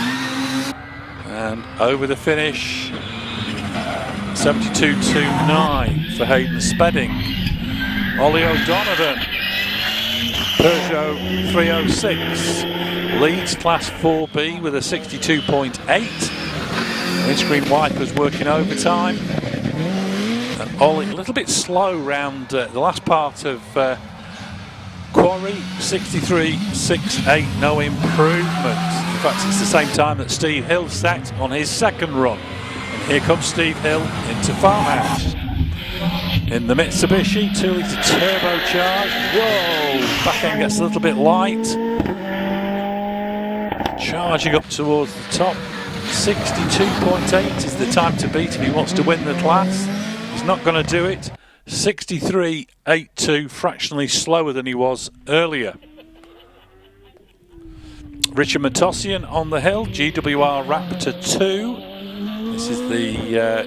And over the finish, 72.29 for Hayden Spedding. Ollie O'Donovan, Peugeot 306, leads Class 4B with a 62.8. Windscreen wipers working overtime. And Ollie a little bit slow round the last part of Quarry, 63.68, no improvement. In fact, it's the same time that Steve Hill set on his second run. And here comes Steve Hill into Farmhouse. In the Mitsubishi, 2-litre turbocharged. Whoa, back end gets a little bit light. Charging up towards the top. 62.8 is the time to beat if he wants to win the class. He's not going to do it. 63.82, fractionally slower than he was earlier. Richard Matossian on the hill, GWR Raptor 2. This is the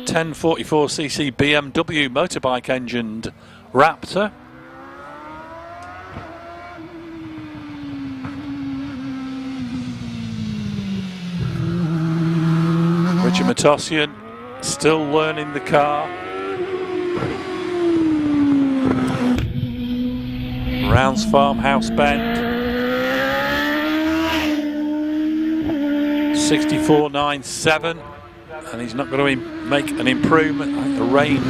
1044cc BMW motorbike engined Raptor. Richard Matossian still learning the car. Rounds Farmhouse Bend. 64.97, and he's not going to make an improvement. I think the rain,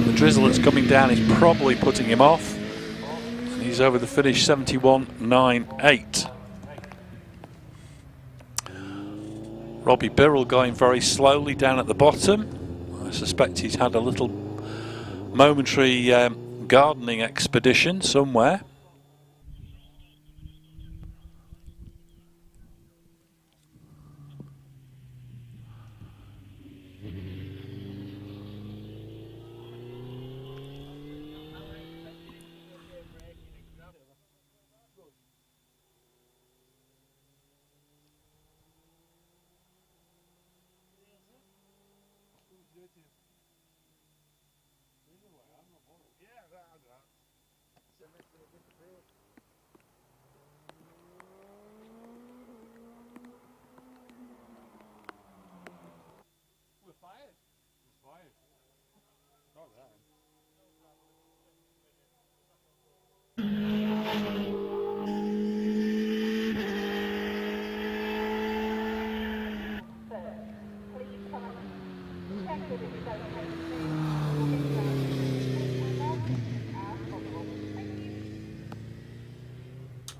the drizzle that's coming down is probably putting him off. And he's over the finish, 71.98. Robbie Birrell going very slowly down at the bottom. I suspect he's had a little momentary gardening expedition somewhere.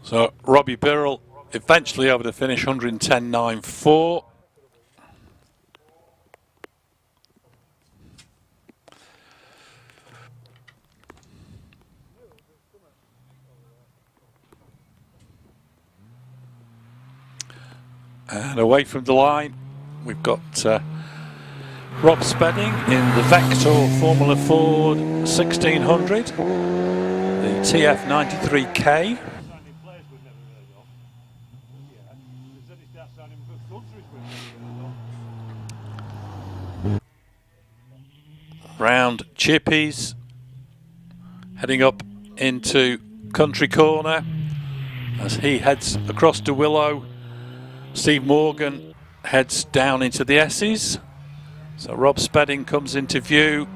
So Robbie Birrell eventually over the finish, 110.94. And away from the line, we've got Rob Spedding in the Vector Formula Ford 1600, the TF93K. Round Chippies, heading up into Country Corner as he heads across to Willow. Steve Morgan heads down into the S's. So Rob Spedding comes into view,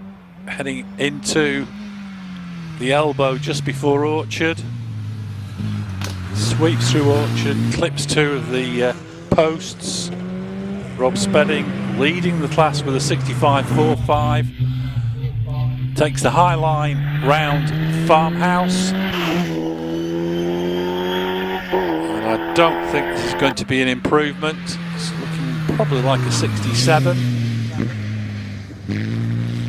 heading into the elbow just before Orchard. Sweeps through Orchard, clips two of the posts. Rob Spedding leading the class with a 65.45. Takes the high line round Farmhouse. And I don't think this is going to be an improvement. It's looking probably like a 67.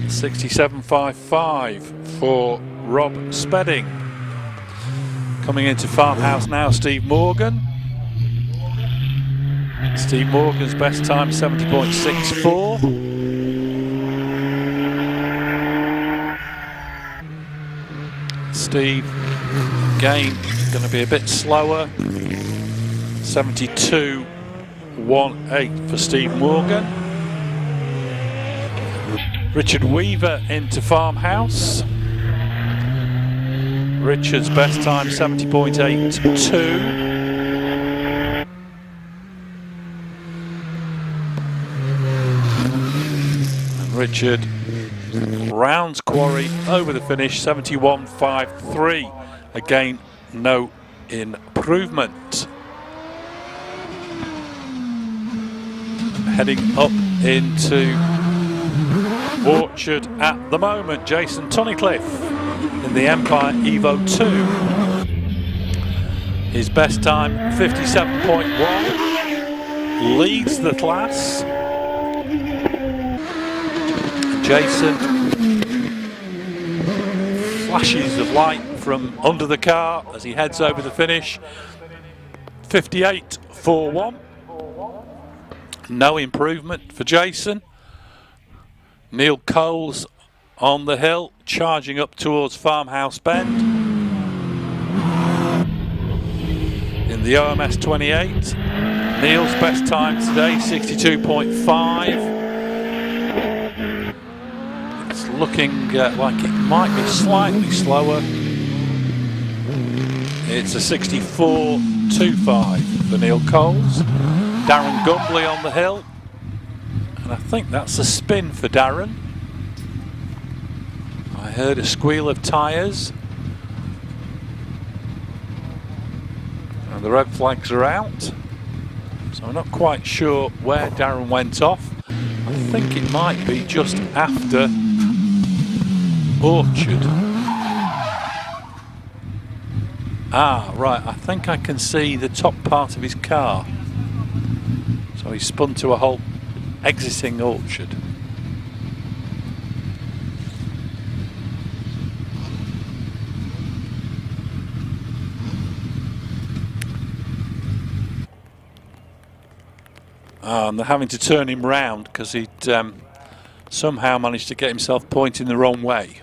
67.55 for Rob Spedding. Coming into Farmhouse now, Steve Morgan. Steve Morgan's best time, 70.64. Steve, again, going to be a bit slower. 72.18 for Steve Morgan. Richard Weaver into Farmhouse. Richard's best time, 70.82. Richard rounds Quarry over the finish, 71.53. Again, no improvement. Heading up into Orchard at the moment, Jason Tunnicliffe in the Empire Evo 2. His best time, 57.1. Leads the class. Jason, flashes of light from under the car as he heads over the finish. 58.41. No improvement for Jason. Neil Coles on the hill, charging up towards Farmhouse Bend. In the OMS 28, Neil's best time today, 62.5. Looking like it might be slightly slower. It's a 64.25 for Neil Coles. Darren Gumbly on the hill, and I think that's a spin for Darren. I heard a squeal of tyres, and the red flags are out, so I'm not quite sure where Darren went off. I think it might be just after Orchard. Ah, right, I think I can see the top part of his car. So he spun to a halt, exiting Orchard. And they're having to turn him round because he'd somehow managed to get himself pointing the wrong way.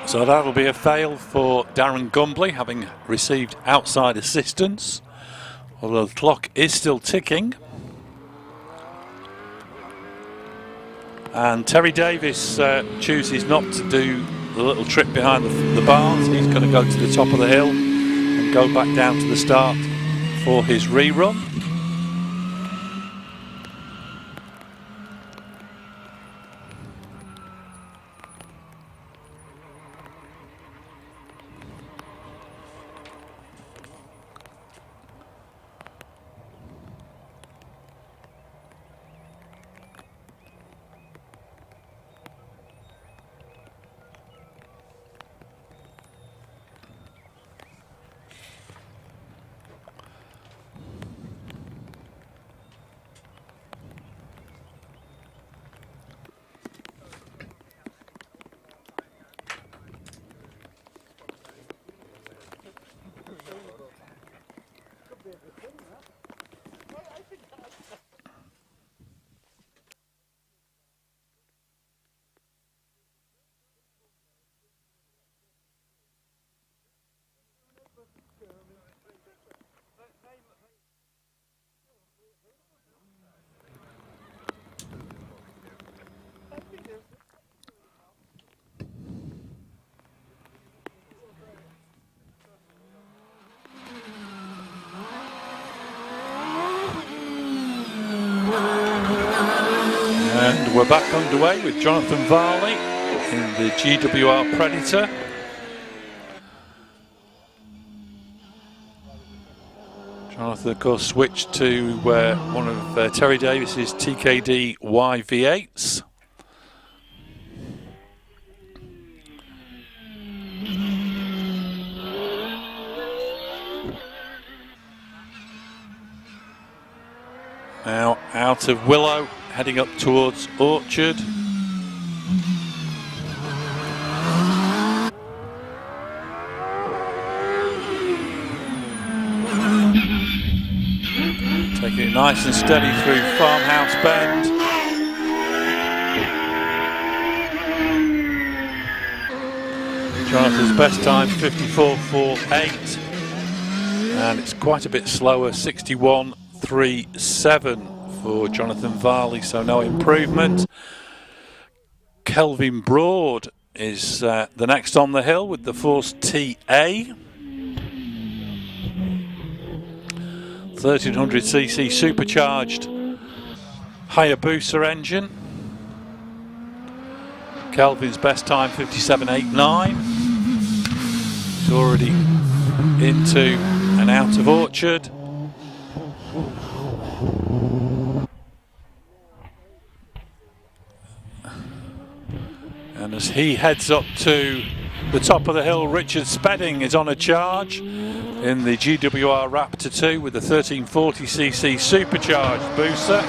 So that'll be a fail for Darren Gumbly, having received outside assistance, although the clock is still ticking. And Terry Davis chooses not to do the little trip behind the bars. He's going to go to the top of the hill and go back down to the start for his rerun. we're back underway with Jonathan Varley in the GWR Predator. Jonathan, of course, switched to one of Terry Davis's TKD YV8s. Now out of Willow, heading up towards Orchard. Taking it nice and steady through Farmhouse Bend. Jonathan's best time 54.48, and it's quite a bit slower, 61.37 for Jonathan Varley, so no improvement. Kelvin Broad is the next on the hill with the Force TA. 1300cc supercharged Hayabusa engine. Kelvin's best time 57.89. He's already into and out of Orchard. And as he heads up to the top of the hill, Richard Spedding is on a charge in the GWR Raptor 2 with the 1340cc supercharged Busa.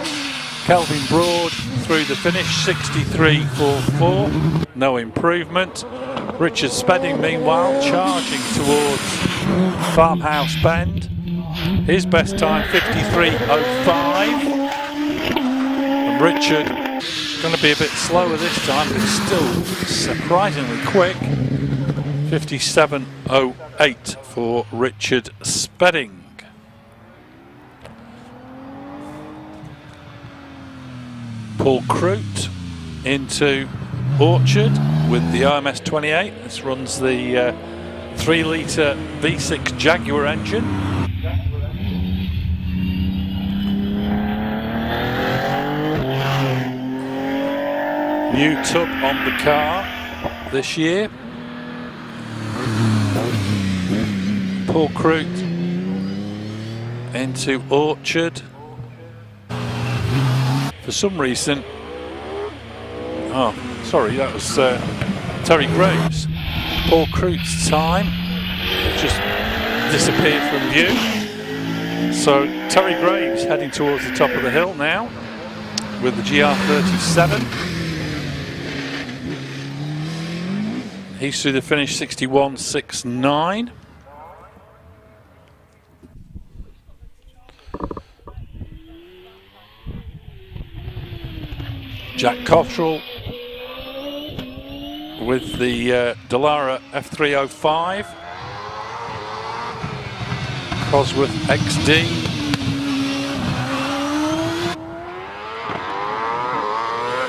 Kelvin Broad through the finish, 63.44, no improvement. Richard Spedding, meanwhile, charging towards Farmhouse Bend. His best time, 53.05. And Richard going to be a bit slower this time, but still surprisingly quick. 57.08 for Richard Spedding. Paul Croot into Orchard with the OMS 28. This runs the 3-litre V6 Jaguar engine. New tub on the car this year. Paul Croot into Orchard. For some reason, oh, sorry, that was Terry Graves. Paul Croot's time just disappeared from view. So Terry Graves heading towards the top of the hill now with the GR37. He's through the finish, 61.69. Jack Cottrell with the Dallara F305. Cosworth XD.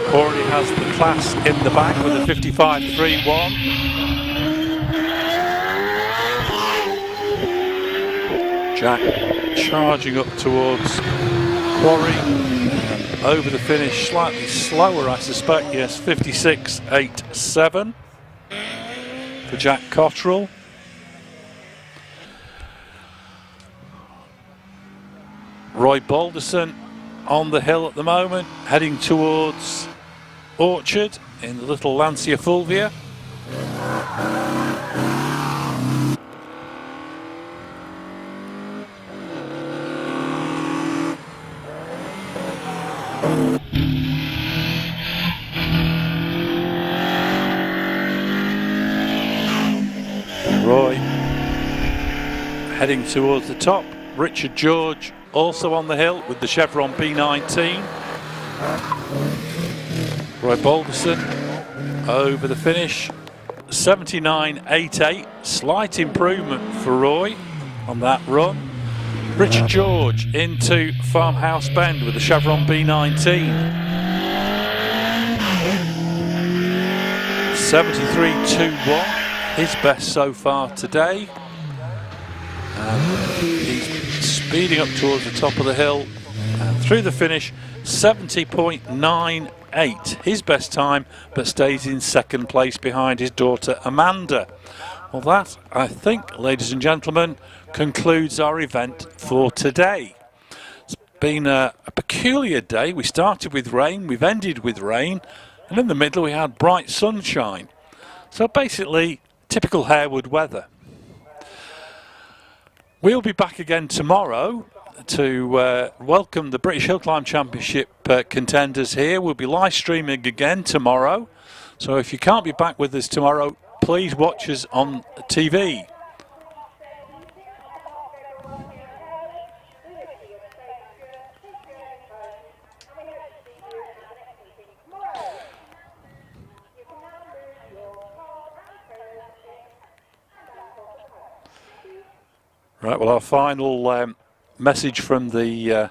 Already has the class in the back with a 55.31. Jack charging up towards Quarry. Over the finish, slightly slower, I suspect. Yes, 56.87 for Jack Cottrell. Roy Balderson on the hill at the moment, heading towards Orchard in the little Lancia Fulvia. Roy heading towards the top. Richard George also on the hill with the Chevron B19. Roy Balderson over the finish, 79.88. Slight improvement for Roy on that run. Richard George into Farmhouse Bend with the Chevron B19. 73.21, his best so far today. And he's speeding up towards the top of the hill and through the finish, 70.92. 1:58, his best time, but stays in second place behind his daughter Amanda. Well, that, I think, ladies and gentlemen, concludes our event for today. It's been a peculiar day. We started with rain, we've ended with rain, and in the middle we had bright sunshine. So basically, typical Harewood weather. We'll be back again tomorrow to welcome the British Hillclimb Championship contenders here. We'll be live streaming again tomorrow. So if you can't be back with us tomorrow, please watch us on TV. Right, well, our final message from the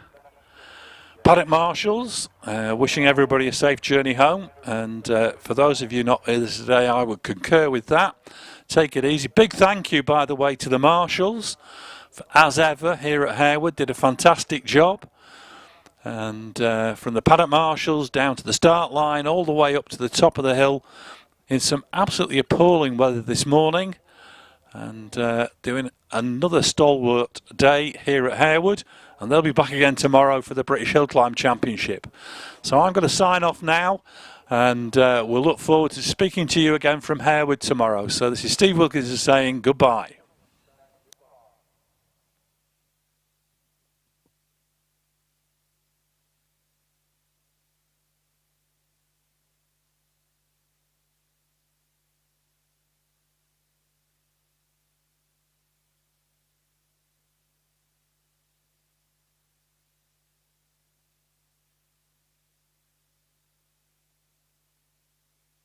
paddock marshals, wishing everybody a safe journey home, and for those of you not here today, I would concur with that. Take it easy. Big thank you, by the way, to the marshals, as ever, here at Harewood. Did a fantastic job, and from the paddock marshals down to the start line, all the way up to the top of the hill, in some absolutely appalling weather this morning, and doing another stalwart day here at Harewood, and they'll be back again tomorrow for the British Hillclimb Championship. So I'm going to sign off now, and we'll look forward to speaking to you again from Harewood tomorrow. So this is Steve Wilkins saying goodbye.